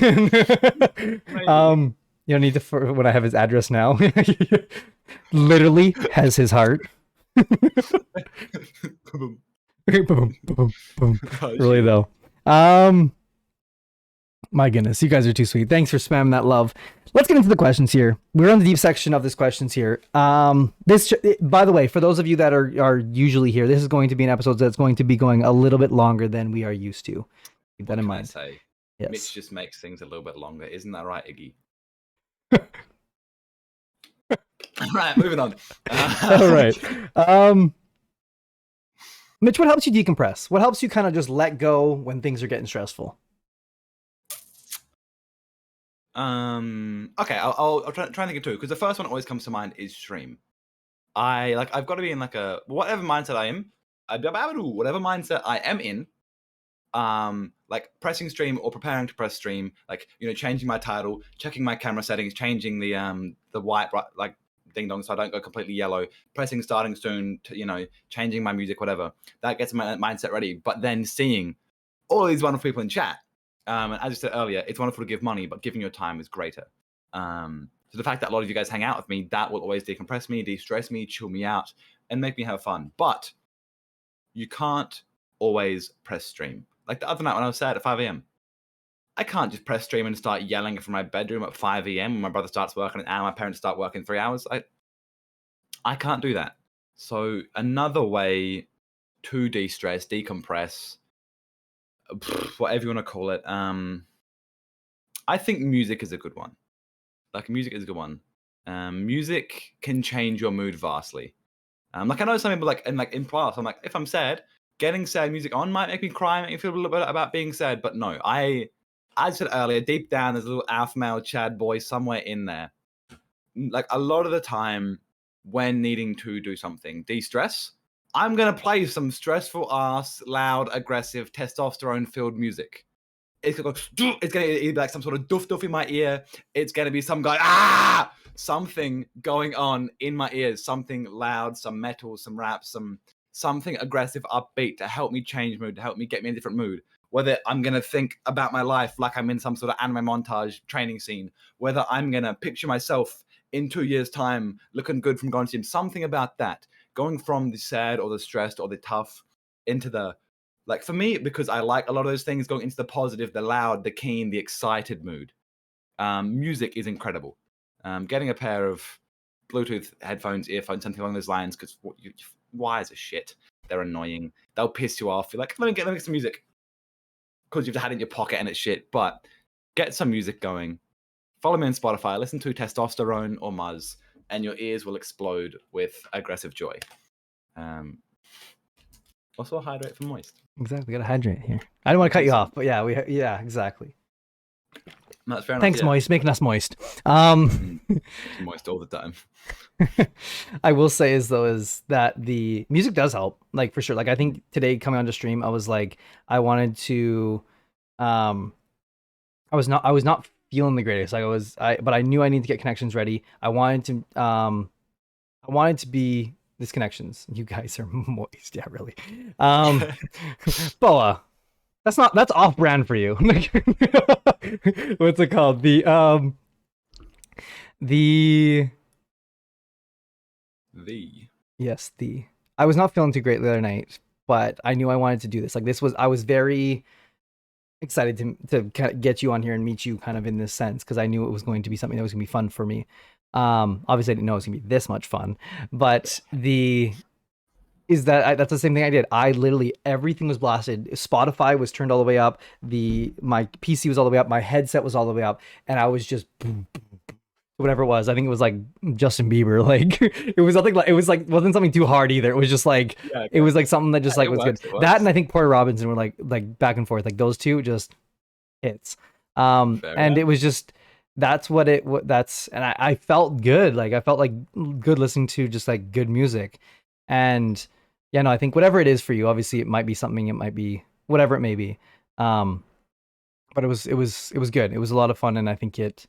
You don't need to, when I have his address now. Literally has his heart. Okay, boom. Really though. My goodness, you guys are too sweet. Thanks for spamming that love. Let's get into the questions here. We're on the deep section of this questions here. By the way, for those of you that are usually here, this is going to be an episode that's going to be going a little bit longer than we are used to. Keep that in mind.
Say,
yes.
Mitch just makes things a little bit longer. Isn't that right, Iggy? Right, moving on.
All right. Mitch, what helps you decompress? What helps you kind of just let go when things are getting stressful?
Okay, I'll try and think of two, because the first one that always comes to mind is stream. I've got to be in like a whatever mindset I am, whatever mindset I am in, like pressing stream or preparing to press stream, like, you know, changing my title, checking my camera settings, changing the white like ding dong so I don't go completely yellow, pressing starting soon, to, you know, changing my music, whatever. That gets my mindset ready. But then seeing all these wonderful people in chat. And as I said earlier, it's wonderful to give money, but giving your time is greater. So the fact that a lot of you guys hang out with me, that will always decompress me, de-stress me, chill me out, and make me have fun. But you can't always press stream. Like the other night when I was sad at 5 a.m., I can't just press stream and start yelling from my bedroom at 5 a.m. when my brother starts working an hour, my parents start working 3 hours. I can't do that. So another way to de-stress, decompress, whatever you want to call it, I think music is a good one. Like, music is a good one. Music can change your mood vastly. Like, I know some people in class, I'm like, if I'm sad, getting sad music on might make me cry, make me feel a little bit about being sad. But no, as I said earlier, deep down, there's a little alpha male Chad boy somewhere in there. Like, a lot of the time, when needing to do something, de-stress, I'm going to play some stressful ass, loud, aggressive, testosterone-filled music. It's going to be like some sort of doof in my ear. It's going to be some guy, something going on in my ears, something loud, some metal, some rap, something aggressive, upbeat to help me change mood, to help me get me in a different mood. Whether I'm going to think about my life like I'm in some sort of anime montage training scene, whether I'm going to picture myself in 2 years' time looking good from going to gym, something about that. Going from the sad or the stressed or the tough into the, like, for me, because I like a lot of those things, going into the positive, the loud, the keen, the excited mood. Music is incredible. Getting a pair of Bluetooth headphones, earphones, something along those lines, because wires are shit. They're annoying. They'll piss you off. You're like, let me get some music. Because you've had it in your pocket and it's shit. But get some music going. Follow me on Spotify. Listen to Testosterone or Muzz, and your ears will explode with aggressive joy. Also hydrate for moist.
Exactly, gotta hydrate here. I don't want to cut you off, but yeah, exactly.
No, that's fair enough.
Thanks,
yeah.
Moist, making us moist.
Moist all the time.
I will say is that the music does help, like, for sure. Like, I think today coming onto stream, I was like, I wanted to, I was not feeling the greatest. But I knew I needed to get connections ready. I wanted to be these connections. You guys are moist, yeah, really. Boa, that's off brand for you. What's it called? Yes, I was not feeling too great the other night, but I knew I wanted to do this. Like, I was very excited to get you on here and meet you kind of in this sense, because I knew it was going to be something that was going to be fun for me. Obviously I didn't know it was going to be this much fun, but that's the same thing I did. I literally, everything was blasted. Spotify was turned all the way up. My PC was all the way up. My headset was all the way up, and I was just boom, boom, boom, whatever it was. I think it was like Justin Bieber. Like, it was nothing like, wasn't something too hard either. It was just like, it was like something that just like was good. That, and I think Porter Robinson were like back and forth. Like, those two just hits. And it was just, that's and I felt good. Like, I felt like good listening to just like good music. And yeah, no, I think whatever it is for you, obviously it might be something, it might be whatever it may be. But it was good. It was a lot of fun, and I think it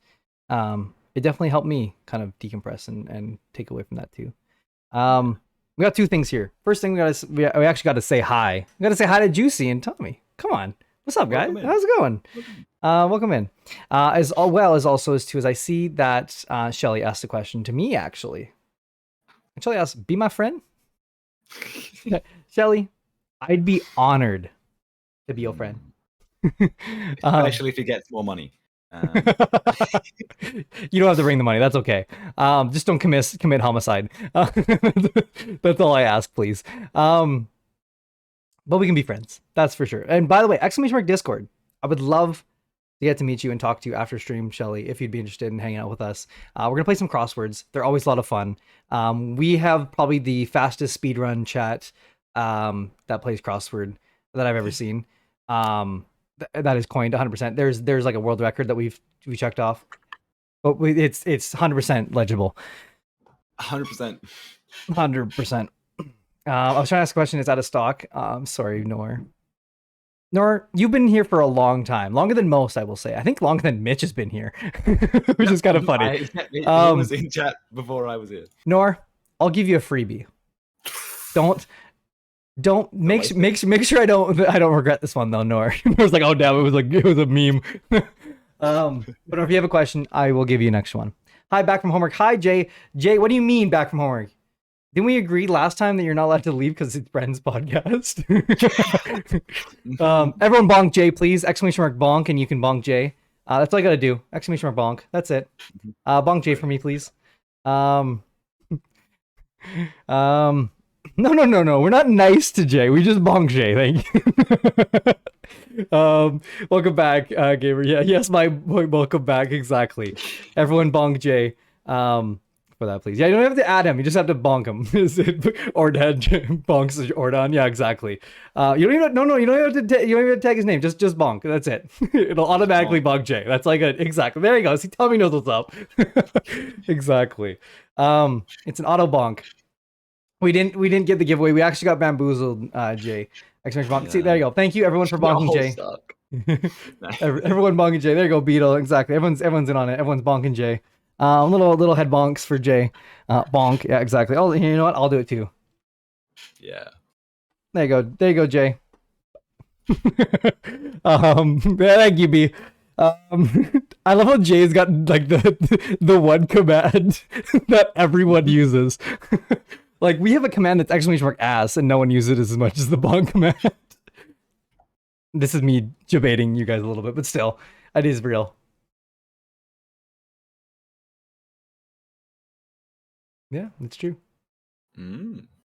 definitely helped me kind of decompress and take away from that too. We got two things here. First thing, we actually got to say hi. We got to say hi to Juicy and Tommy. Come on, what's up, guys? How's it going? Welcome in. As well as I see that Shelly asked a question to me, actually. Shelly asked, "Be my friend." Shelly, I'd be honored to be your friend.
Especially if he gets more money.
You don't have to bring the money. That's okay. Just don't commit homicide. That's all I ask, please. But we can be friends. That's for sure. And by the way, !Discord. I would love to get to meet you and talk to you after stream, Shelly, if you'd be interested in hanging out with us. We're gonna play some crosswords. They're always a lot of fun. We have probably the fastest speedrun chat that plays crossword that I've ever seen. That is coined 100%. There's like a world record that we checked off, but it's 100% legible.
100%.
100%. I was trying to ask a question. It's out of stock. Sorry, Nor. Nor, you've been here for a long time, longer than most, I will say. I think longer than Mitch has been here, which is kind of funny.
He was in chat before I was here.
Nor, I'll give you a freebie. Don't make sure I don't regret this one though. Nor, I was like, oh damn, it was a meme. But if you have a question, I will give you an extra one. Hi, back from homework. Hi, Jay. Jay, what do you mean back from homework? Didn't we agree last time that you're not allowed to leave because it's Bren's podcast? Everyone bonk Jay, please. ! Bonk, and you can bonk Jay. That's all I gotta do. ! Bonk. That's it. Bonk Jay for me, please. No. We're not nice to Jay. We just bonk Jay. Thank you. Welcome back, gamer. Yeah, yes, my boy. Welcome back. Exactly. Everyone bonk Jay. For that, please. Yeah, you don't have to add him. You just have to bonk him. Ordad bonks Ordon. Yeah, exactly. You don't even you don't have to tag his name. Just bonk. That's it. It'll automatically bonk Jay. That's like exactly. There you go. See, Tommy knows what's up. Exactly. It's an auto bonk. We didn't get the giveaway. We actually got bamboozled, Jay. Bonk. Yeah. See, there you go. Thank you everyone for bonking Jay. Everyone bonking Jay. There you go, Beetle. Exactly. Everyone's in on it. Everyone's bonking Jay. Little head bonks for Jay. Bonk. Yeah, exactly. Oh, you know what? I'll do it too.
Yeah.
There you go, Jay. Thank you, B. I love how Jay's got like the one command that everyone uses. Like we have a command that's !ass, and no one uses it as much as the bonk command. This is me debating you guys a little bit, but still, it is real. Yeah, it's true.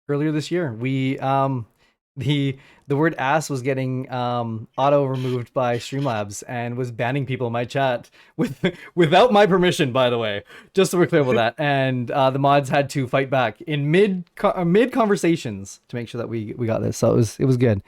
Earlier this year, we the word ass was getting auto removed by Streamlabs and was banning people in my chat without my permission, by the way. Just so we're clear about that. And the mods had to fight back in mid conversations to make sure that we got this. So it was good.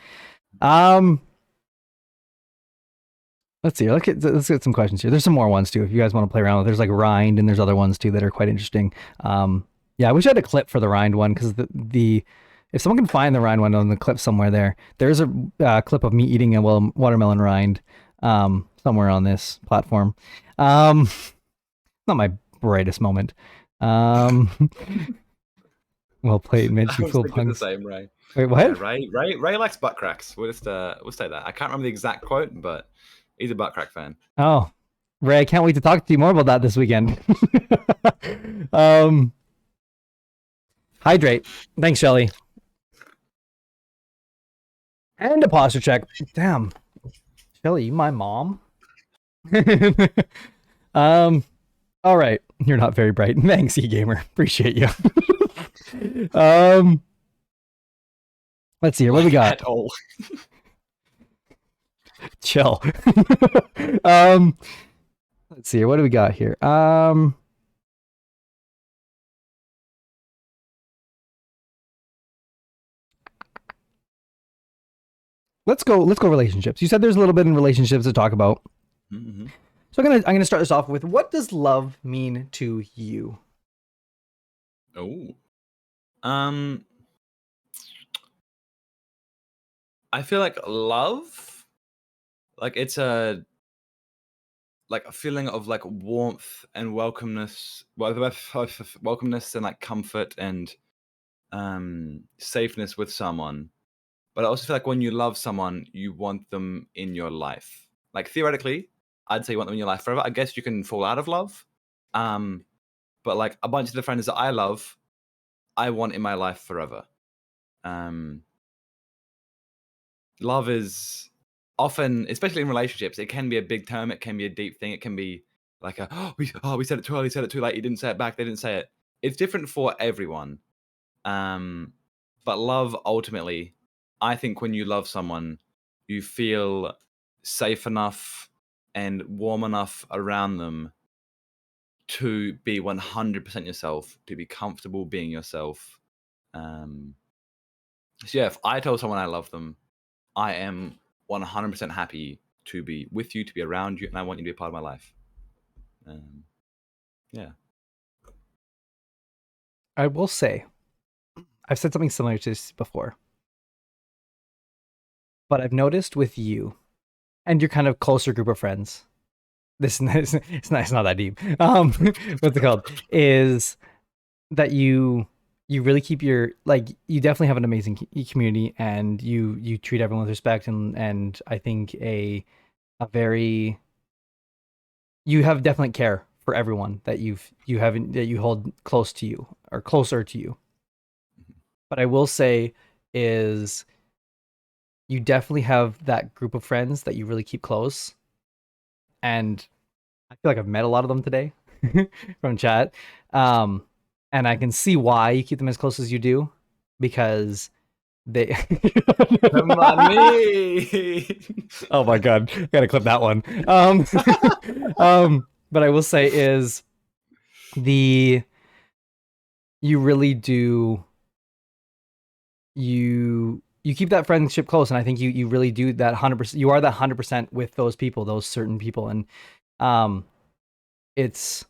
Let's see. Let's get some questions here. There's some more ones too if you guys want to play around with. There's like Rind and there's other ones too that are quite interesting. Yeah, I wish I had a clip for the Rind one because the if someone can find the rind one on the clip somewhere there's a clip of me eating a watermelon rind somewhere on this platform. Not my brightest moment. Well played, Mitch. You full
the same, Ray.
Wait, what?
Yeah, Ray likes butt cracks. We'll say that. I can't remember the exact quote, but he's a butt crack fan.
Oh, Ray, I can't wait to talk to you more about that this weekend. Hydrate. Thanks, Shelly. And a posture check. Damn. Shelly, you my mom? All right. You're not very bright. Thanks, eGamer. Appreciate you. Let's see here. What do we got?
At all.
Chill. Let's see here. What do we got here? Let's go relationships. You said there's a little bit in relationships to talk about.
Mm-hmm.
So I'm gonna start this off with, what does love mean to you?
Oh. I feel like love, like it's a feeling of like warmth and welcomeness and like comfort and safeness with someone. But I also feel like when you love someone, you want them in your life. Like theoretically, I'd say you want them in your life forever. I guess you can fall out of love. But like a bunch of the friends that I love, I want in my life forever. Love is often, especially in relationships, it can be a big term. It can be a deep thing. It can be like we said it too early, said it too late. You didn't say it back. They didn't say it. It's different for everyone. But love, ultimately, I think when you love someone, you feel safe enough and warm enough around them to be 100% yourself, to be comfortable being yourself. So yeah, if I tell someone I love them, I am 100% happy to be with you, to be around you, and I want you to be a part of my life. Yeah.
I will say, I've said something similar to this before, but I've noticed with you and your kind of closer group of friends, it's not that deep. What's it called? Is that you really keep your, like, you definitely have an amazing community, and you treat everyone with respect, and I think a very, you have definite care for everyone that you hold close to you or closer to you. But I will say is you definitely have that group of friends that you really keep close. And I feel like I've met a lot of them today from chat. And I can see why you keep them as close as you do, because they
Money.
Oh my god, I gotta clip that one. But I will say is you really do, you keep that friendship close, and I think you really do that 100%. You are that 100% with those people, those certain people, and it's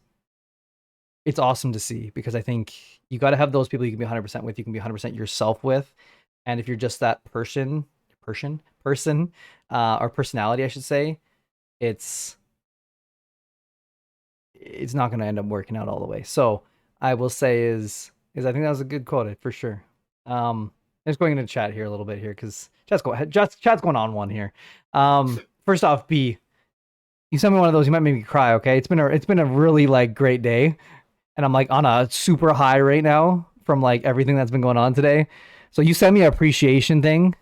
awesome to see, because I think you got to have those people you can be 100% with, you can be 100% yourself with, and if you're just that person or personality, I should say, it's not going to end up working out all the way. So I will say is I think that was a good quote for sure. Just going into chat here a little bit here, because chat's going on one here. First off, B, you sent me one of those, you might make me cry. Okay, it's been a really like great day, and I'm like on a super high right now from like everything that's been going on today. So you sent me an appreciation thing,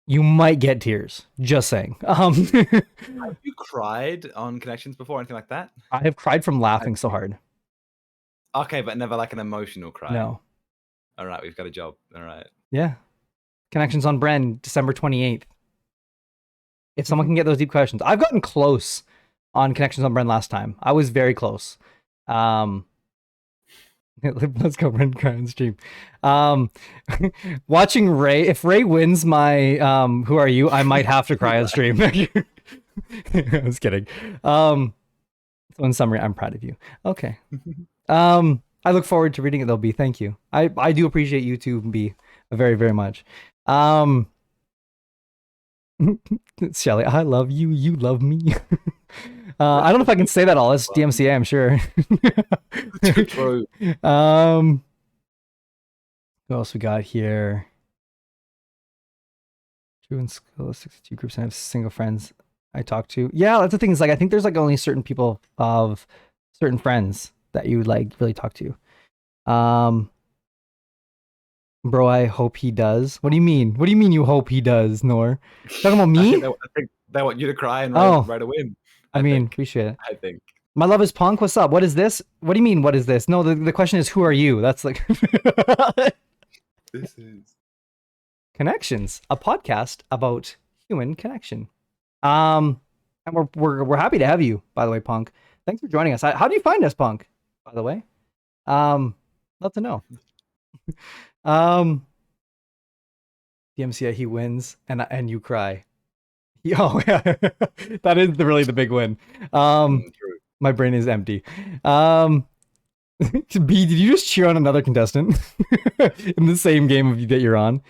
you might get tears. Just saying.
Have you cried on Connections before, anything like that?
I have cried from laughing so hard.
Okay, but never like an emotional cry.
No.
All right, we've got a job. All right.
Yeah. Connections on Bren, December 28th. If someone can get those deep questions. I've gotten close on Connections on Bren last time. I was very close. Let's go, Bren, cry on stream. Watching Ray, if Ray wins my Who Are You, I might have to cry on stream. I was kidding. So in summary, I'm proud of you. Okay. I look forward to reading it though, B. Thank you. I do appreciate you too, B, very, very much. Shelly, I love you. You love me. I don't know if I can say that all. It's DMCA, I'm sure.
True.
What else we got here? True and school, 62 groups, and I have single friends I talk to. Yeah, that's the thing. Is like I think there's like only certain people of certain friends that you like really talk to. Bro, I hope he does. What do you mean? What do you mean you hope he does, Nor? Talking about me?
I think they want you to cry and write a win.
I mean, appreciate it.
I think.
My love is punk. What's up? What is this? What do you mean, what is this? No, the question is, who are you? That's like...
This is...
Connections, a podcast about human connection. And we're happy to have you, by the way, Punk. Thanks for joining us. How do you find us, Punk, by the way? Love to know. DMCA, he wins, and you cry. Oh, yeah. That is really the big win. My brain is empty. B, did you just cheer on another contestant in the same game that you're on?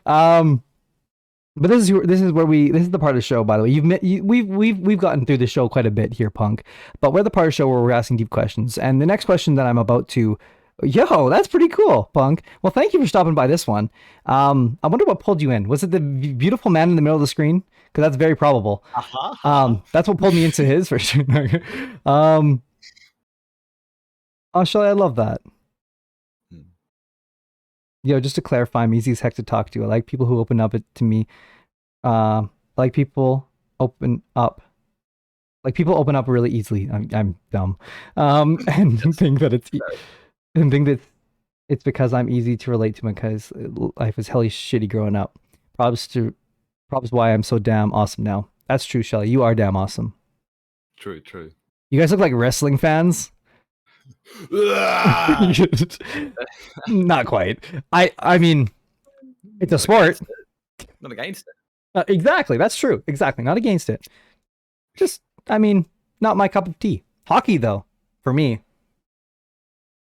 But this is the part of the show, by the way. We've gotten through the show quite a bit here, Punk. But we're the part of the show where we're asking deep questions. And the next question that I'm about to, that's pretty cool, Punk. Well, thank you for stopping by this one. I wonder what pulled you in. Was it the beautiful man in the middle of the screen? Because that's very probable. That's what pulled me into his for sure. Oh, Shelly, I love that. Just to clarify, I'm easy as heck to talk to. I like people who open up to me. I like people open up. Like people open up really easily. I'm dumb, and think that it's because I'm easy to relate to because life was helly shitty growing up. Props why I'm so damn awesome now. That's true, Shelly. You are damn awesome.
True, true.
You guys look like wrestling fans. Not quite. I mean, it's a sport.
Not against it.
Exactly. That's true. Exactly. Not against it. Just, I mean, not my cup of tea. Hockey, though, for me.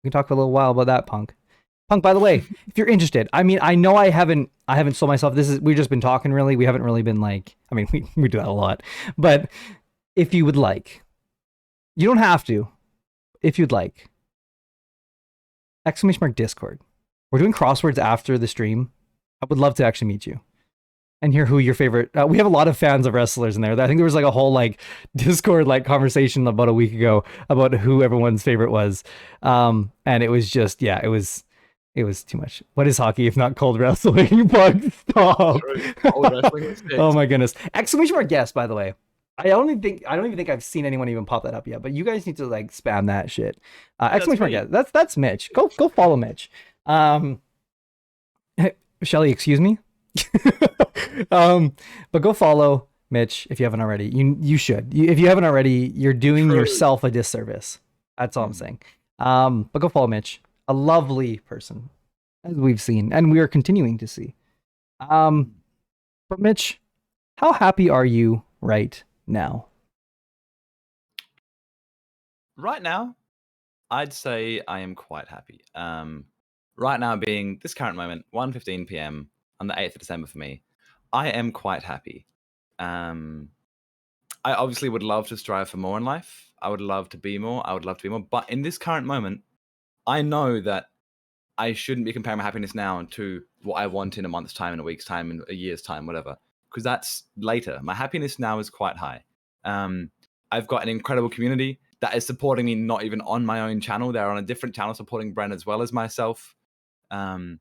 We can talk for a little while about that, Punk. Punk, by the way, if you're interested, I mean, I know I haven't sold myself. We've just been talking, really. We haven't really been like, I mean, we do that a lot. But if you would like, you don't have to. If you'd like, ! Discord. We're doing crosswords after the stream. I would love to actually meet you and hear who your favorite. We have a lot of fans of wrestlers in there. I think there was like a whole like Discord like conversation about a week ago about who everyone's favorite was, and it was just it was too much. What is hockey if not cold wrestling? Bug, stop. Oh my goodness! ! Guest, by the way. I don't even think I've seen anyone even pop that up yet. But you guys need to like spam that shit. ! Guest. That's Mitch. Go follow Mitch. Shelly, excuse me. But go follow Mitch if you haven't already. You should. If you haven't already, you're doing yourself a disservice. That's all I'm saying. But go follow Mitch, a lovely person, as we've seen and we are continuing to see. But Mitch, how happy are you right now?
Right now, I'd say I am quite happy. Right now being this current moment, 1:15 p.m. on the 8th of December for me, I am quite happy. I obviously would love to strive for more in life. I would love to be more. But in this current moment, I know that I shouldn't be comparing my happiness now to what I want in a month's time, in a week's time, in a year's time, whatever. Because that's later. My happiness now is quite high. I've got an incredible community that is supporting me, not even on my own channel. They're on a different channel supporting Bren as well as myself. And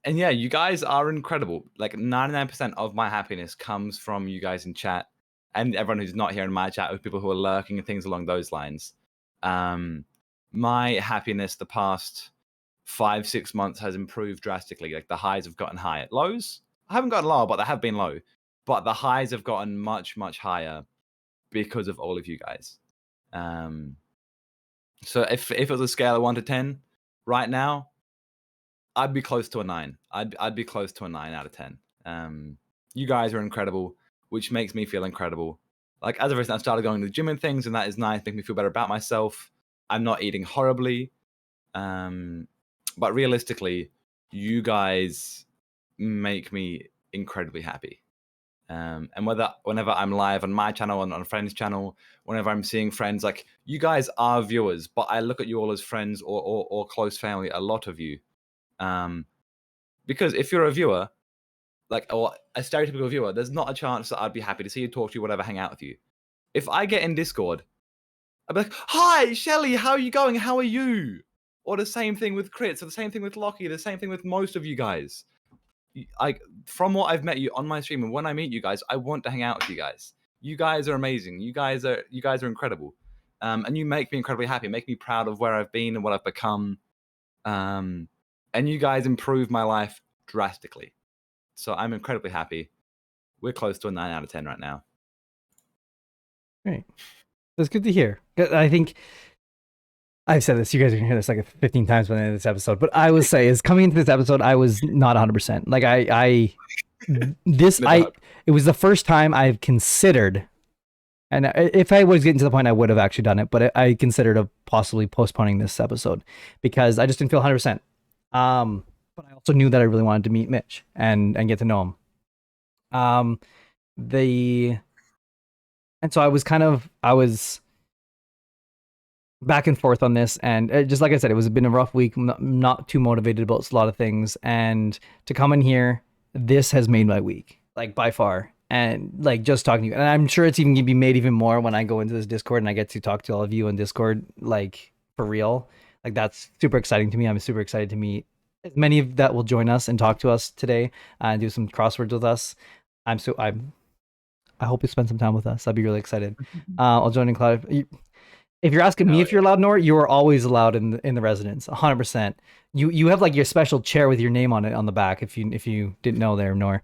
yeah, you guys are incredible. Like 99% of my happiness comes from you guys in chat and everyone who's not here in my chat, with people who are lurking and things along those lines. My happiness the past 5-6 months has improved drastically. Like the highs have gotten higher. Lows, I haven't gotten low, but they have been low. But the highs have gotten much, much higher because of all of you guys. So if it was a scale of 1 to 10 right now, I'd be close to a 9. I'd be close to a 9 out of 10. You guys are incredible, which makes me feel incredible. Like as of recent, I've started going to the gym and things, and that is nice, making me feel better about myself. I'm not eating horribly. But realistically, you guys make me incredibly happy. And whenever I'm live on my channel, on a friend's channel, whenever I'm seeing friends, like you guys are viewers, but I look at you all as friends or close family, a lot of you. Because if you're a viewer, or a stereotypical viewer, there's not a chance that I'd be happy to see you, talk to you, whatever, hang out with you. If I get in Discord, I'd be like, hi, Shelly, how are you going? How are you? Or the same thing with Crits, or the same thing with Lockie, the same thing with most of you guys. From what I've met you on my stream, and when I meet you guys, I want to hang out with you guys. You guys are amazing. You guys are incredible. And you make me incredibly happy, make me proud of where I've been and what I've become. And you guys improve my life drastically. So I'm incredibly happy. We're close to a 9 out of 10 right now.
Great. That's good to hear. I think I've said this, you guys are going to hear this like 15 times by the end of this episode, but I will say is coming into this episode, I was not 100%. Like it was the first time I've considered, and if I was getting to the point, I would have actually done it, but I considered of possibly postponing this episode because I just didn't feel 100%. But I also knew that I really wanted to meet Mitch and get to know him. And so I was back and forth on this, and just like I said, it was been a rough week. I'm not too motivated about a lot of things, and to come in here, this has made my week, like by far. And like just talking to you, and I'm sure it's even gonna be made even more when I go into this Discord and I get to talk to all of you on Discord, like for real. Like that's super exciting to me. I'm super excited to meet as many of that will join us and talk to us today and do some crosswords with us. I hope you spend some time with us. I'd be really excited. I'll join in Cloud. If you're asking me if you're allowed, Nor, you are always allowed in the residence, 100%. You have like your special chair with your name on it on the back. If you didn't know there, Nor,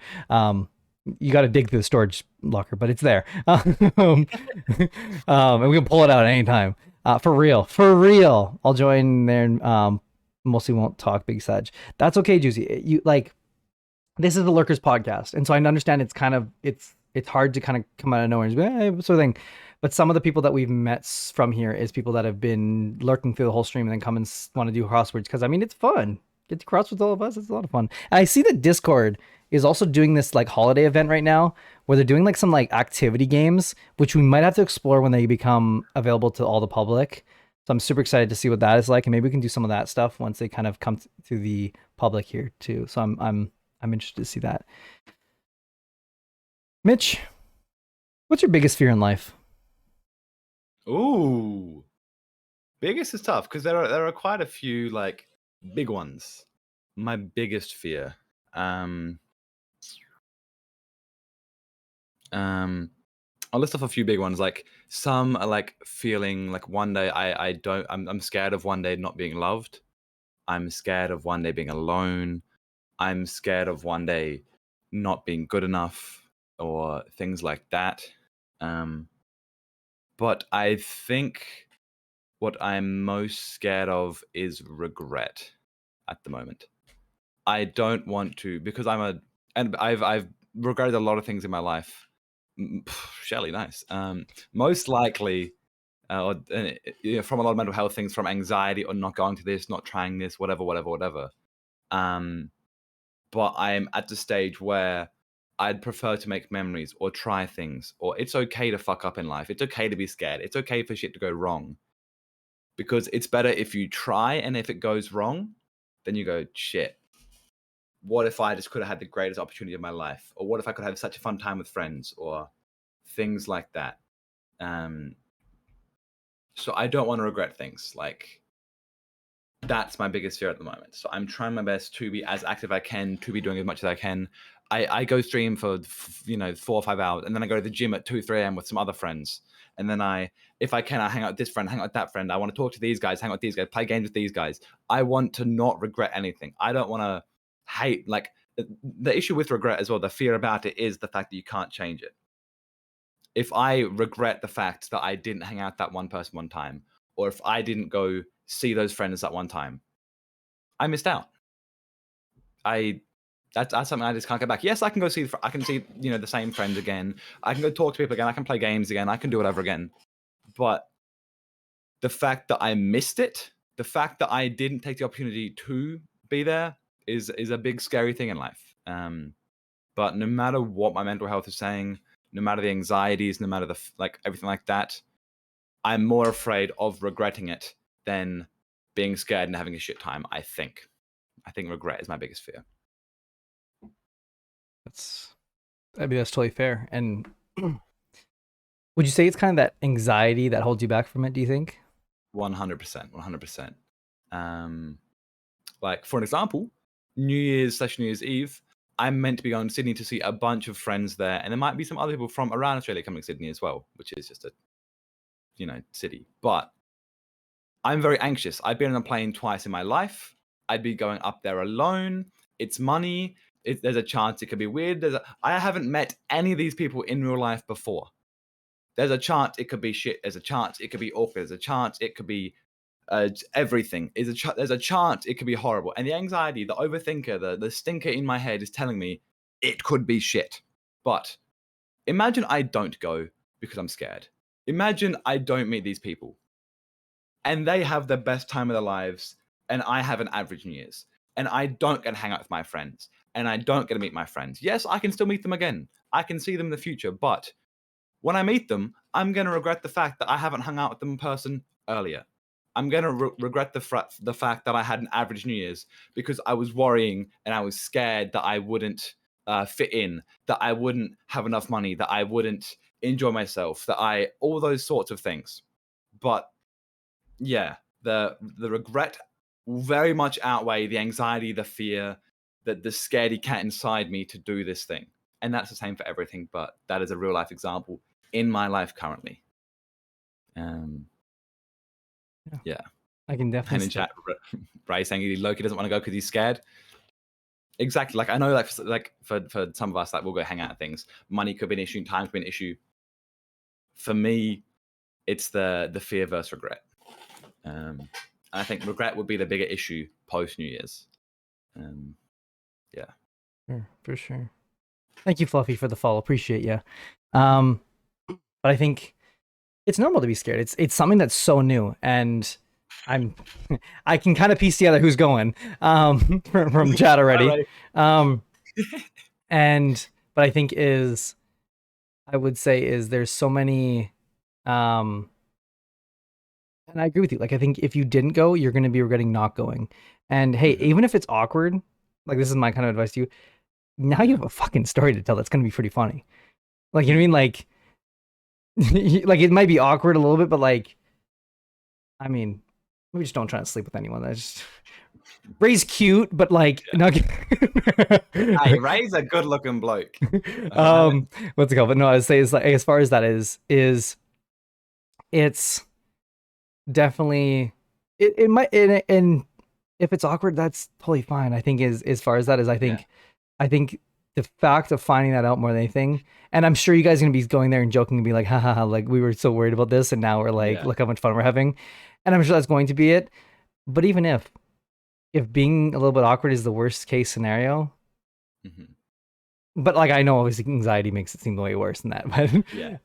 you got to dig through the storage locker, but it's there. And we can pull it out at any time. For real. I'll join there. And, mostly won't talk Big Sag. That's okay, Juicy. You like, this is the Lurkers podcast, and so I understand it's kind of it's hard to kind of come out of nowhere and be, sort of thing. But some of the people that we've met from here is people that have been lurking through the whole stream and then come and want to do crosswords, because I mean it's fun. Get to cross with all of us. It's a lot of fun. And I see that Discord is also doing this like holiday event right now where they're doing like some like activity games, which we might have to explore when they become available to all the public. So I'm super excited to see what that is like, and maybe we can do some of that stuff once they kind of come to the public here too. So I'm interested to see that. Mitch, what's your biggest fear in life?
Ooh, biggest is tough because there are quite a few like big ones. My biggest fear. I'll list off a few big ones. Like some are like feeling like one day I'm scared of one day not being loved. I'm scared of one day being alone. I'm scared of one day not being good enough or things like that. But I think what I'm most scared of is regret at the moment. I don't want to, because I've regretted a lot of things in my life. Shelly, nice. Most likely, from a lot of mental health things, from anxiety or not going to this, not trying this, whatever. But I'm at the stage where I'd prefer to make memories or try things, or it's okay to fuck up in life. It's okay to be scared. It's okay for shit to go wrong, because it's better if you try, and if it goes wrong, then you go, shit. What if I just could have had the greatest opportunity of my life? Or what if I could have such a fun time with friends, or things like that? So I don't want to regret things. Like, that's my biggest fear at the moment. So I'm trying my best to be as active as I can, to be doing as much as I can. I go stream for 4 or 5 hours, and then I go to the gym at 2, 3 a.m. with some other friends. And then if I can, I hang out with this friend, hang out with that friend. I want to talk to these guys, hang out with these guys, play games with these guys. I want to not regret anything. I don't want to hate, like, the issue with regret as well, the fear about it is the fact that you can't change it. If I regret the fact that I didn't hang out with that one person one time, or if I didn't go see those friends that one time, I missed out. That's something I just can't get back. Yes, I can see the same friends again. I can go talk to people again. I can play games again. I can do whatever again. But the fact that I missed it, the fact that I didn't take the opportunity to be there is a big scary thing in life. But no matter what my mental health is saying, no matter the anxieties, no matter everything like that, I'm more afraid of regretting it than being scared and having a shit time. I think regret is my biggest fear.
That's totally fair. And would you say it's kind of that anxiety that holds you back from it, do you think?
100%. Like, for an example, New Year's Eve, I'm meant to be going to Sydney to see a bunch of friends there, and there might be some other people from around Australia coming to Sydney as well, which is just a city. But I'm very anxious. I've been on a plane twice in my life. I'd be going up there alone. It's money. There's a chance it could be weird. I haven't met any of these people in real life before. There's a chance it could be shit. There's a chance it could be awkward. There's a chance it could be everything. There's a chance it could be horrible. And the anxiety, the overthinker, the stinker in my head is telling me it could be shit. But imagine I don't go because I'm scared. Imagine I don't meet these people, and they have the best time of their lives, and I have an average New Year's, and I don't get to hang out with my friends, and I don't get to meet my friends. Yes, I can still meet them again. I can see them in the future, but when I meet them, I'm going to regret the fact that I haven't hung out with them in person earlier. I'm going to regret the fact that I had an average New Year's because I was worrying and I was scared that I wouldn't fit in, that I wouldn't have enough money, that I wouldn't enjoy myself, all those sorts of things. But yeah, the regret will very much outweigh the anxiety, the fear, the scaredy cat inside me to do this thing. And that's the same for everything, but that is a real life example in my life currently. Yeah.
I can definitely
And in chat, Ray saying Loki doesn't want to go because he's scared. Exactly. Like I know, like for some of us, like we'll go hang out at things. Money could be an issue, time could be an issue. For me, it's the fear versus regret. And I think regret would be the bigger issue post New Year's. Yeah.
Sure, for sure. Thank you, Fluffy, for the follow. Appreciate you. But I think it's normal to be scared. It's something that's so new, and I can kind of piece together who's going from chat already. But I think I would say there's so many, and I agree with you. Like I think if you didn't go, you're going to be regretting not going. And hey, even if it's awkward, like this is my kind of advice to you. Now you have a fucking story to tell that's going to be pretty funny. Like, you know what I mean? Like, like it might be awkward a little bit, but like, I mean, we just don't try to sleep with anyone. That's just Ray's cute, but like,
Hey, Ray's a good-looking bloke.
What's it called? But no, I would say is like as far as that is it's definitely it might and if it's awkward, that's totally fine. I think as far as that is, I think the fact of finding that out more than anything, and I'm sure you guys are gonna be going there and joking and be like, ha, like we were so worried about this, and now we're like, look how much fun we're having, and I'm sure that's going to be it. But even if being a little bit awkward is the worst case scenario, but like I know obviously anxiety makes it seem way worse than that,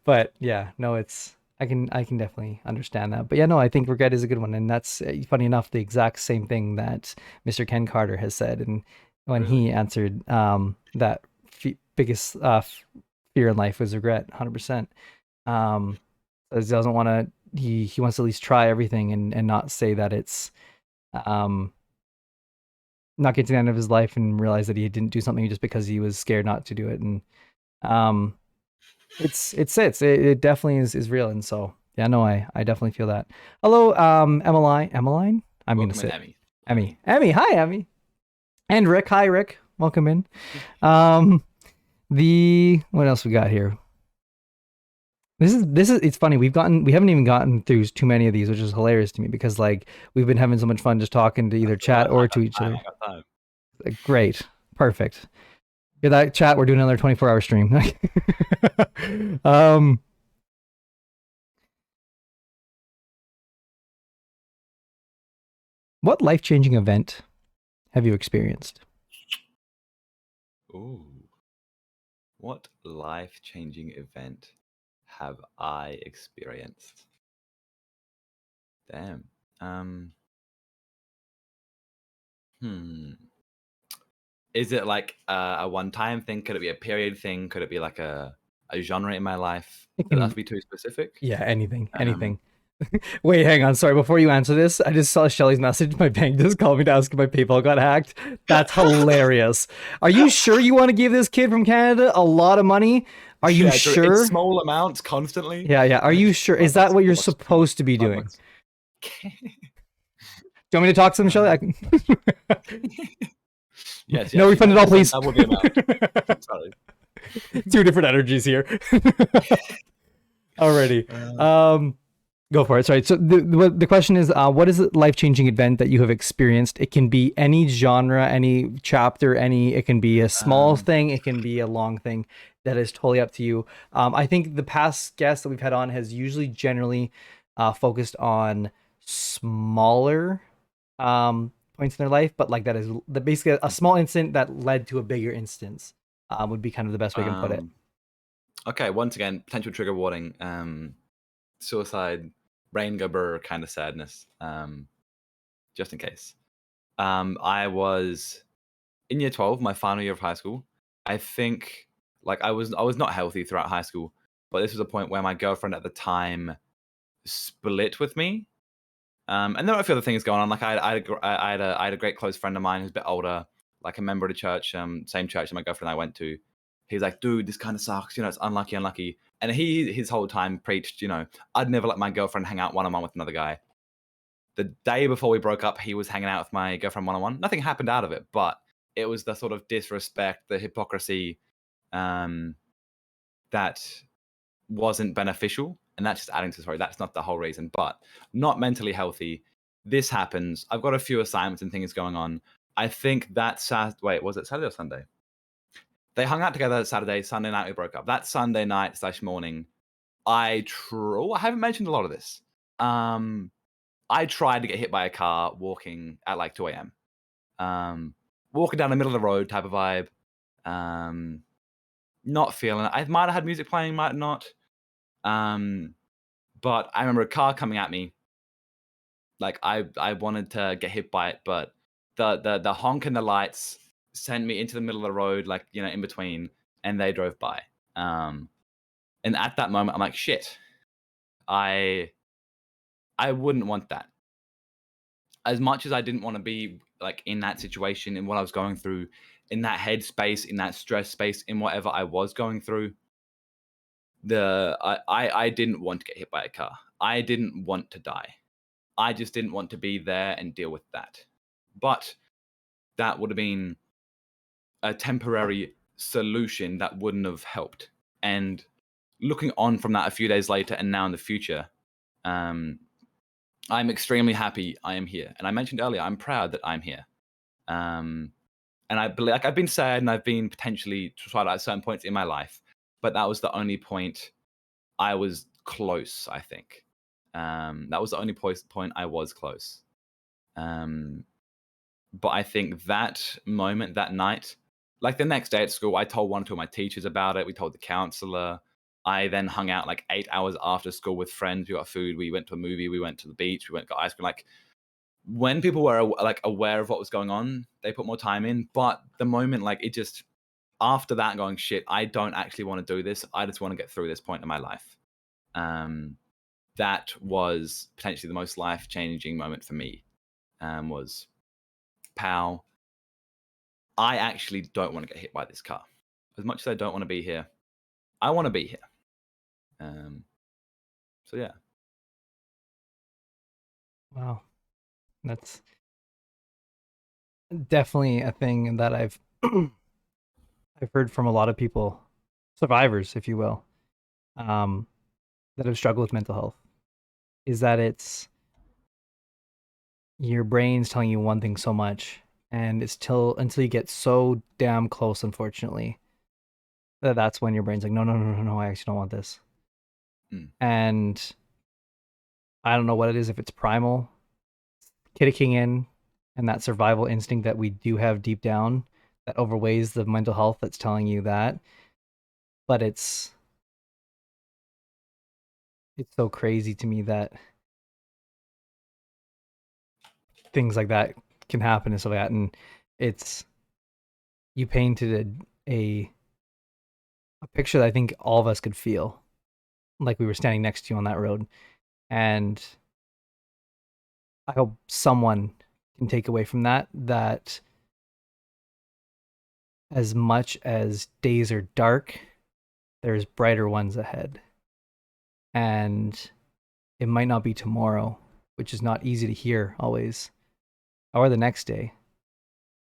but no, it's I can definitely understand that. But yeah, no, I think regret is a good one, and that's funny enough the exact same thing that Mr. Ken Carter has said, and when he answered that biggest fear in life was regret, 100%. He doesn't want to. He wants to at least try everything and not say that it's not get to the end of his life and realize that he didn't do something just because he was scared not to do it. And it definitely is real. And so yeah, no, I definitely feel that. Hello, Emmeline. I'm gonna say Emmy. Hi, Emmy. And Rick. Hi, Rick. Welcome in. What else we got here? This is it's funny. We haven't even gotten through too many of these, which is hilarious to me because like we've been having so much fun just talking to either chat or to each other. Like, great. Perfect. Hear that, chat? We're doing another 24-hour stream. What life-changing event have you experienced?
Ooh. What life-changing event have I experienced? Damn. Is it like a one-time thing? Could it be a period thing? Could it be like a genre in my life? Does it have to be too specific?
Yeah, anything. Wait, hang on. Sorry, before you answer this, I just saw Shelly's message. My bank just called me to ask if my PayPal got hacked. That's hilarious. Are you sure you want to give this kid from Canada a lot of monany? Are you sure?
It's small amounts constantly.
Yeah. Are you sure? Is that what you're supposed to be doing? Do you want me to talk to them, Shelly?
Yes.
No refund at all, please.
Double the amount. Sorry.
Two different energies here. Alrighty. Go for it. Sorry. So the question is, what is a life-changing event that you have experienced? It can be any genre, any chapter, it can be a small thing, it can be a long thing. That is totally up to you. I think the past guests that we've had on has usually generally focused on smaller points in their life, but like that is basically a small incident that led to a bigger instance would be kind of the best way I can put it.
Okay, once again, potential trigger warning. Suicide, rain go brr kind of sadness. Just in case. I was in year 12, my final year of high school. I think like I was not healthy throughout high school, but this was a point where my girlfriend at the time split with me. And there were a few other things going on. Like I had a great close friend of mine who's a bit older, like a member of the church, same church that my girlfriend and I went to. He's like, dude, this kind of sucks. You know, it's unlucky. And his whole time preached, you know, I'd never let my girlfriend hang out one-on-one with another guy. The day before we broke up, he was hanging out with my girlfriend one-on-one. Nothing happened out of it, but it was the sort of disrespect, the hypocrisy, that wasn't beneficial. And that's just adding to the story. That's not the whole reason, but not mentally healthy. This happens. I've got a few assignments and things going on. I think that wait, was it Saturday or Sunday? They hung out together Saturday. Sunday night we broke up. That Sunday night / morning, I haven't mentioned a lot of this. I tried to get hit by a car walking at like 2 a.m. Walking down the middle of the road type of vibe. Not feeling it. I might have had music playing, might not. But I remember a car coming at me. Like I wanted to get hit by it, but the honk and the lights sent me into the middle of the road, like, you know, in between, and they drove by. And at that moment, I'm like, shit, I wouldn't want that. As much as I didn't want to be like in that situation, in what I was going through, in that headspace, in that stress space, in whatever I was going through, I didn't want to get hit by a car. I didn't want to die. I just didn't want to be there and deal with that. But that would have been a temporary solution that wouldn't have helped. And looking on from that a few days later and now in the future, I'm extremely happy I am here. And I mentioned earlier, I'm proud that I'm here. And I believe, like, I've been sad and I've been potentially tried at certain points in my life, but that was the only point I was close, I think. That was the only point I was close. But I think that moment, that night, like the next day at school, I told one or two of my teachers about it. We told the counselor. I then hung out like 8 hours after school with friends. We got food. We went to a movie. We went to the beach. We went got ice cream. Like, when people were like aware of what was going on, they put more time in. But the moment, like, it just, after that, going, shit, I don't actually want to do this. I just want to get through this point in my life. That was potentially the most life-changing moment for me. Was, pow, I actually don't want to get hit by this car. As much as I don't want to be here, I want to be here. So yeah.
Wow. That's definitely a thing that I've heard from a lot of people, survivors, if you will, that have struggled with mental health, is that it's your brain's telling you one thing so much, and it's until you get so damn close, unfortunately, that's when your brain's like, no, I actually don't want this. And I don't know what it is, if it's primal kicking in and that survival instinct that we do have deep down that overweighs the mental health that's telling you that. But it's so crazy to me that things like that can happen and stuff like that. And you painted a picture that I think all of us could feel, like we were standing next to you on that road. And I hope someone can take away from that as much as days are dark, there's brighter ones ahead. And it might not be tomorrow, which is not easy to hear always, or the next day,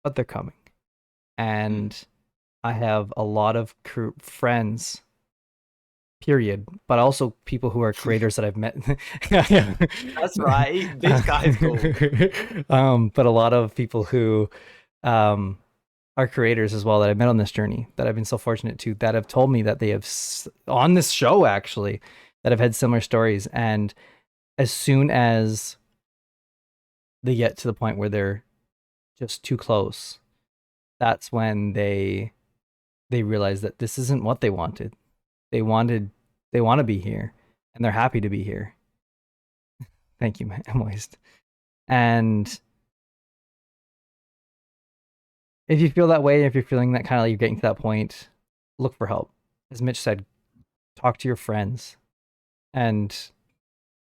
but they're coming. And I have a lot of friends, period, but also people who are creators that I've met.
That's right. This guy's cool.
But a lot of people who are creators as well that I've met on this journey, that I've been so fortunate to, that have told me that they have, on this show actually, that have had similar stories. And as soon as they get to the point where they're just too close, that's when they realize that this isn't what they wanted. They want to be here, and they're happy to be here. Thank you, I'm moist. And if you feel that way, if you're feeling that kind of like you're getting to that point, look for help. As Mitch said, talk to your friends, and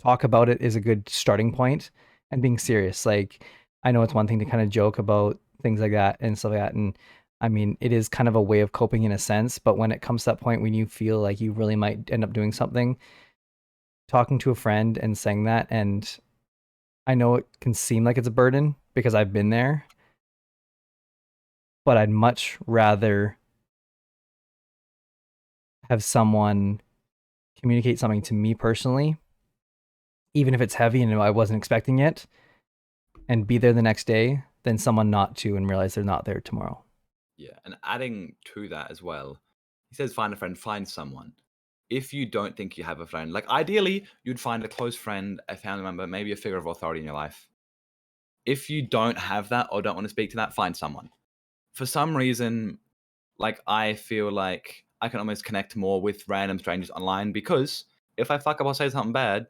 talk about it is a good starting point. And being serious, like, I know it's one thing to kind of joke about things like that and stuff like that, and I mean, it is kind of a way of coping in a sense, but when it comes to that point when you feel like you really might end up doing something, talking to a friend and saying that, and I know it can seem like it's a burden because I've been there, but I'd much rather have someone communicate something to me personally, even if it's heavy and I wasn't expecting it, and be there the next day, than someone not to and realize they're not there tomorrow.
Yeah, and adding to that as well, he says find a friend, find someone. If you don't think you have a friend, like ideally, you'd find a close friend, a family member, maybe a figure of authority in your life. If you don't have that or don't want to speak to that, find someone. For some reason, like I feel like I can almost connect more with random strangers online because if I fuck up or say something bad,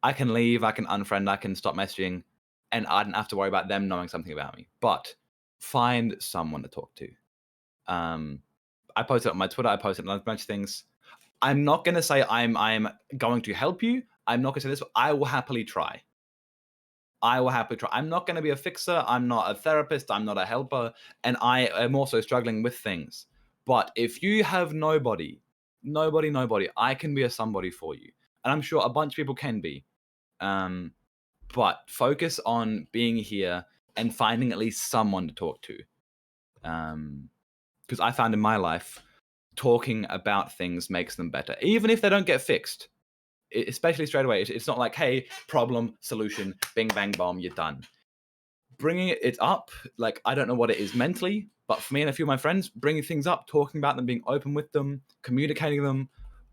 I can leave, I can unfriend, I can stop messaging, and I don't have to worry about them knowing something about me. But find someone to talk to. I posted on my Twitter, I posted on a bunch of things. I'm not gonna say I'm going to help you. I'm not gonna say this, but I will happily try. I will happily try. I'm not gonna be a fixer. I'm not a therapist. I'm not a helper, and I am also struggling with things. But if you have nobody, I can be a somebody for you, and I'm sure a bunch of people can be. But focus on being here and finding at least someone to talk to. Because I found in my life, talking about things makes them better, even if they don't get fixed. Especially straight away, it's not like, hey, problem, solution, bing, bang, bomb, you're done. Bringing it up, like I don't know what it is mentally, but for me and a few of my friends, bringing things up, talking about them, being open with them, communicating them,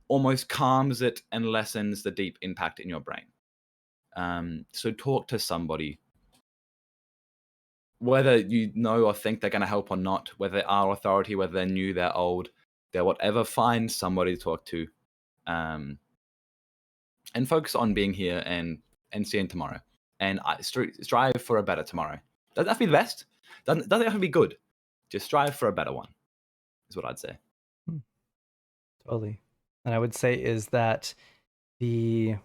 almost calms it and lessens the deep impact in your brain. So talk to somebody, whether you know or think they're going to help or not, whether they are authority, whether they're new, they're old, they're whatever. Find somebody to talk to, and focus on being here and seeing tomorrow. And strive for a better tomorrow. Doesn't have to be the best. Doesn't have to be good. Just strive for a better one. Is what I'd say.
Totally. And I would say is that I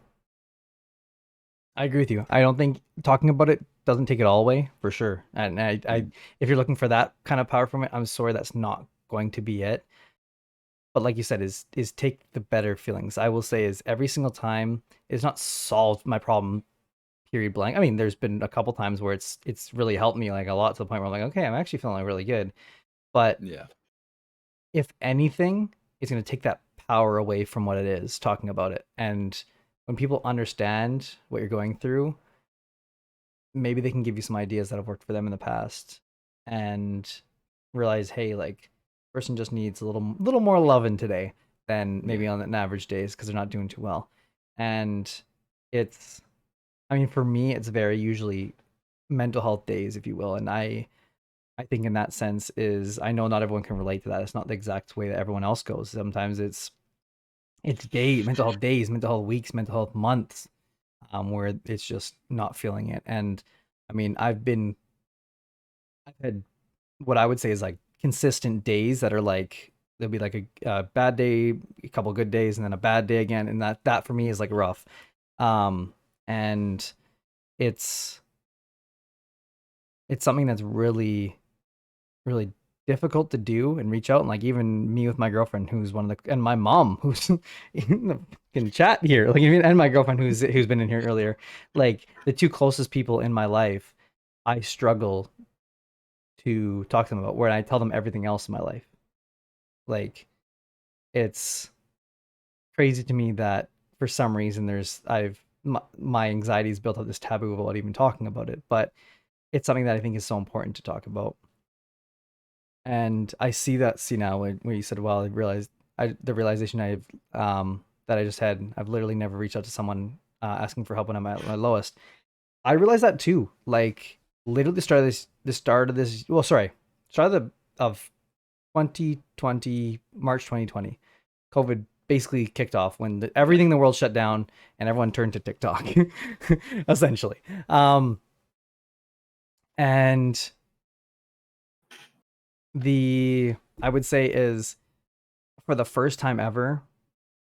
agree with you. I don't think talking about it doesn't take it all away, for sure. And if you're looking for that kind of power from it, I'm sorry, that's not going to be it. But like you said, is take the better feelings. I will say is every single time it's not solved my problem, period blank. I mean, there's been a couple times where it's really helped me like a lot to the point where I'm like, okay, I'm actually feeling really good. But
yeah,
if anything, it's going to take that power away from what it is, talking about it. And when people understand what you're going through, maybe they can give you some ideas that have worked for them in the past and realize, hey, like person just needs a little more loving today than maybe on an average days because they're not doing too well. And it's, I mean, for me, it's very usually mental health days, if you will. And I think in that sense is, I know not everyone can relate to that. It's not the exact way that everyone else goes. Sometimes it's mental health days, mental health weeks, mental health months, where it's just not feeling it. And I mean, I've had what I would say is like consistent days that are like, there'll be like a bad day, a couple good days, and then a bad day again. And that for me is like rough. And it's something that's really, really difficult to do and reach out. And like even me with my girlfriend, who's and my mom, who's in chat here, like even, and my girlfriend who's been in here earlier, like the two closest people in my life, I struggle to talk to them about, where I tell them everything else in my life. Like it's crazy to me that for some reason my anxiety's built up this taboo about even talking about it, but it's something that I think is so important to talk about. And I see now when you said, well, I realized the realization that I just had, I've literally never reached out to someone asking for help when I'm at my lowest. I realized that too. Like literally start of 2020, March 2020, COVID basically kicked off when everything in the world shut down and everyone turned to TikTok, essentially. And I would say is, for the first time ever,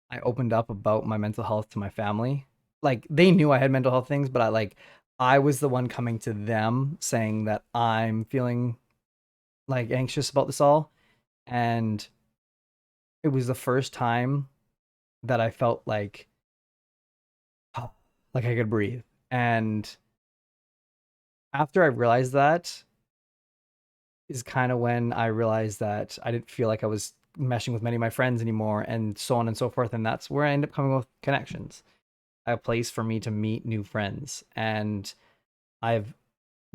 I opened up about my mental health to my family. Like they knew I had mental health things, but I was the one coming to them saying that I'm feeling like anxious about this all. And it was the first time that I felt like I could breathe. And after I realized that is kind of when I realized that I didn't feel like I was meshing with many of my friends anymore, and so on and so forth. And that's where I end up coming with connections, a place for me to meet new friends. And I've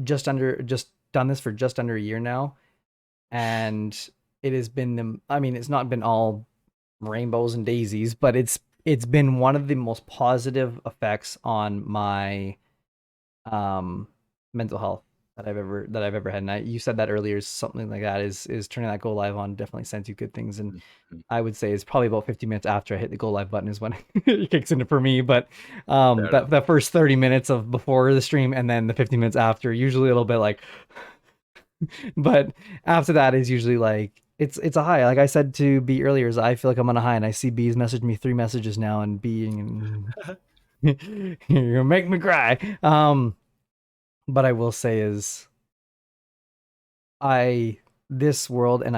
just done this for just under a year now, and it has been I mean, it's not been all rainbows and daisies, but it's been one of the most positive effects on my mental health that I've ever had. And you said that earlier, something like that is turning that go live on definitely sends you good things. And I would say it's probably about 50 minutes after I hit the go live button is when it kicks into for me. But that first 30 minutes of before the stream and then the 50 minutes after, usually a little bit like, but after that is usually like it's a high. Like I said to B earlier, is I feel like I'm on a high, and I see B's messaged me 3 messages now, and B you're gonna make me cry. But I will say is this world, and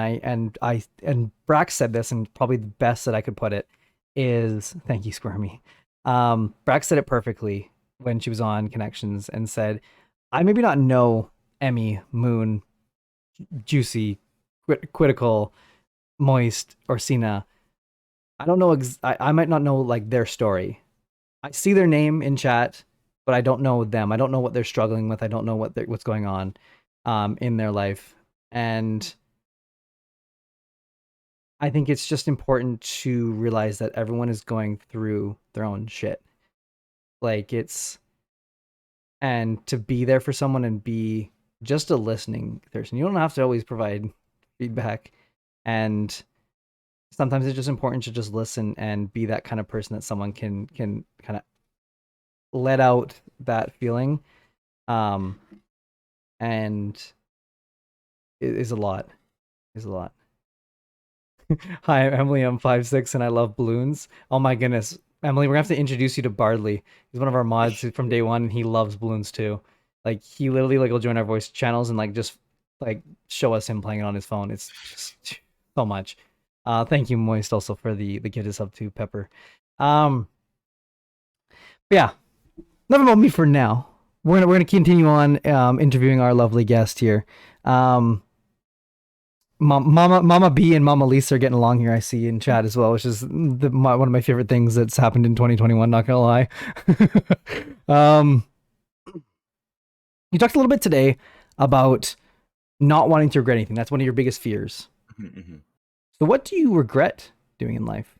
Brax said this, and probably the best that I could put it is, thank you, Squirmy. Brax said it perfectly when she was on Connections and said, I maybe not know Emmy, Moon, Juicy, Quitical, Moist, or Cena. I don't know. I might not know like their story. I see their name in chat, but I don't know them. I don't know what they're struggling with. I don't know what's going on in their life. And I think it's just important to realize that everyone is going through their own shit. Like and to be there for someone and be just a listening person. You don't have to always provide feedback. And sometimes it's just important to just listen and be that kind of person that someone can kind of let out that feeling. And it is a lot. Hi, Emily. I'm 5'6" and I love balloons. Oh my goodness, Emily, we're gonna have to introduce you to Bardley. He's one of our mods from day one, and he loves balloons too. Like he literally like will join our voice channels and like just like show us him playing it on his phone. It's just so much. Thank you, Moist, also for the gift of sub to Pepper. But yeah, enough about me for now. We're gonna continue on interviewing our lovely guest here. Mama B and Mama Lisa are getting along here, I see in chat as well, which is one of my favorite things that's happened in 2021, not gonna lie. You talked a little bit today about not wanting to regret anything. That's one of your biggest fears.
Mm-hmm.
So what do you regret doing in life?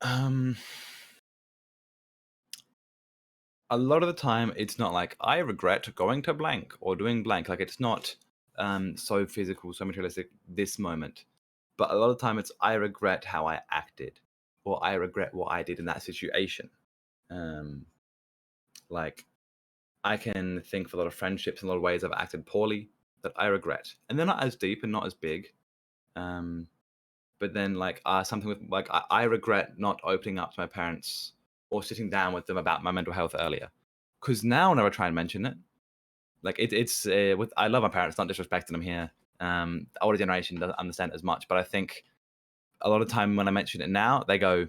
A lot of the time, it's not like I regret going to blank or doing blank. Like it's not so physical, so materialistic this moment. But a lot of the time, it's I regret how I acted, or I regret what I did in that situation. Like I can think of a lot of friendships and a lot of ways I've acted poorly that I regret, and they're not as deep and not as big. But then like something with like I regret not opening up to my parents or sitting down with them about my mental health earlier, because now whenever I try and mention it, like it's with I love my parents, not disrespecting them here. The older generation doesn't understand it as much, but I think a lot of time when I mention it now, they go,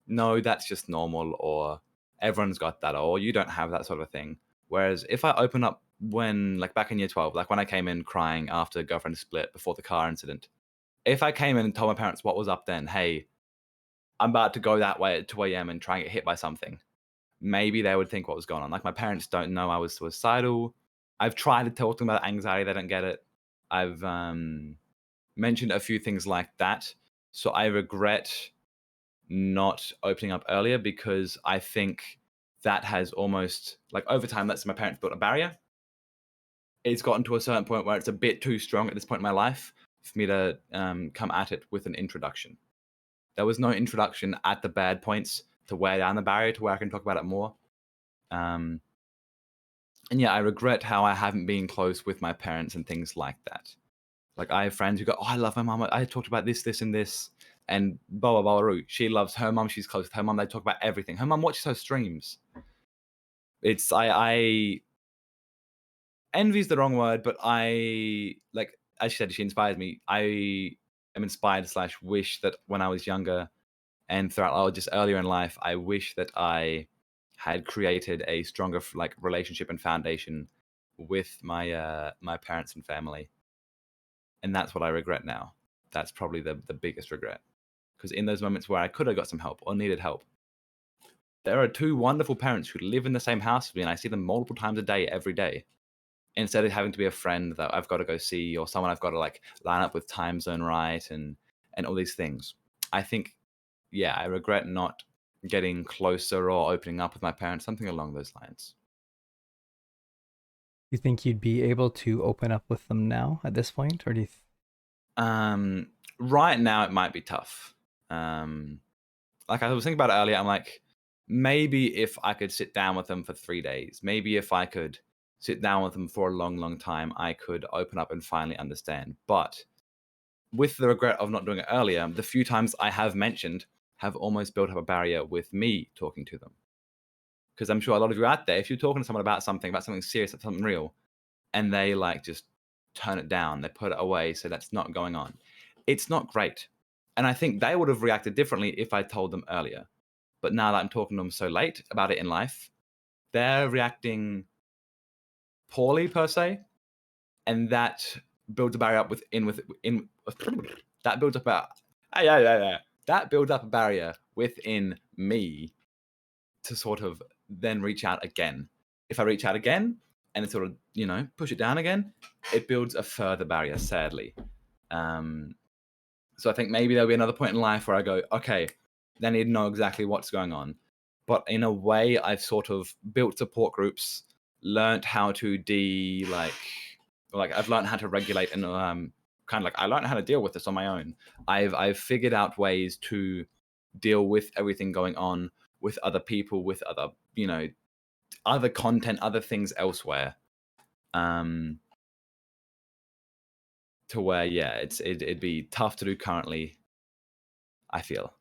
"No, that's just normal," or "Everyone's got that," or "You don't have that sort of thing." Whereas if I open up when like back in year 12, like when I came in crying after girlfriend split before the car incident, if I came in and told my parents what was up then, hey, I'm about to go that way at 2 a.m. and try and get hit by something, maybe they would think what was going on. Like my parents don't know I was suicidal. I've tried to talk to them about anxiety. They don't get it. I've mentioned a few things like that. So I regret not opening up earlier because I think that has almost, like over time, that's my parents built a barrier. It's gotten to a certain point where it's a bit too strong at this point in my life for me to come at it with an introduction. There was no introduction at the bad points to wear down the barrier to where I can talk about it more. And yeah, I regret how I haven't been close with my parents and things like that. Like I have friends who go, "Oh, I love my mom. I talked about this, this, and this." And Boa Balaroo, she loves her mom. She's close with her mom. They talk about everything. Her mom watches her streams. It's I envy's the wrong word, but I like as she said, she inspires me. I am inspired / wish that when I was younger and throughout just earlier in life, I wish that I had created a stronger like relationship and foundation with my my parents and family. And that's what I regret now. That's probably the biggest regret. Because in those moments where I could have got some help or needed help, there are two wonderful parents who live in the same house with me, and I see them multiple times a day, every day. Instead of having to be a friend that I've got to go see, or someone I've got to like line up with time zone right and all these things. I think, yeah, I regret not getting closer or opening up with my parents, something along those lines.
You think you'd be able to open up with them now at this point, or do you?
Right now, it might be tough. Like I was thinking about it earlier, I'm like, maybe if I could sit down with them for 3 days, maybe if I could sit down with them for a long, long time, I could open up and finally understand. But with the regret of not doing it earlier, the few times I have mentioned have almost built up a barrier with me talking to them. Because I'm sure a lot of you out there, if you're talking to someone about something serious, something real, and they like just turn it down, they put it away, so that's not going on. It's not great. And I think they would have reacted differently if I told them earlier. But now that I'm talking to them so late about it in life, they're reacting poorly per se, and that builds a barrier up that builds up a barrier within me to sort of then reach out again. If I reach out again and sort of, push it down again, it builds a further barrier, sadly. So I think maybe there'll be another point in life where I go, okay, they need to know exactly what's going on. But in a way, I've sort of built support groups, learned how to I've learned how to regulate and I learned how to deal with this on my own. I've figured out ways to deal with everything going on with other people, with other, other content, other things elsewhere. To where, yeah, it'd be tough to do currently, I feel.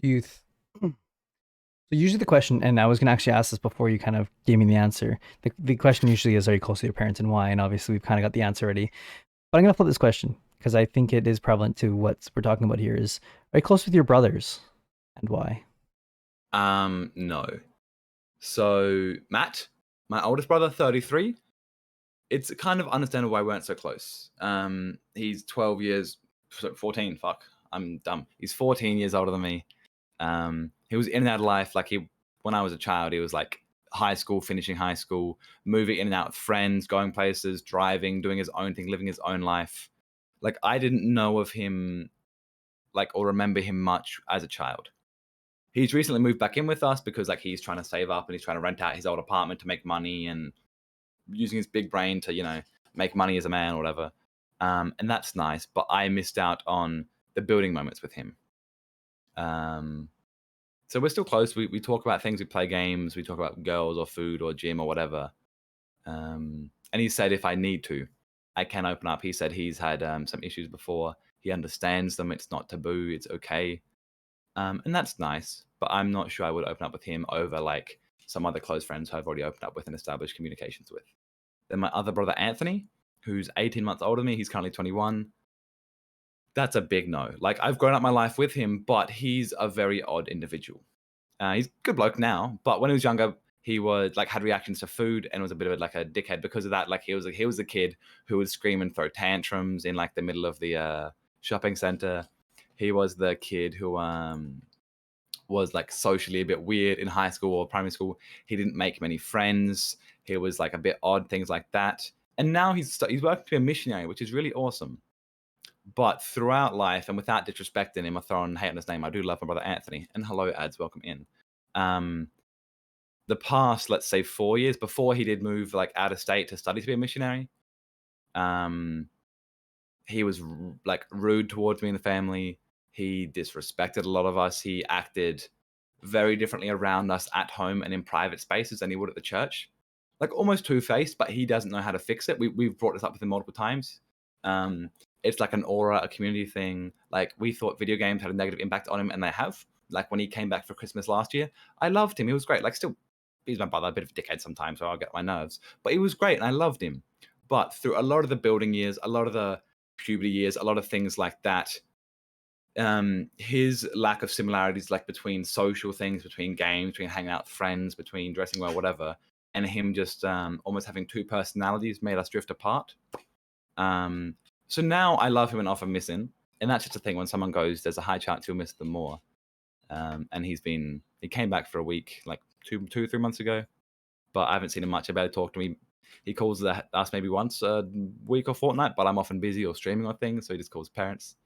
Do you? So usually the question, and I was going to actually ask this before you kind of gave me the answer. The question usually is, are you close to your parents and why? And obviously we've kind of got the answer already. But I'm going to flip this question because I think it is prevalent to what we're talking about here is, are you close with your brothers and why?
No. So Matt, my oldest brother, 33. It's kind of understandable why we weren't so close. He's 14, fuck, I'm dumb. He's 14 years older than me. He was in and out of life. When I was a child, he was like high school, finishing high school, moving in and out with friends, going places, driving, doing his own thing, living his own life. Like I didn't know of him, or remember him much as a child. He's recently moved back in with us because he's trying to save up and he's trying to rent out his old apartment to make money and using his big brain to, make money as a man or whatever. And that's nice, but I missed out on the building moments with him. So we're still close. We talk about things, we play games, we talk about girls or food or gym or whatever. And he said if I need to, I can open up. He said he's had some issues before. He understands them. It's not taboo. It's okay. And that's nice. But I'm not sure I would open up with him over some other close friends who I've already opened up with and established communications with. Then my other brother, Anthony, who's 18 months older than me. He's currently 21. That's a big no. I've grown up my life with him, but he's a very odd individual. He's a good bloke now, but when he was younger, he was had reactions to food and was a bit of a dickhead because of that. He was a kid who would scream and throw tantrums in the middle of the shopping center. He was the kid who was socially a bit weird in high school or primary school. He didn't make many friends. He was a bit odd, things like that. And now he's working to be a missionary, which is really awesome. But throughout life, and without disrespecting him or throwing hate on his name, I do love my brother Anthony. And hello, ads, welcome in. The past, let's say 4 years before he did move out of state to study to be a missionary, he was rude towards me and the family. He disrespected a lot of us. He acted very differently around us at home and in private spaces than he would at the church. Almost two-faced, but he doesn't know how to fix it. We've brought this up with him multiple times. It's an aura, a community thing. We thought video games had a negative impact on him, and they have. When he came back for Christmas last year, I loved him. He was great. Still, he's my brother, a bit of a dickhead sometimes, so I'll get my nerves. But he was great, and I loved him. But through a lot of the building years, a lot of the puberty years, a lot of things like that, his lack of similarities, between social things, between games, between hanging out with friends, between dressing well, whatever, and him just almost having two personalities made us drift apart. So now I love him and often miss him. And that's just a thing. When someone goes, there's a high chance you'll miss them more. And he came back for a week, like 3 months ago, but I haven't seen him much. I better talk to me. He calls us maybe once a week or fortnight, but I'm often busy or streaming or things, so he just calls parents.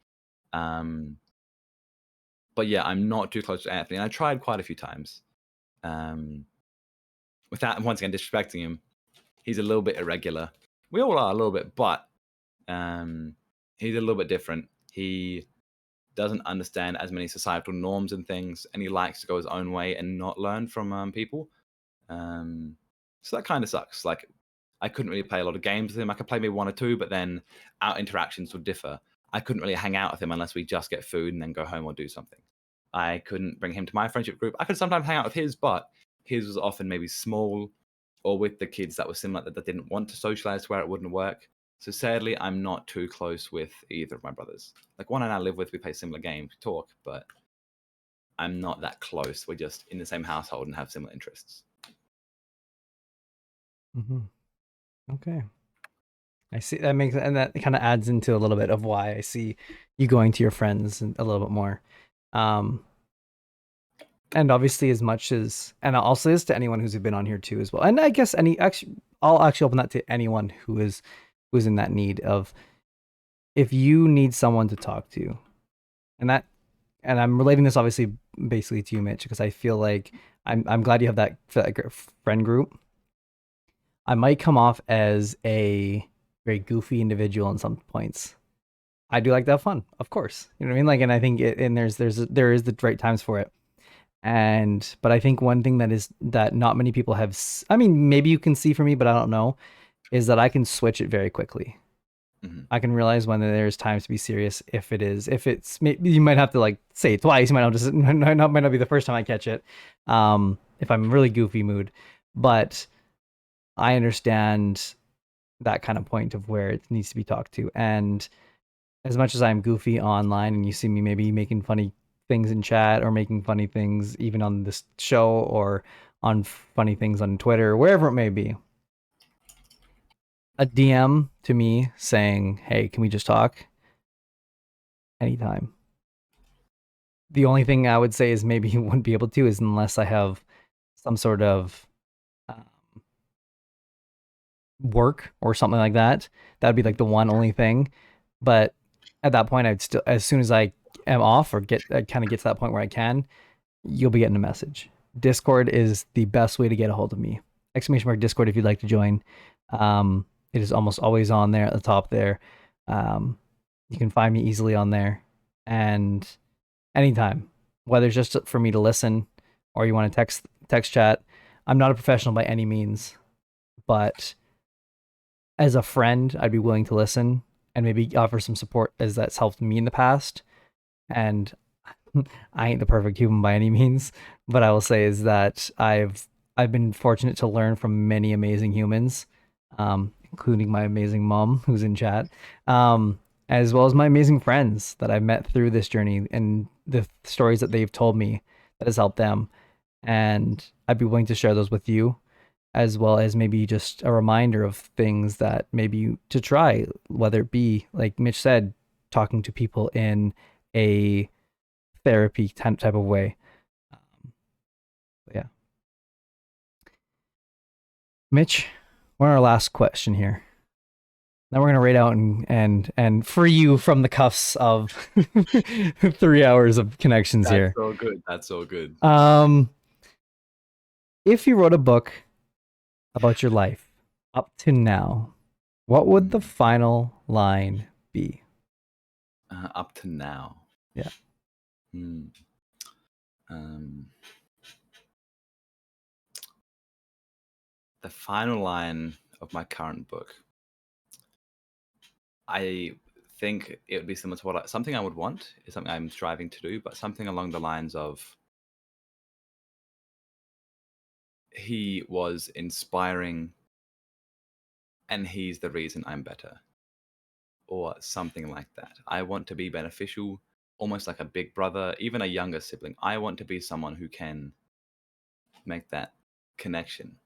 But yeah, I'm not too close to Anthony. And I tried quite a few times. Without once again disrespecting him, he's a little bit irregular. We all are a little bit, but he's a little bit different. He doesn't understand as many societal norms and things, and he likes to go his own way and not learn from people. So that kind of sucks. Like, I couldn't really play a lot of games with him. I could play maybe 1 or 2, but then our interactions would differ. I couldn't really hang out with him unless we just get food and then go home or do something. I couldn't bring him to my friendship group. I could sometimes hang out with his, but his was often maybe small or with the kids that were similar that didn't want to socialize to where it wouldn't work. So sadly, I'm not too close with either of my brothers. Like, one and I live with, we play similar games, we talk, but I'm not that close. We're just in the same household and have similar interests.
Okay. I see. That makes, and that kind of adds into a little bit of why I see you going to your friends a little bit more. And obviously, as much as, and I'll say this to anyone who's been on here too as well. And I guess I'll actually open that to anyone who's in that need of, if you need someone to talk to, and I'm relating this obviously basically to you, Mitch, because I feel like I'm glad you have that friend group. I might come off as a very goofy individual in some points. I do like to have fun, of course. You know what I mean? Like, and I think there is the right times for it. But I think one thing that not many people have, I mean, maybe you can see for me, but I don't know, is that I can switch it very quickly. I can realize when there's times to be serious. If it's, maybe you might have to like say it twice. You might not be the first time I catch it. If I'm in really goofy mood, but I understand that kind of point of where it needs to be talked to. And as much as I'm goofy online and you see me maybe making funny things in chat or making funny things even on this show or on funny things on Twitter, wherever it may be, a DM to me saying, hey, can we just talk? Anytime. The only thing I would say is maybe you wouldn't be able to is unless I have some sort of work or something like that. That'd be like the only thing. But at that point, I'd still, as soon as I am off or I kind of get to that point where I can, you'll be getting a message. Discord is the best way to get a hold of me. !Discord if you'd like to join. It is almost always on there at the top there. You can find me easily on there. And anytime, whether it's just for me to listen or you want to text chat, I'm not a professional by any means, but as a friend, I'd be willing to listen and maybe offer some support as that's helped me in the past. And I ain't the perfect human by any means, but I will say is that I've been fortunate to learn from many amazing humans, including my amazing mom who's in chat, as well as my amazing friends that I've met through this journey and the stories that they've told me that has helped them. And I'd be willing to share those with you, as well as maybe just a reminder of things that maybe to try, whether it be, like Mitch said, talking to people in a therapy type of way. Yeah. Mitch, we're on our last question here. Now we're gonna rate out and free you from the cuffs of 3 hours of connections here.
That's all good. That's all good.
If you wrote a book about your life up to now, what would the final line be?
Up to now.
Yeah.
The final line of my current book. I think it would be similar to something I would want is something I'm striving to do, but something along the lines of, he was inspiring and he's the reason I'm better, or something like that. I want to be beneficial, almost like a big brother, even a younger sibling. I want to be someone who can make that connection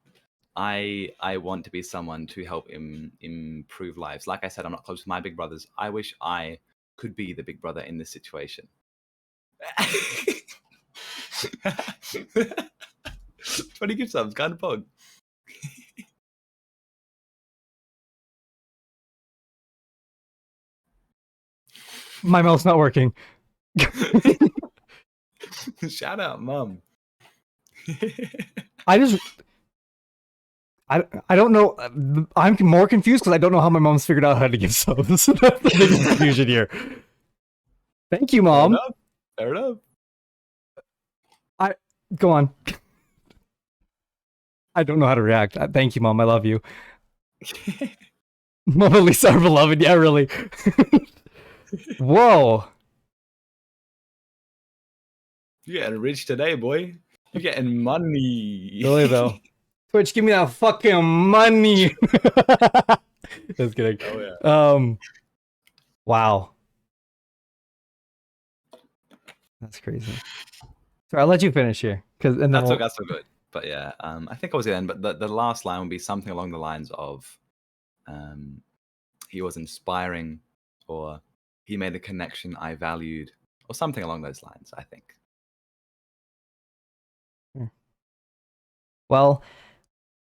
I want to be someone to help improve lives. Like I said, I'm not close with my big brothers. I wish I could be the big brother in this situation. 20 gift subs, kind of pog.
My mouth's not working.
Shout out, mom.
I don't know. I'm more confused because I don't know how my mom's figured out how to give subs. That's the biggest confusion here. Thank you, mom.
Fair enough.
Go on. I don't know how to react. Thank you, mom. I love you. Mama Lisa, our beloved. Yeah, really. Whoa.
You're getting rich today, boy. You're getting money.
Really though. Twitch, give me that fucking money. Just kidding.
Oh, yeah.
Wow. That's crazy. Sorry, I'll let you finish here.
That's so good. But yeah, I think I was the end. But the last line would be something along the lines of, he was inspiring, or he made a connection I valued, or something along those lines, I think.
Well,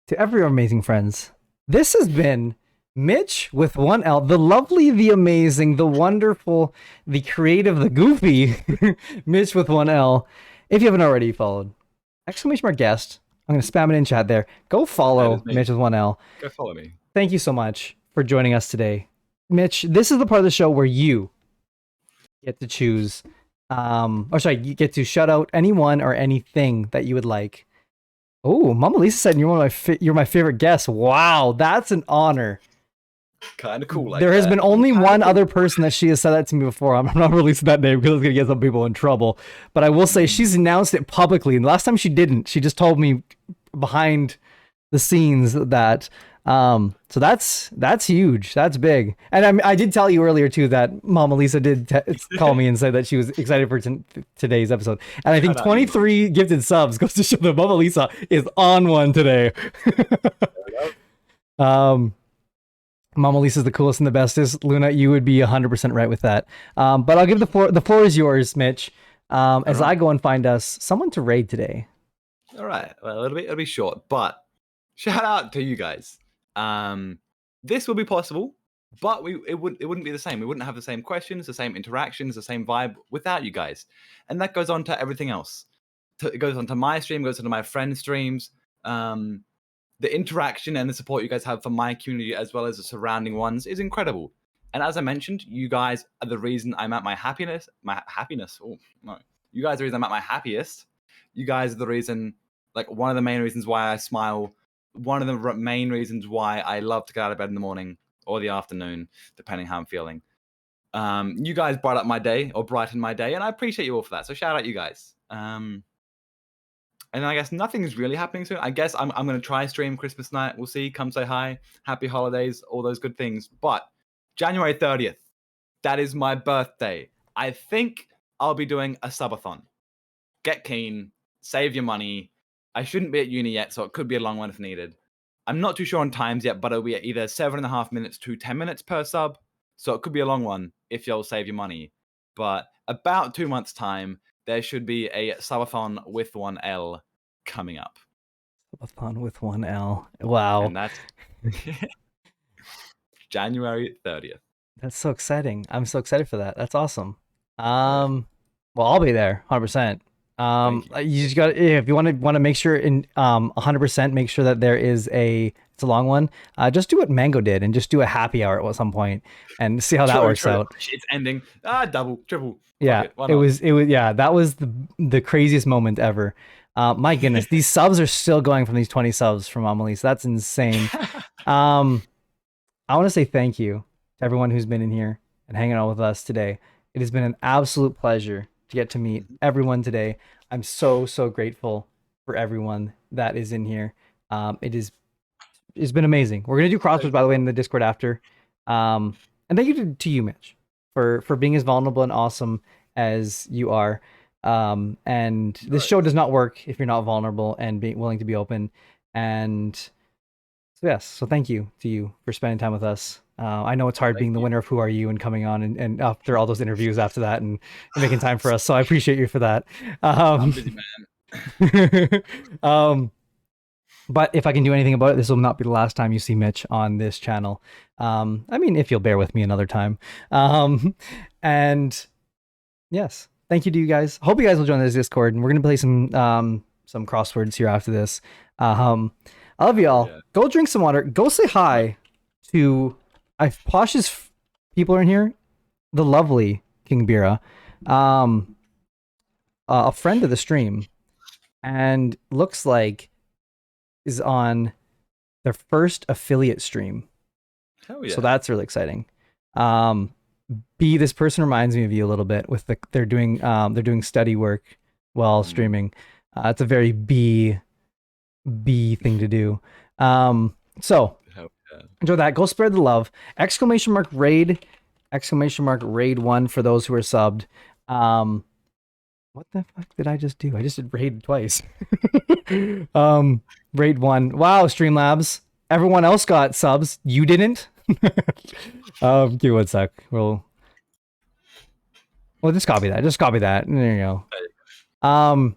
to every amazing friends, this has been Mitch with one L, the lovely, the amazing, the wonderful, the creative, the goofy Mitch with one L. If you haven't already followed, exclamation mark guest. I'm going to spam it in chat there. Go follow Mitch with one L.
Go follow me.
Thank you so much for joining us today. Mitch, this is the part of the show where you get to choose, you get to shout out anyone or anything that you would like. Oh, Mama Lisa said you're my favorite guest. Wow, that's an honor.
Kind of cool.
There has been only one other person that she has said that to me before. I'm not releasing that name because it's going to get some people in trouble. But I will say she's announced it publicly. And last time she didn't. She just told me behind the scenes that. So that's huge. That's big. And I did tell you earlier too that Mama Lisa did call me and say that she was excited for today's episode. And I think 23 gifted subs goes to show that Mama Lisa is on one today. Mama Lisa's the coolest and the bestest. Luna, you would be 100% right with that. But I'll give the floor is yours, Mitch. As I go and find us someone to raid today.
All right. Well, it'll be short, but shout out to you guys. This will be possible, but it wouldn't be the same. We wouldn't have the same questions, the same interactions, the same vibe without you guys. And that goes on to everything else. It goes on to my stream, goes onto my friends' streams. The interaction and the support you guys have for my community as well as the surrounding ones is incredible. And as I mentioned, you guys are the reason I'm at my happiness. Oh, no. You guys are the reason I'm at my happiest. You guys are the reason, like one of the main reasons why I smile. One of the main reasons why I love to get out of bed in the morning or the afternoon, depending how I'm feeling. You guys brighten my day, and I appreciate you all for that. So shout out you guys. And I guess nothing's really happening soon. I guess I'm going to try stream Christmas night. We'll see. Come say hi. Happy holidays. All those good things. But January 30th, that is my birthday. I think I'll be doing a subathon. Get keen. Save your money. I shouldn't be at uni yet, so it could be a long one if needed. I'm not too sure on times yet, but it'll be either 7.5 minutes to 10 minutes per sub. So it could be a long one if you'll save your money. But about 2 months' time, there should be a subathon with one L coming up.
Subathon with one L. Wow.
And that's January 30th.
That's so exciting. I'm so excited for that. That's awesome. Well, I'll be there 100%. You just got if you want to make sure in 100% make sure that there is it's a long one. Just do what Mango did and just do a happy hour at some point and see how that works out.
It's ending. Double, triple.
Yeah, it was yeah, that was the craziest moment ever. My goodness, these subs are still going from these 20 subs from Amelie. So that's insane. I want to say thank you to everyone who's been in here and hanging out with us today. It has been an absolute pleasure to get to meet everyone today. I'm so grateful for everyone that is in here. It's been amazing. We're gonna do crosswords, by the way, in the Discord after. And thank you to you, Mitch, for being as vulnerable and awesome as you are. And this show does not work if you're not vulnerable and being willing to be open. And So yes, so thank you to you for spending time with us. I know it's hard being the winner of Who Are You and coming on and after all those interviews after that and making time for us. So I appreciate you for that.
I'm busy, man.
But if I can do anything about it, this will not be the last time you see Mitch on this channel. I mean, if you'll bear with me another time. And yes, thank you to you guys. Hope you guys will join this Discord, and we're gonna play some crosswords here after this. I love y'all.
Yeah.
Go drink some water. Go say hi to Posh's people are in here. The lovely King Bira, a friend of the stream, and looks like is on their first affiliate stream.
Hell yeah.
So that's really exciting. B, this person reminds me of you a little bit with they're doing study work while streaming. It's a very B thing to do. So enjoy that. Go spread the love. !raid! !raid1 for those who are subbed. What the fuck did I just do? I just did raid twice. Raid 1. Wow, Streamlabs. Everyone else got subs. You didn't? Give me 1 sec. We'll just copy that. Just copy that. There you go.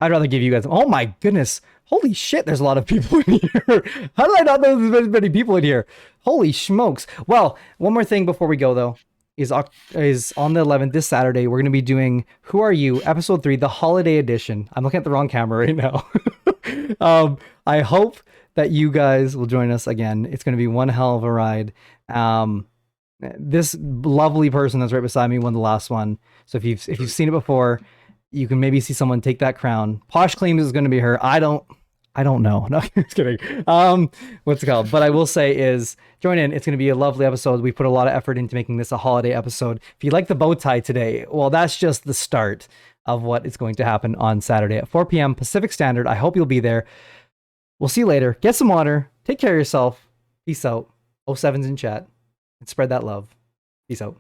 I'd rather give you guys. Oh my goodness. Holy shit, there's a lot of people in here. How did I not know there's many people in here? Holy smokes. Well, one more thing before we go though. Is on the 11th, this Saturday, we're going to be doing Who Are You, Episode 3, the Holiday Edition. I'm looking at the wrong camera right now. I hope that you guys will join us again. It's going to be one hell of a ride. This lovely person that's right beside me won the last one. So if you've seen it before, you can maybe see someone take that crown. Posh claims it's going to be her. I don't know. No, just kidding. What's it called? But I will say is join in. It's going to be a lovely episode. We put a lot of effort into making this a holiday episode. If you like the bow tie today, well, that's just the start of what is going to happen on Saturday at 4 p.m. Pacific Standard. I hope you'll be there. We'll see you later. Get some water. Take care of yourself. Peace out. 07's in chat. And spread that love. Peace out.